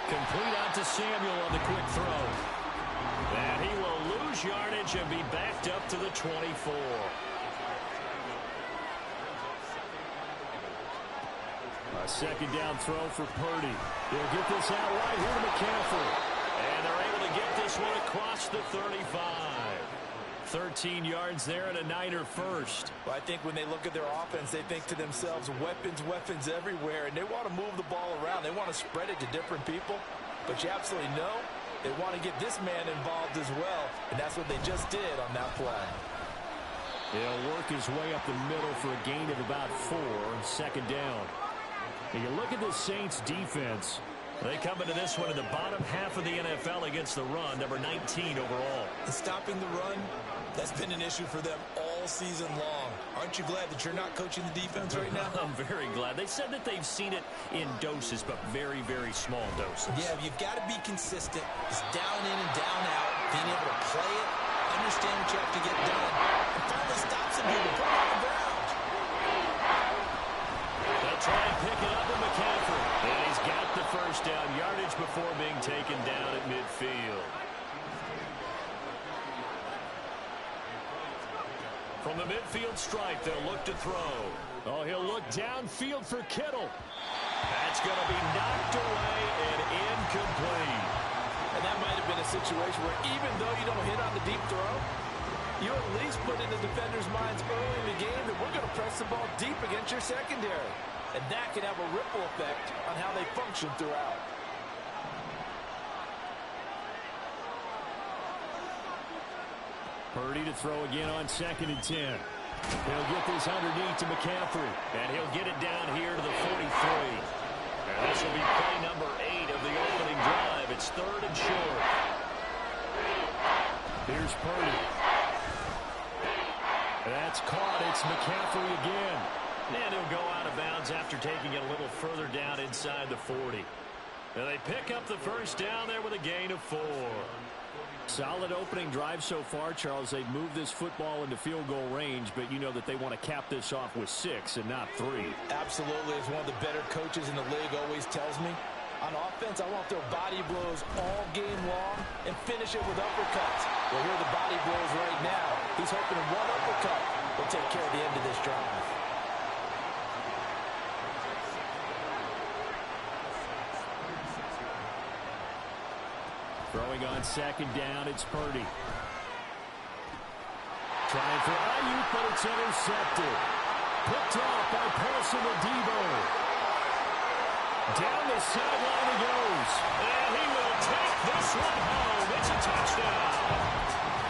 Complete out to Samuel on the quick throw. And he will lose yardage and be backed up to the 24. A second down throw for Purdy. He'll get this out right here to McCaffrey. And they're able to get this one across the 35. 13 yards there and a Niner first. Well, I think when they look at their offense, they think to themselves, weapons, weapons everywhere, and they want to move the ball around. They want to spread it to different people, but you absolutely know they want to get this man involved as well, and that's what they just did on that play. He'll work his way up the middle for a gain of about 4, second down. And you look at the Saints defense. They come into this one in the bottom half of the NFL against the run, number 19 overall. And stopping the run, that's been an issue for them all season long. Aren't you glad that you're not coaching the defense right now? I'm very glad. They said that they've seen it in doses, but very, very small doses. Yeah, you've got to be consistent. It's down in and down out, being able to play it, understand what you have to get done, and finally stop some people, put it on the ground. They'll try and pick it up with McCaffrey. And he's got the first down yardage before being taken down at midfield. From the midfield stripe, they'll look to throw. Oh, he'll look downfield for Kittle. That's going to be knocked away and incomplete. And that might have been a situation where even though you don't hit on the deep throw, you at least put in the defender's minds early in the game that we're going to press the ball deep against your secondary. And that can have a ripple effect on how they function throughout. Purdy to throw again on 2nd and 10. He'll get this underneath to McCaffrey. And he'll get it down here to the 43. And this will be play number 8 of the opening drive. It's 3rd and short. Here's Purdy. That's caught. It's McCaffrey again. And he'll go out of bounds after taking it a little further down inside the 40. And they pick up the first down there with a gain of 4. Solid opening drive so far, Charles. They've moved this football into field goal range, but you know that they want to cap this off with 6 and not 3. Absolutely. As one of the better coaches in the league always tells me, on offense, I want their body blows all game long and finish it with uppercuts. Well, here are the body blows right now. He's hoping one uppercut will take care of the end of this drive. Throwing on 2nd down, it's Purdy. Trying for Ayuk, but it's intercepted. Picked off by Paulson Adebo. Down the sideline he goes. And he will take this one home. It's a touchdown.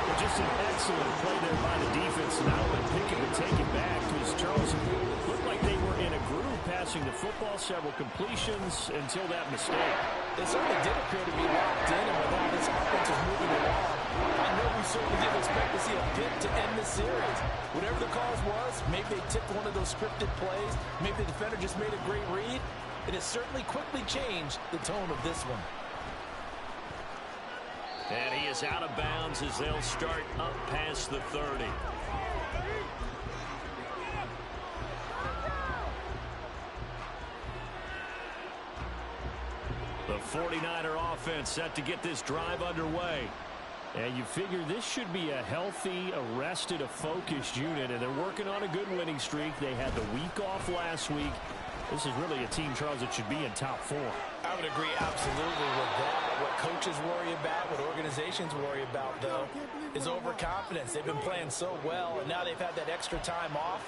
Well, just an excellent play there by the defense. Not only pick it, but take it back. Because Charles, it looked like they were in a groove passing the football, several completions until that mistake. They certainly did appear to be locked in, and with how this offense is moving along, I know we certainly didn't expect to see a pick to end the series. Whatever the cause was, maybe they tipped one of those scripted plays, maybe the defender just made a great read. It has certainly quickly changed the tone of this one. And he is out of bounds as they'll start up past the 30. The 49er offense set to get this drive underway. And you figure this should be a healthy, arrested, a focused unit, and they're working on a good winning streak. They had the week off last week. This is really a team, Charles, that should be in top 4. I would agree absolutely with that. What coaches worry about, what organizations worry about, though, is overconfidence. They've been playing so well, and now they've had that extra time off.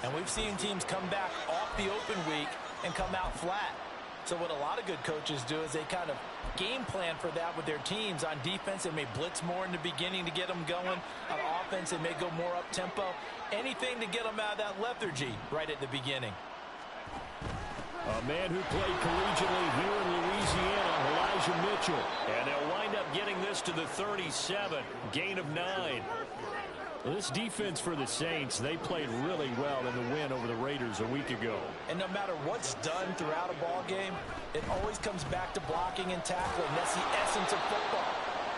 And we've seen teams come back off the open week and come out flat. So what a lot of good coaches do is they kind of game plan for that with their teams. On defense, they may blitz more in the beginning to get them going. On offense, they may go more up-tempo. Anything to get them out of that lethargy right at the beginning. A man who played collegiately here in Louisiana, Elijah Mitchell. And they'll wind up getting this to the 37, gain of 9. Well, this defense for the Saints, they played really well in the win over the Raiders a week ago. And no matter what's done throughout a ball game, it always comes back to blocking and tackling. That's the essence of football.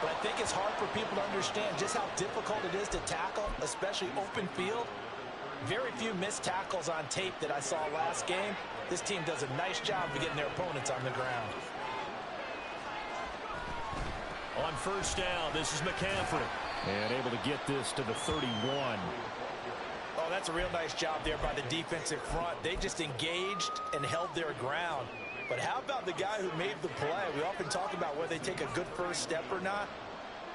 But I think it's hard for people to understand just how difficult it is to tackle, especially open field. Very few missed tackles on tape that I saw last game. This team does a nice job of getting their opponents on the ground. On first down, this is McCaffrey. And able to get this to the 31. Oh, that's a real nice job there by the defensive front. They just engaged and held their ground. But how about the guy who made the play? We often talk about whether they take a good first step or not.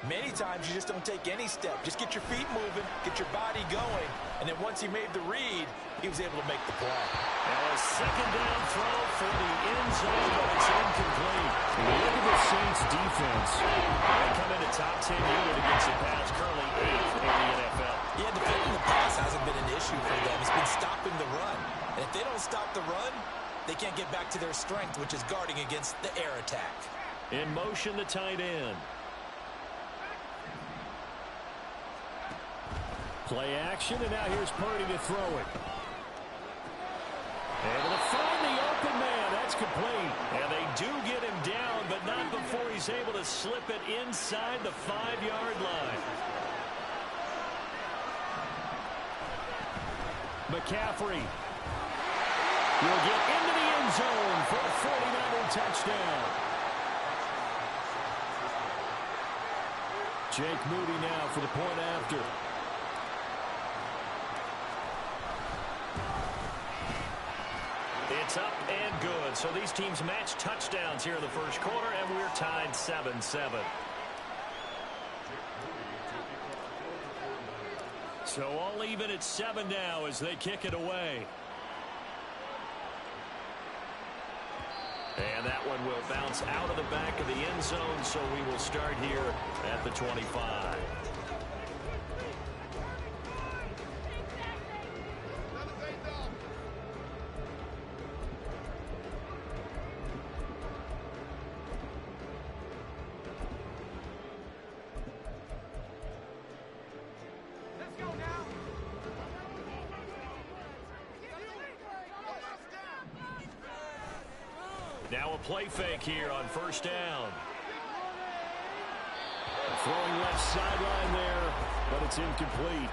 Many times you just don't take any step. Just get your feet moving, get your body going, and then once he made the read, he was able to make the play. And a second down throw for the end zone, but it's incomplete. Look at the Saints defense. They come in a top 10 unit against the pass, currently 8th in the NFL. Yeah, defending the pass hasn't been an issue for them. It's been stopping the run. And if they don't stop the run, they can't get back to their strength, which is guarding against the air attack. In motion, the tight end. Play action, and now here's Purdy to throw it. Able to find the open man. That's complete. And they do get him down, but not before he's able to slip it inside the 5-yard line. McCaffrey will get into the end zone for a 49er touchdown. Jake Moody now for the point after. It's up and good. So these teams match touchdowns here in the first quarter, and we're tied 7-7. So all even at 7 now as they kick it away. And that one will bounce out of the back of the end zone, so we will start here at the 25. Now a play fake here on first down. Throwing left sideline there, but it's incomplete.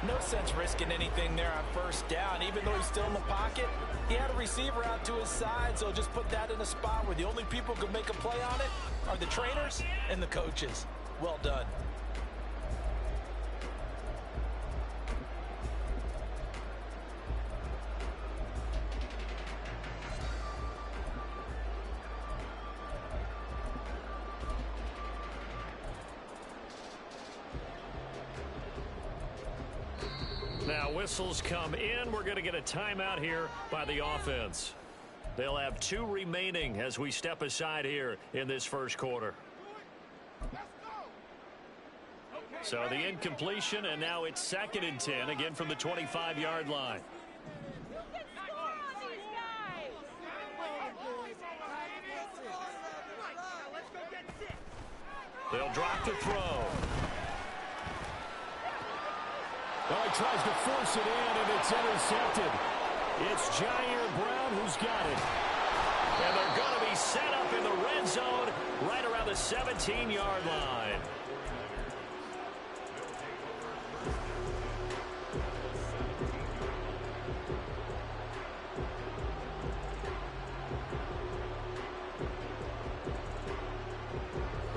No sense risking anything there on first down. Even though he's still in the pocket, he had a receiver out to his side, so just put that in a spot where the only people who can make a play on it are the trainers and the coaches. Well done. Now whistles come in. We're going to get a timeout here by the offense. They'll have 2 remaining as we step aside here in this first quarter. So the incompletion, and now it's 2nd and 10, again from the 25-yard line. They'll drop the throw. Well, he tries to force it in, and it's intercepted. It's Jair Brown who's got it. And they're going to be set up in the red zone right around the 17-yard line.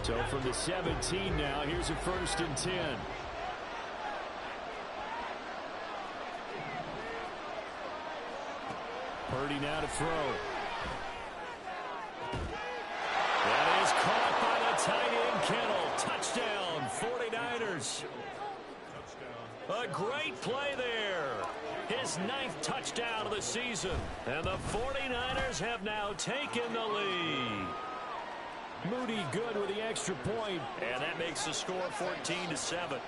So from the 17 now, here's a 1st and 10. Purdy now to throw. That is caught by the tight end Kittle. Touchdown, 49ers. A great play there. His 9th touchdown of the season. And the 49ers have now taken the lead. Moody good with the extra point. And that makes the score 14-7.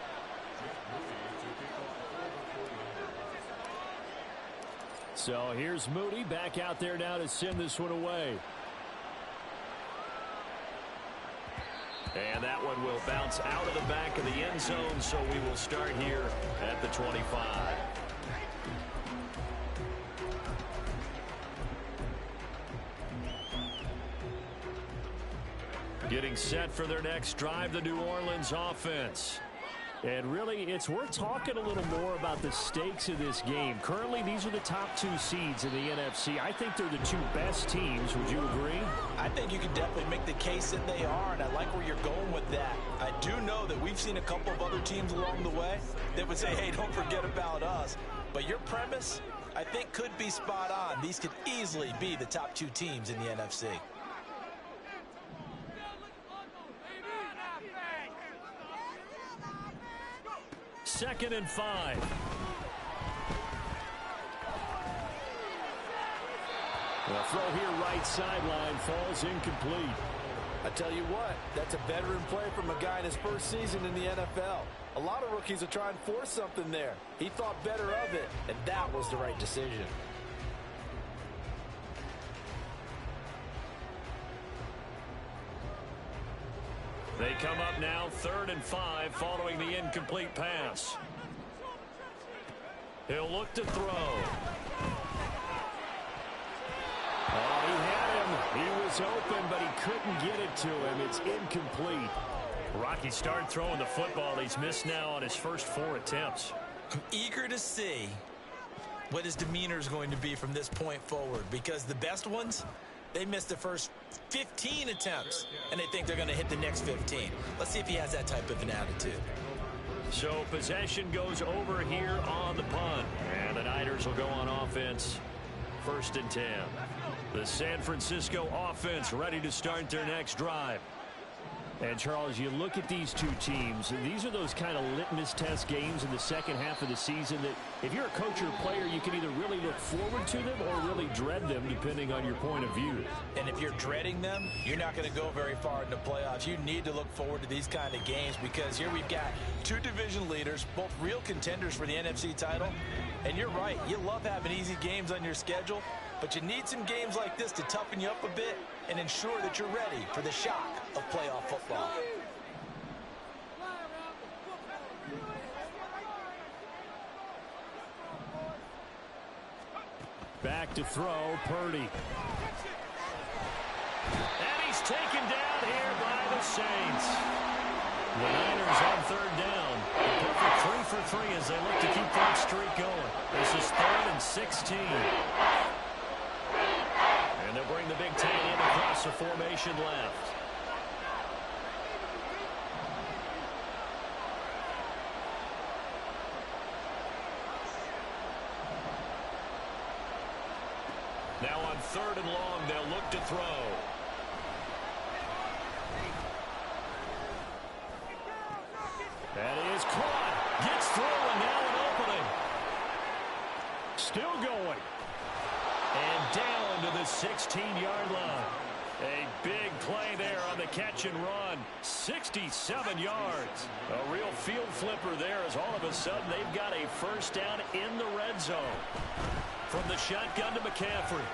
So here's Moody back out there now to send this one away. And that one will bounce out of the back of the end zone, so we will start here at the 25. Getting set for their next drive, the New Orleans offense. And really, it's worth talking a little more about the stakes of this game. Currently, these are the top 2 seeds in the NFC. I think they're the 2 best teams. Would you agree? I think you can definitely make the case that they are, and I like where you're going with that. I do know that we've seen a couple of other teams along the way that would say, hey, don't forget about us. But your premise, I think, could be spot on. These could easily be the top 2 teams in the NFC. 2nd and 5. The throw here right sideline falls incomplete. I tell you what, that's a veteran play from a guy in his first season in the NFL. A lot of rookies are trying to force something there. He thought better of it, and that was the right decision. They come up now 3rd and 5 following the incomplete pass. He'll look to throw. Oh, he had him. He was open, but he couldn't get it to him. It's incomplete. Rocky started throwing the football. He's missed now on his first 4 attempts. I'm eager to see what his demeanor is going to be from this point forward, because the best ones, they missed the first 15 attempts, and they think they're going to hit the next 15. Let's see if he has that type of an attitude. So possession goes over here on the punt. And the Niners will go on offense. 1st and 10. The San Francisco offense ready to start their next drive. And, Charles, you look at these 2 teams, and these are those kind of litmus test games in the second half of the season that if you're a coach or a player, you can either really look forward to them or really dread them, depending on your point of view. And if you're dreading them, you're not going to go very far in the playoffs. You need to look forward to these kind of games, because here we've got 2 division leaders, both real contenders for the NFC title. And you're right, you love having easy games on your schedule, but you need some games like this to toughen you up a bit and ensure that you're ready for the shock of playoff football. Back to throw, Purdy. And he's taken down here by the Saints. The Niners on 3rd down. A perfect 3 for 3 as they look to keep that streak going. This is 3rd and 16. And they'll bring the big tight end across the formation left. Now on 3rd and long, they'll look to throw. That is caught. Gets through, and now an opening. Still going. And down to the 16-yard line. A big play there on the catch and run. 67 yards. A real field flipper there, as all of a sudden they've got a 1st down in the red zone. From the shotgun to McCaffrey.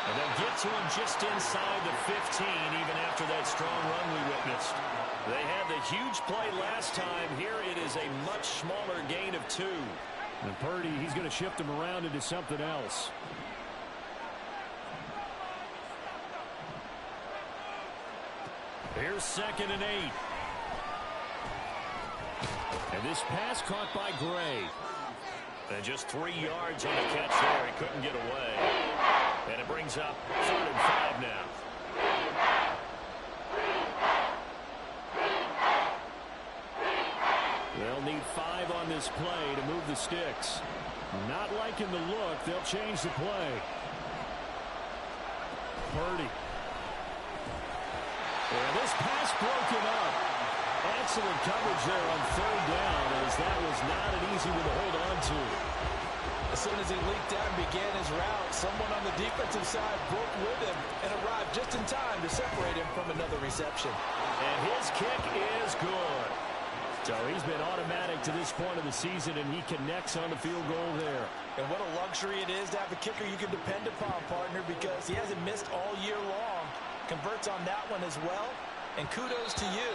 And they'll get to him just inside the 15, even after that strong run we witnessed. They had the huge play last time. Here it is a much smaller gain of 2. And Purdy, he's going to shift him around into something else. Here's 2nd and 8. And this pass caught by Gray. And just 3 yards on the catch there. He couldn't get away. And it brings up 3rd and 5 now. on this play to move the sticks. Not liking the look. They'll change the play. Purdy. And this pass broken up. Excellent coverage there on third down, as that was not an easy one to hold on to. As soon as he leaked out and began his route, someone on the defensive side broke with him and arrived just in time to separate him from another reception. And his kick is good. So he's been automatic to this point of the season, and he connects on the field goal there. And what a luxury it is to have a kicker you can depend upon, partner, because he hasn't missed all year long. Converts on that one as well. And kudos to you.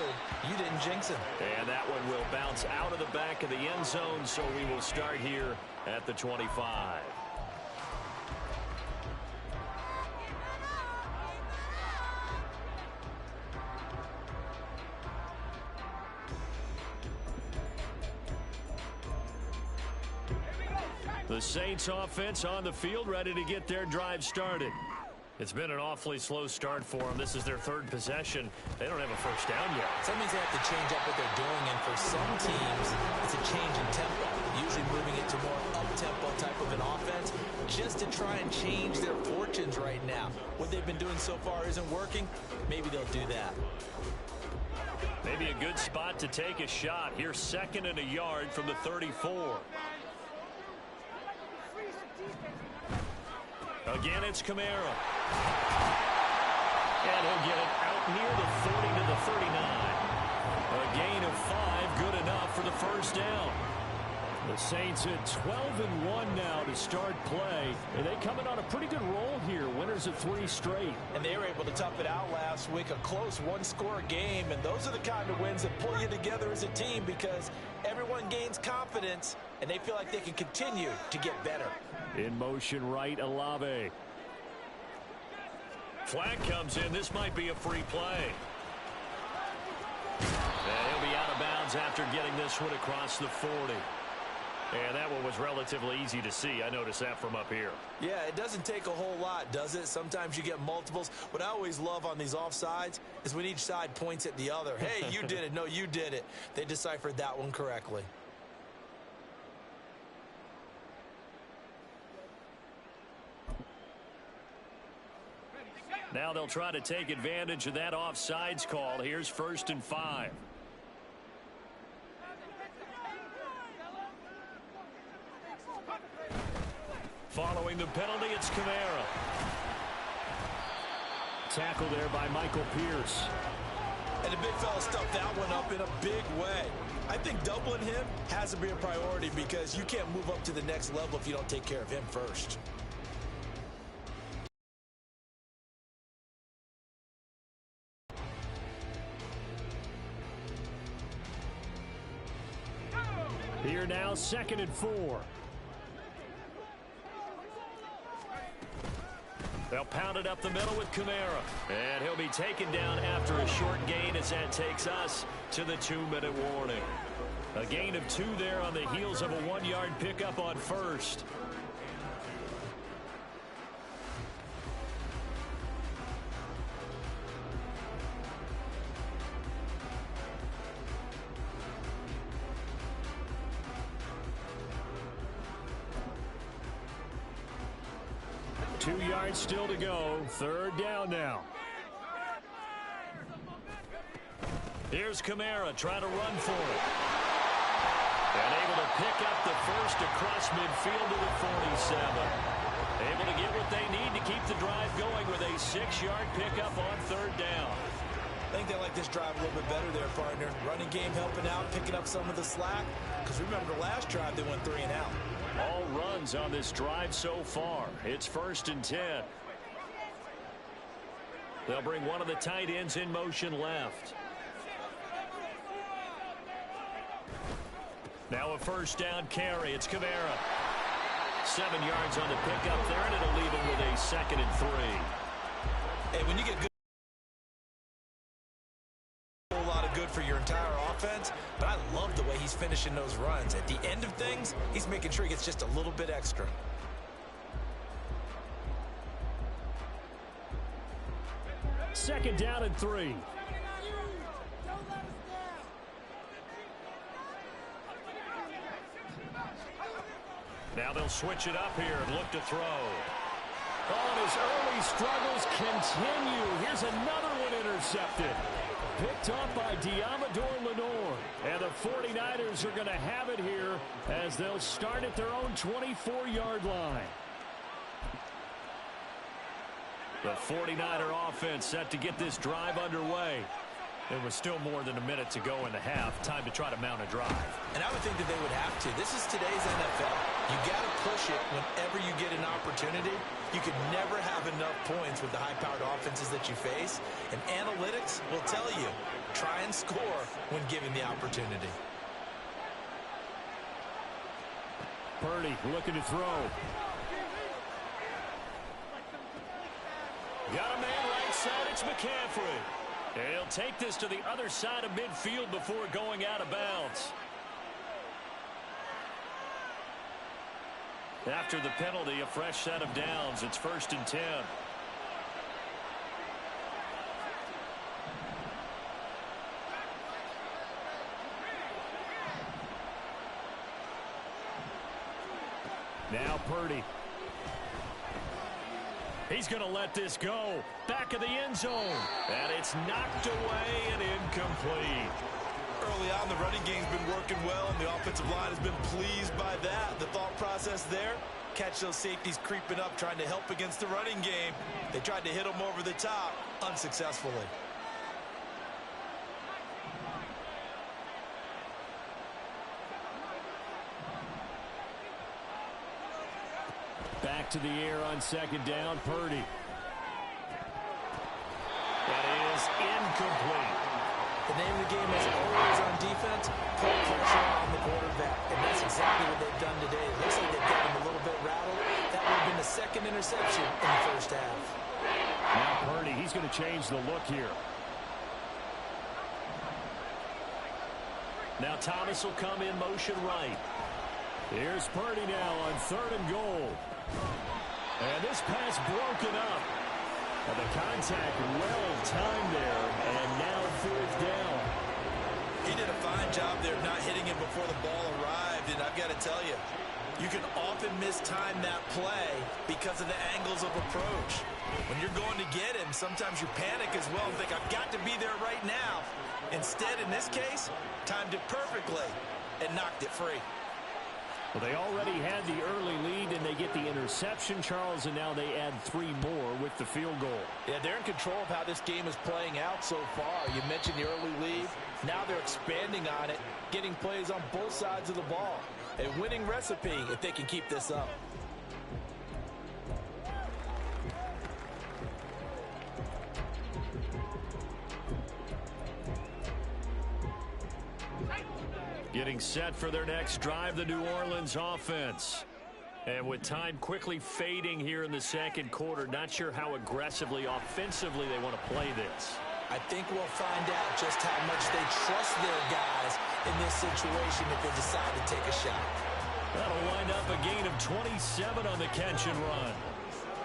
You didn't jinx him. And that one will bounce out of the back of the end zone, so we will start here at the 25. The Saints offense on the field, ready to get their drive started. It's been an awfully slow start for them. This is their third possession. They don't have a first down yet. So that means they have to change up what they're doing, and for some teams, it's a change in tempo, usually moving it to more up-tempo type of an offense, just to try and change their fortunes right now. What they've been doing so far isn't working. Maybe they'll do that. Maybe a good spot to take a shot. Here's 2nd and a yard from the 34. Again, it's Kamara. And he'll get it out near the 30 to the 39. A gain of 5, good enough for the first down. The Saints at 12-1 now to start play. And they come in on a pretty good roll here. Winners of 3 straight. And they were able to tough it out last week. A close one-score game. And those are the kind of wins that pull you together as a team, because everyone gains confidence and they feel like they can continue to get better. In motion right, Olave. Flag comes in. This might be a free play. And he'll be out of bounds after getting this one across the 40. And that one was relatively easy to see. I noticed that from up here. Yeah, it doesn't take a whole lot, does it? Sometimes you get multiples. What I always love on these offsides is when each side points at the other. Hey, you did it. No, you did it. They deciphered that one correctly. Now they'll try to take advantage of that offsides call. Here's 1st and 5. Following the penalty, it's Kamara. Tackle there by Michael Pierce. And the big fella stuffed that one up in a big way. I think doubling him has to be a priority, because you can't move up to the next level if you don't take care of him first. Here now, 2nd and 4. They'll pound it up the middle with Kamara. And he'll be taken down after a short gain, as that takes us to the 2-minute warning. A gain of 2 there on the heels of a 1-yard pickup on first. Two yards still to go. 3rd down now. Here's Kamara trying to run for it. And able to pick up the first across midfield to the 47. Able to get what they need to keep the drive going with a 6-yard pickup on 3rd down. I think they like this drive a little bit better there, partner. Running game helping out, picking up some of the slack. Because remember, the last drive they went 3 and out. All runs on this drive so far. It's 1st and 10. They'll bring one of the tight ends in motion left. Now a 1st down carry. It's Kamara. 7 yards on the pickup there, and it'll leave him with a 2nd and 3. Hey, when you get good, a whole lot of good for your entire offense, but I love the way he's finishing those runs. At the end of things, he's making sure he gets just a little bit extra. Second down and 3. Now they'll switch it up here and look to throw. Oh, and his early struggles continue. Here's another one intercepted. Picked up by Diamador Lenore. And the 49ers are going to have it here as they'll start at their own 24-yard line. The 49er offense set to get this drive underway. There was still more than a minute to go in the half. Time to try to mount a drive. And I would think that they would have to. This is today's NFL. You got to push it whenever you get an opportunity. You can never have enough points with the high-powered offenses that you face. And analytics will tell you, try and score when given the opportunity. Purdy looking to throw. Got a man right side. It's McCaffrey. He'll take this to the other side of midfield before going out of bounds. After the penalty, a fresh set of downs. It's 1st and 10. Now Purdy. He's going to let this go. Back of the end zone. And it's knocked away and incomplete. Early on, the running game's been working well, and the offensive line has been pleased by that. The thought process there, catch those safeties creeping up, trying to help against the running game. They tried to hit them over the top, unsuccessfully. Back to the air on 2nd down, Purdy. That is incomplete. The name of the game is always on defense, put pressure on the quarterback. And that's exactly what they've done today. It looks like they've got him a little bit rattled. That would have been the 2nd interception in the 1st half. Now Purdy, he's going to change the look here. Now Thomas will come in motion right. Here's Purdy now on 3rd and goal. And this pass broken up. And the contact well timed there. And now 4th down. He did a fine job there of not hitting him before the ball arrived. And I've got to tell you, you can often mistime that play because of the angles of approach. When you're going to get him, sometimes you panic as well and think, I've got to be there right now. Instead, in this case, timed it perfectly and knocked it free. Well, they already had the early lead, and they get the interception, Charles, and now they add 3 more with the field goal. Yeah, they're in control of how this game is playing out so far. You mentioned the early lead. Now they're expanding on it, getting plays on both sides of the ball. A winning recipe if they can keep this up. Getting set for their next drive, the New Orleans offense. And with time quickly fading here in the 2nd quarter, not sure how aggressively, offensively they want to play this. I think we'll find out just how much they trust their guys in this situation if they decide to take a shot. That'll wind up a gain of 27 on the catch and run.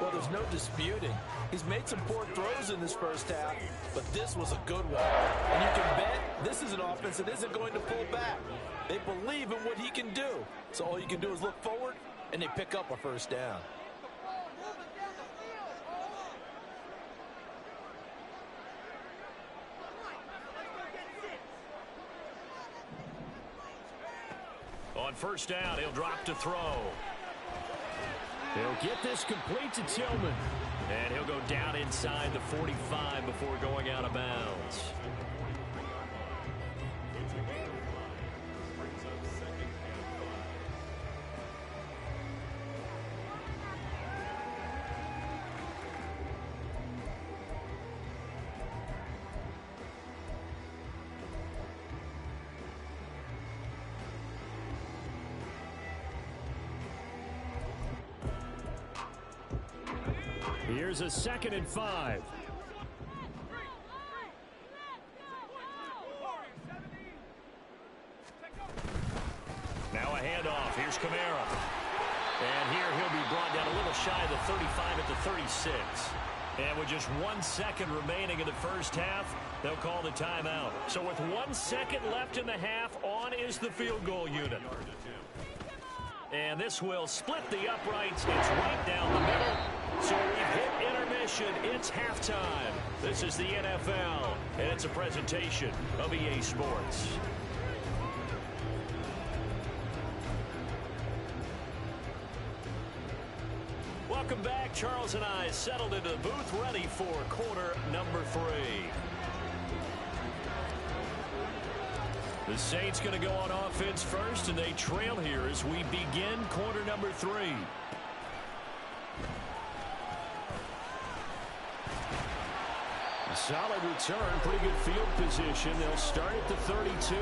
Well, there's no disputing. He's made some poor throws in this 1st half, but this was a good one. And you can bet this is an offense that isn't going to pull back. They believe in what he can do. So all you can do is look forward, and they pick up a 1st down. On 1st down, he'll drop to throw. He'll get this complete to Tillman. And he'll go down inside the 45 before going out of bounds. Here's a 2nd and 5. Now a handoff. Here's Kamara. And here he'll be brought down a little shy of the 35 at the 36. And with just 1 second remaining in the 1st half, they'll call the timeout. So with 1 second left in the half, on is the field goal unit. And this will split the uprights. It's right down the middle. So we've hit intermission. It's halftime. This is the NFL, and it's a presentation of EA Sports. Welcome back. Charles and I settled into the booth, ready for quarter number 3. The Saints going to go on offense first, and they trail here as we begin quarter number 3. A solid return, pretty good field position. They'll start at the 32.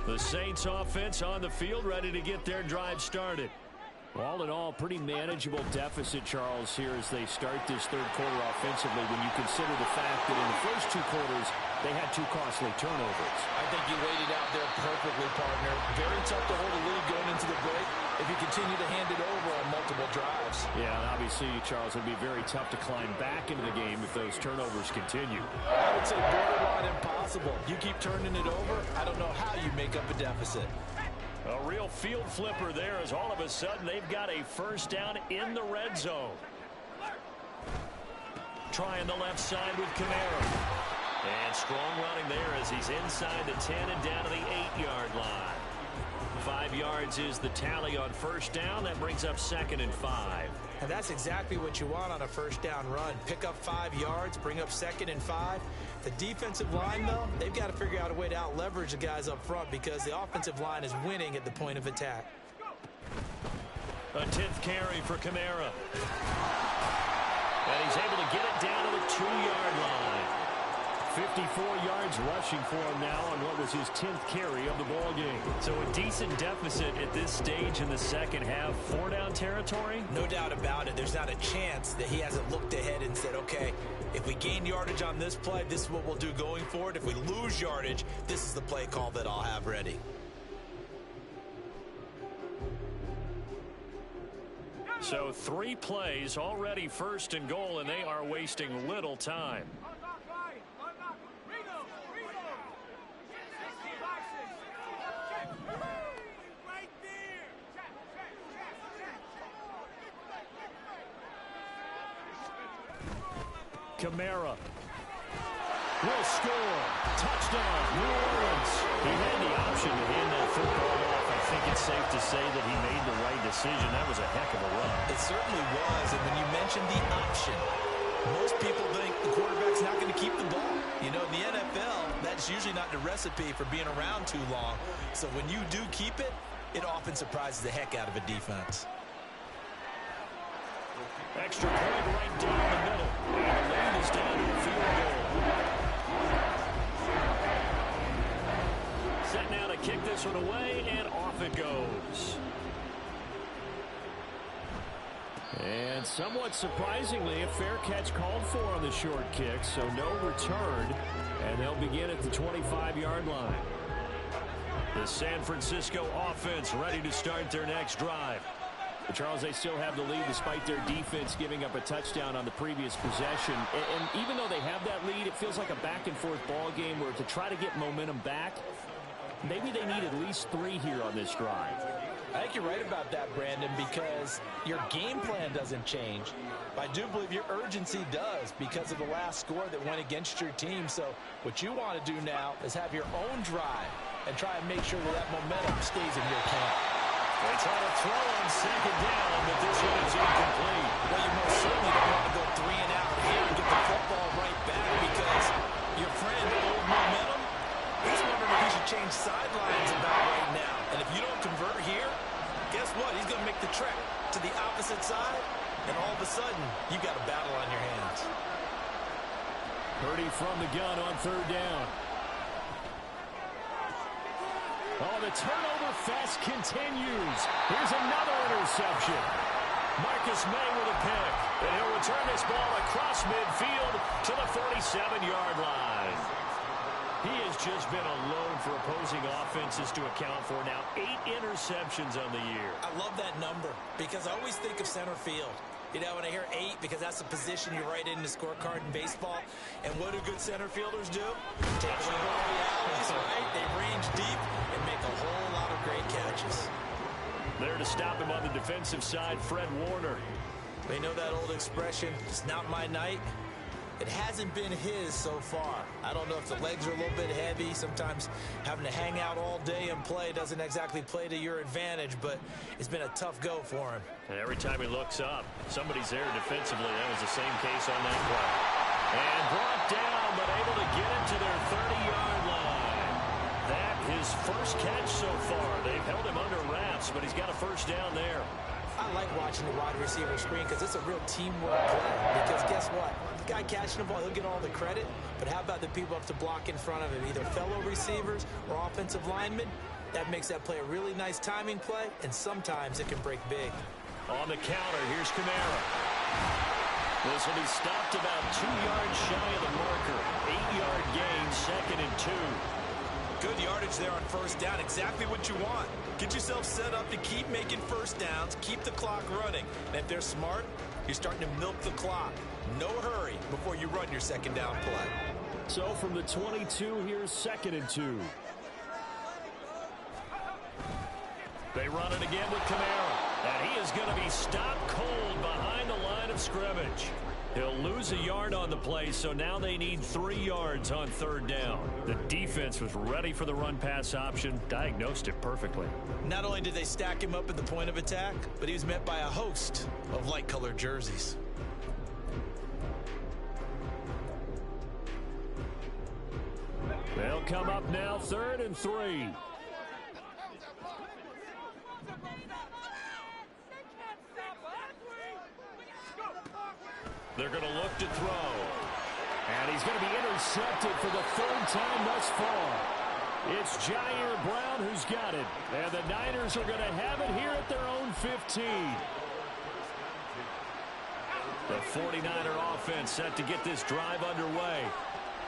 The Saints offense on the field, ready to get their drive started. All in all, pretty manageable deficit, Charles, here as they start this third quarter offensively when you consider the fact that in the first 2 quarters, they had 2 costly turnovers. I think you laid it out there perfectly, partner. Very tough to hold a lead going into the break if you continue to hand it over on multiple drives. Yeah, and obviously, Charles, it would be very tough to climb back into the game if those turnovers continue. I would say borderline impossible. You keep turning it over, I don't know how you make up a deficit. A real field flipper there as all of a sudden they've got a first down in the red zone. Trying the left side with Kamara. And strong running there as he's inside the 10 and down to the 8-yard line. 5 yards is the tally on first down. That brings up 2nd and 5. And that's exactly what you want on a first down run. Pick up 5 yards, bring up 2nd and 5. The defensive line, though, they've got to figure out a way to out-leverage the guys up front because the offensive line is winning at the point of attack. A 10th carry for Kamara. And he's able to get it down to the 2-yard line. 54 yards rushing for him now on what was his 10th carry of the ball game. So a decent deficit at this stage in the second half. 4-down territory? No doubt about it. There's not a chance that he hasn't looked ahead and said, okay, if we gain yardage on this play, this is what we'll do going forward. If we lose yardage, this is the play call that I'll have ready. So 3 plays already 1st and goal, and they are wasting little time. Kamara will score. Touchdown, New Orleans. He had the option to hand that football off. I think it's safe to say that he made the right decision. That was a heck of a run. It certainly was. And when you mentioned the option, most people think the quarterback's not going to keep the ball. You know, in the NFL, that's usually not the recipe for being around too long. So when you do keep it, it often surprises the heck out of a defense. Extra point right down the middle. And the lead is down to a field goal. Set now to kick this one away, and off it goes. And somewhat surprisingly, a fair catch called for on the short kick, so no return, and they'll begin at the 25-yard line. The San Francisco offense ready to start their next drive. But Charles, they still have the lead despite their defense giving up a touchdown on the previous possession. And even though they have that lead, it feels like a back-and-forth ball game where to try to get momentum back, maybe they need at least 3 here on this drive. I think you're right about that, Brandon, because your game plan doesn't change. I do believe your urgency does because of the last score that went against your team. So what you want to do now is have your own drive and try and make sure that momentum stays in your camp. They try to throw on 2nd down, but this one is incomplete. Well, you most certainly don't want to go 3 and out here and get the football right back because your friend, old momentum, he's wondering if he should change sidelines about right now. And if you don't convert here, guess what? He's going to make the trek to the opposite side, and all of a sudden, you got a battle on your hands. Purdy from the gun on 3rd down. Oh, the turnover fest continues. Here's another interception. Marcus May with a pick. And he'll return this ball across midfield to the 47-yard line. He has just been a load for opposing offenses to account for. Now 8 interceptions on the year. I love that number because I always think of center field. You know, when I hear 8, because that's the position you write in the scorecard in baseball. And what do good center fielders do? Take away all the alleys, right? They range deep and make a whole lot of great catches. There to stop him on the defensive side, Fred Warner. They know that old expression, it's not my night. It hasn't been his so far. I don't know if the legs are a little bit heavy. Sometimes having to hang out all day and play doesn't exactly play to your advantage, but it's been a tough go for him. And every time he looks up, somebody's there defensively. That was the same case on that play. And brought down, but able to get it to their 30-yard line. That his first catch so far. They've held him under wraps, but he's got a first down there. I like watching the wide receiver screen because it's a real teamwork play. Because guess what? The guy catching the ball, he'll get all the credit. But how about the people up to block in front of him, either fellow receivers or offensive linemen? That makes that play a really nice timing play, and sometimes it can break big. On the counter, here's Kamara. This will be stopped about 2 yards shy of the marker. 8-yard gain, 2nd and 2. Good yardage there on first down. Exactly what you want. Get yourself set up to keep making first downs, keep the clock running. And if they're smart, you're starting to milk the clock. No hurry before you run your second down play. So from the 22, here's 2nd and 2. They run it again with Kamara. And he is going to be stopped cold behind the line of scrimmage. He'll lose a yard on the play, so now they need 3 yards on 3rd down. The defense was ready for the run-pass option, diagnosed it perfectly. Not only did they stack him up at the point of attack, but he was met by a host of light-colored jerseys. They'll come up now, 3rd and 3. They're going to look to throw. And he's going to be intercepted for the 3rd time thus far. It's Jair Brown who's got it. And the Niners are going to have it here at their own 15. The 49er offense set to get this drive underway.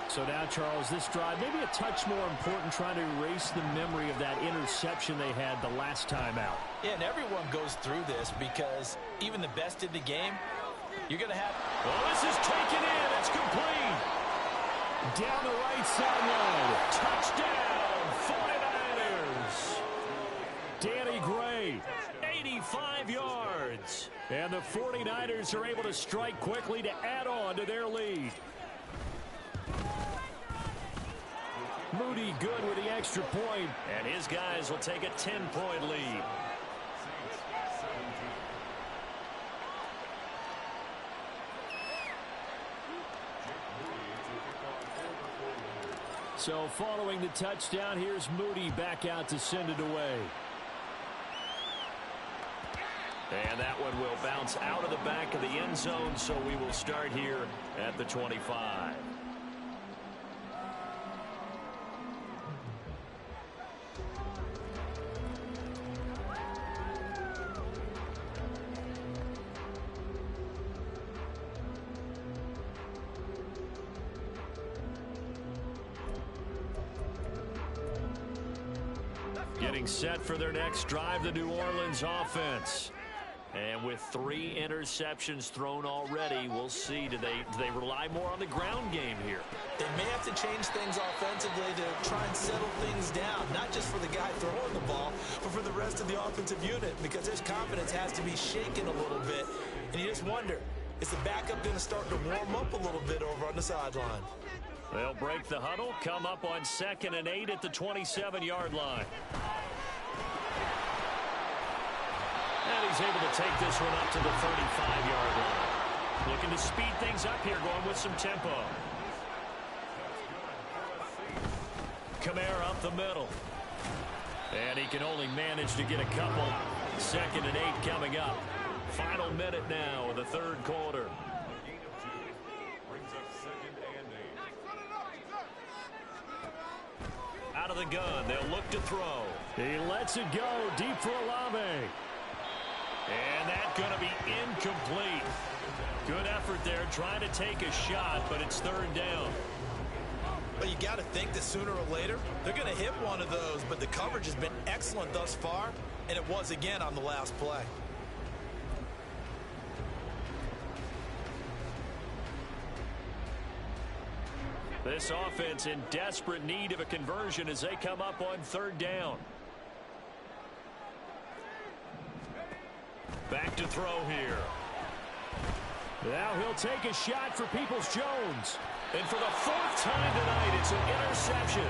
So now, Charles, this drive maybe a touch more important, trying to erase the memory of that interception they had the last time out. Yeah, and everyone goes through this because even the best in the game, you're going to have... Well, this is taken in. It's complete. Down the right sideline. Touchdown, 49ers. Danny Gray, 85 yards. And the 49ers are able to strike quickly to add on to their lead. Moody good with the extra point. And his guys will take a 10-point lead. So following the touchdown, here's Moody back out to send it away. And that one will bounce out of the back of the end zone, so we will start here at the 25. Getting set for their next drive, the New Orleans offense. And with 3 interceptions thrown already, we'll see. Do they rely more on the ground game here? They may have to change things offensively to try and settle things down, not just for the guy throwing the ball, but for the rest of the offensive unit, because his confidence has to be shaken a little bit. And you just wonder, is the backup going to start to warm up a little bit over on the sideline? They'll break the huddle, come up on 2nd and 8 at the 27-yard line. And he's able to take this one up to the 35-yard line. Looking to speed things up here, going with some tempo. Kamara up the middle. And he can only manage to get a couple. 2nd and 8 coming up. Final minute now of the 3rd quarter. Out of the gun, they'll look to throw. He lets it go deep for Olave. And that's going to be incomplete. Good effort there, trying to take a shot, but it's 3rd down. But you got to think that sooner or later, they're going to hit one of those. But the coverage has been excellent thus far, and it was again on the last play. This offense in desperate need of a conversion as they come up on third down. Back to throw here. Now he'll take a shot for Peoples-Jones. And for the fourth time tonight, it's an interception.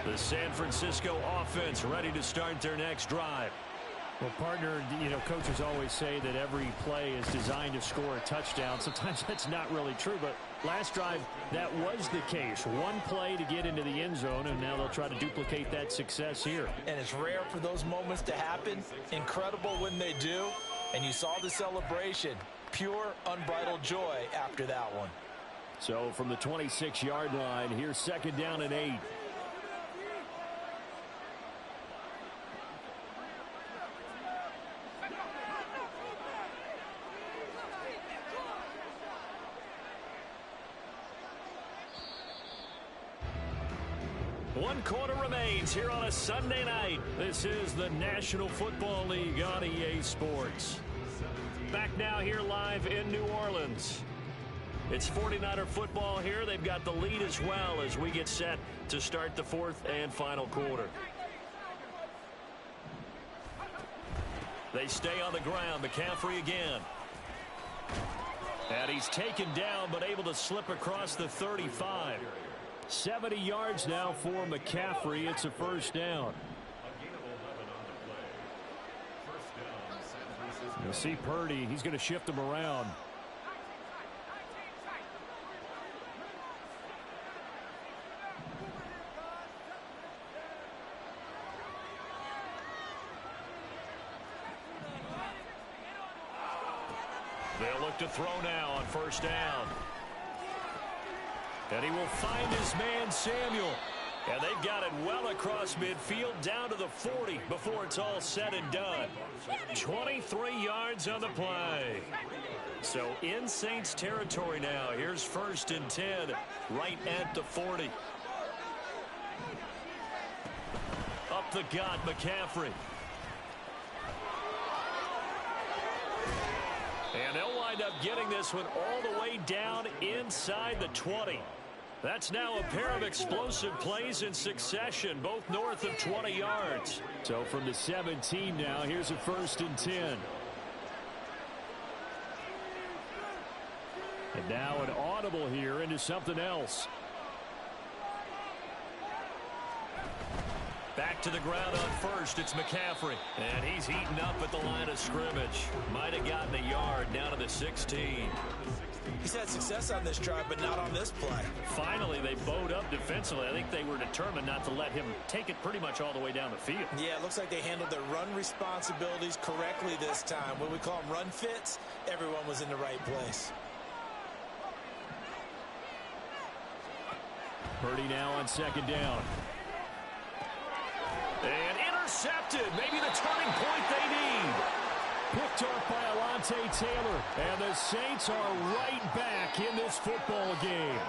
The San Francisco offense ready to start their next drive. Well, partner, coaches always say that every play is designed to score a touchdown. Sometimes that's not really true, but last drive, that was the case. One play to get into the end zone, and now they'll try to duplicate that success here. And it's rare for those moments to happen. Incredible when they do. And you saw the celebration. Pure, unbridled joy after that one. So from the 26-yard line, here's second down and 8. One quarter remains here on a Sunday night. This is the National Football League on EA Sports. Back now here live in New Orleans. It's 49er football here. They've got the lead as well as we get set to start the fourth and final quarter. They stay on the ground. McCaffrey again. And he's taken down but able to slip across the 35. 70 yards now for McCaffrey. It's a first down. You'll see Purdy. He's going to shift him around. They'll look to throw now on first down. And he will find his man, Samuel. And they've got it well across midfield down to the 40 before it's all said and done. 23 yards on the play. So in Saints territory now. Here's first and 10 right at the 40. Up the gut, McCaffrey. And they'll wind up getting this one all the way down inside the 20. That's now a pair of explosive plays in succession, both north of 20 yards. So from the 17 now, here's a first and 10. And now an audible here into something else. Back to the ground on first. It's McCaffrey. And he's heating up at the line of scrimmage. Might have gotten a yard down to the 16. He's had success on this drive, but not on this play. Finally, they bowed up defensively. I think they were determined not to let him take it pretty much all the way down the field. Yeah, it looks like they handled their run responsibilities correctly this time. What we call them run fits, everyone was in the right place. Purdy now on second down. And intercepted. Maybe the turning point they need. Picked off by Alontae Taylor. And the Saints are right back in this football game.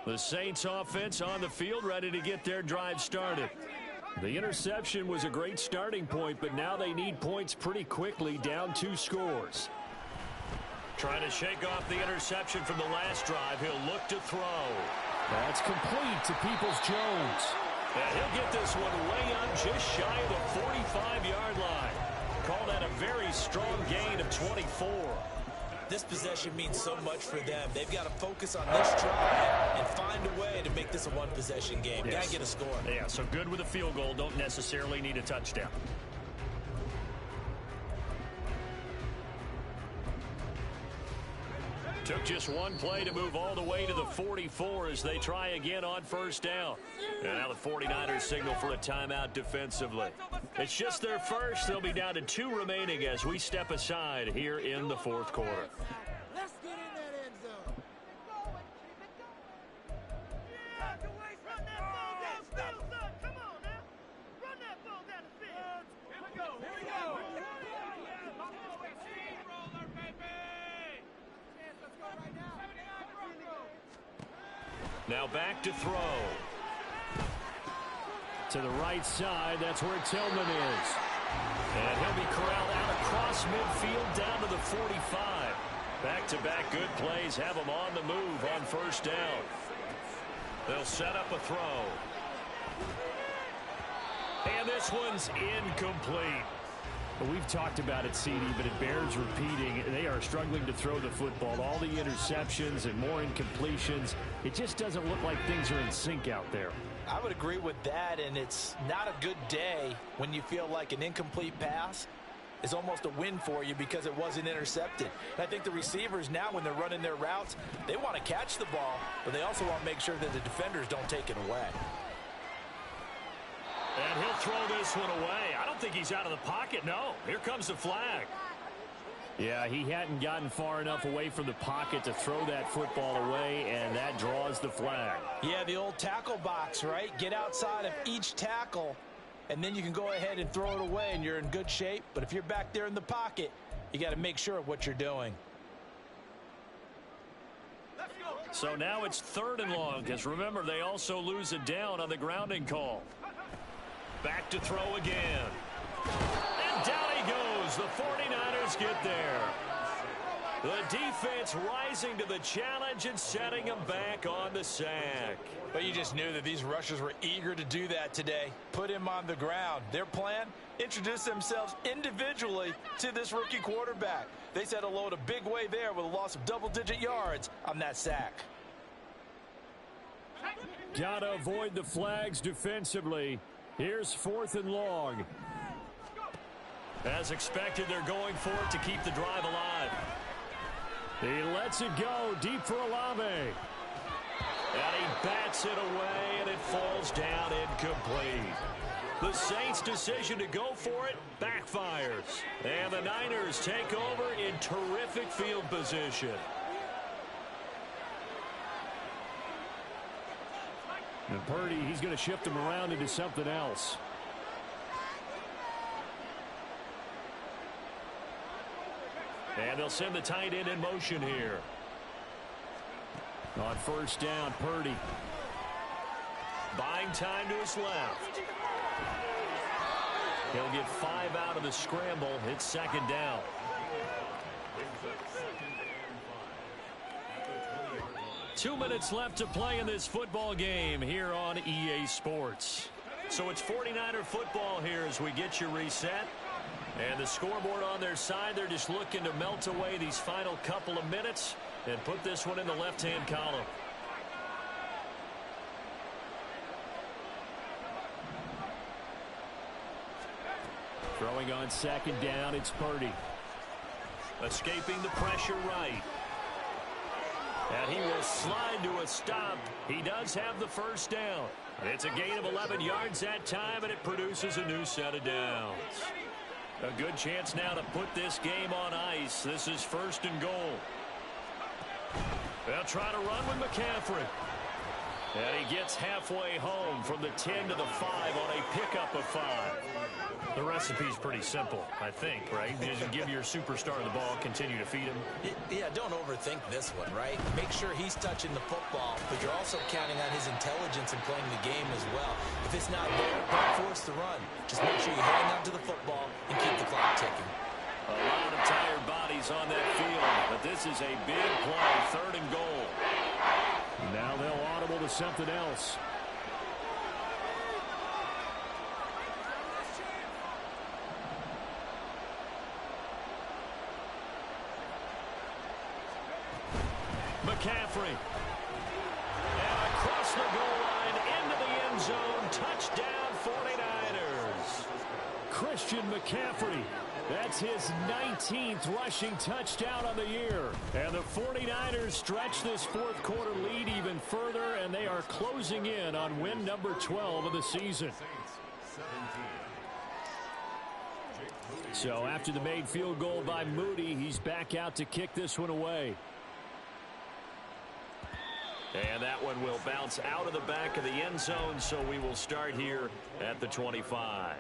The Saints offense on the field ready to get their drive started. The interception was a great starting point, but now they need points pretty quickly, down 2 scores. Trying to shake off the interception from the last drive. He'll look to throw. That's complete to Peoples-Jones. And he'll get this one way up just shy of the 45-yard line. Call that a very strong gain of 24. This possession means so much for them. They've got to focus on this drive and find a way to make this a one-possession game. Yes. Got to get a score. Yeah, so good with a field goal. Don't necessarily need a touchdown. Took just one play to move all the way to the 44 as they try again on first down. And now the 49ers signal for a timeout defensively. It's just their first. They'll be down to 2 remaining as we step aside here in the fourth quarter. Let's get in that end zone. Keep it going. Keep it going. Yeah, the way from that zone. Come Now back to throw. To the right side, that's where Tillman is. And he'll be corralled out across midfield down to the 45. Back-to-back good plays have him on the move on first down. They'll set up a throw. And this one's incomplete. We've talked about it, CD, but it bears repeating. They are struggling to throw the football. All the interceptions and more incompletions. It just doesn't look like things are in sync out there. I would agree with that, and it's not a good day when you feel like an incomplete pass is almost a win for you because it wasn't intercepted. And I think the receivers now, when they're running their routes, they want to catch the ball, but they also want to make sure that the defenders don't take it away. And he'll throw this one away. I don't think he's out of the pocket. No, here comes the flag. Yeah, he hadn't gotten far enough away from the pocket to throw that football away, and that draws the flag. Yeah, the old tackle box, right? Get outside of each tackle, and then you can go ahead and throw it away, and you're in good shape. But if you're back there in the pocket, you got to make sure of what you're doing. So now it's 3rd and long, because remember, they also lose it down on the grounding call. Back to throw again. And down he goes. The 49ers get there. The defense rising to the challenge and setting them back on the sack. But you just knew that these rushers were eager to do that today. Put him on the ground. Their plan, introduce themselves individually to this rookie quarterback. They set a load a big way there with a loss of double-digit yards on that sack. Gotta avoid the flags defensively. Here's 4th and long. As expected, they're going for it to keep the drive alive. He lets it go deep for Olave. And he bats it away, and it falls down incomplete. The Saints' decision to go for it backfires. And the Niners take over in terrific field position. And Purdy, he's going to shift him around into something else. And they'll send the tight end in motion here. On first down, Purdy. Buying time to his left. He'll get 5 out of the scramble. It's 2nd down. 2 minutes left to play in this football game here on EA Sports. So it's 49er football here as we get you reset. And the scoreboard on their side, they're just looking to melt away these final couple of minutes and put this one in the left-hand column. Throwing on 2nd down, it's Purdy. Escaping the pressure right. And he will slide to a stop. He does have the first down. It's a gain of 11 yards that time, and it produces a new set of downs. A good chance now to put this game on ice. This is 1st and goal. They'll try to run with McCaffrey. And he gets halfway home from the 10 to the 5 on a pickup of 5. The recipe's pretty simple, I think, right? You just give your superstar the ball, continue to feed him. Yeah, don't overthink this one, right? Make sure he's touching the football, but you're also counting on his intelligence in playing the game as well. If it's not there, don't force the run. Just make sure you hang on to the football and keep the clock ticking. A lot of tired bodies on that field, but this is a big play, 3rd and goal. Now they'll audible to something else. McCaffrey. And across the goal line into the end zone. Touchdown 49ers. Christian McCaffrey. That's his 19th rushing touchdown on the year. And the 49ers stretch this 4th quarter lead even further, and they are closing in on win number 12 of the season. So after the made field goal by Moody, he's back out to kick this one away. And that one will bounce out of the back of the end zone, so we will start here at the 25.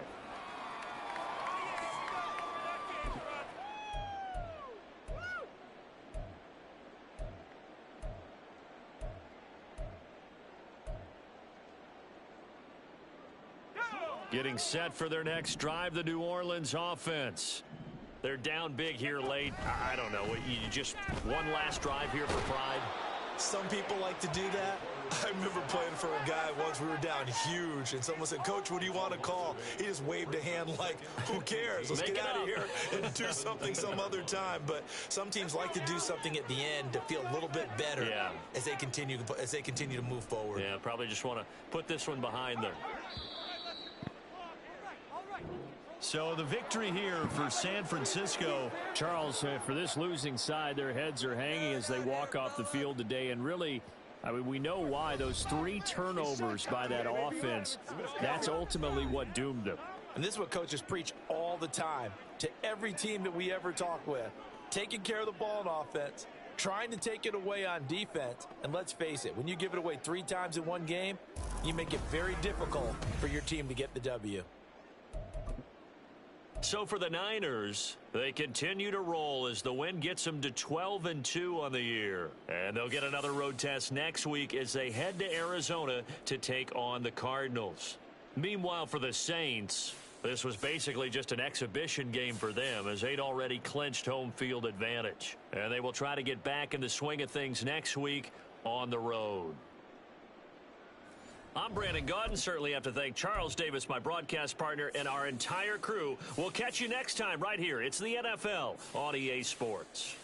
Getting set for their next drive, the New Orleans offense. They're down big here late. I don't know. You just one last drive here for pride. Some people like to do that. I remember playing for a guy once. We were down huge, and someone said, "Coach, what do you want to call?" He just waved a hand like, who cares? Let's get out of here and do something some other time. But some teams like to do something at the end to feel a little bit better as they continue to move forward. Yeah, probably just want to put this one behind them. So the victory here for San Francisco. Charles, for this losing side, their heads are hanging as they walk off the field today. And really, I mean, we know why. Those 3 turnovers by that offense, that's ultimately what doomed them. And this is what coaches preach all the time to every team that we ever talk with. Taking care of the ball on offense, trying to take it away on defense. And let's face it, when you give it away 3 times in one game, you make it very difficult for your team to get the W. So for the Niners, they continue to roll as the win gets them to 12-2 on the year. And they'll get another road test next week as they head to Arizona to take on the Cardinals. Meanwhile, for the Saints, this was basically just an exhibition game for them as they'd already clinched home field advantage. And they will try to get back in the swing of things next week on the road. I'm Brandon Gaudin. Certainly have to thank Charles Davis, my broadcast partner, and our entire crew. We'll catch you next time right here. It's the NFL on EA Sports.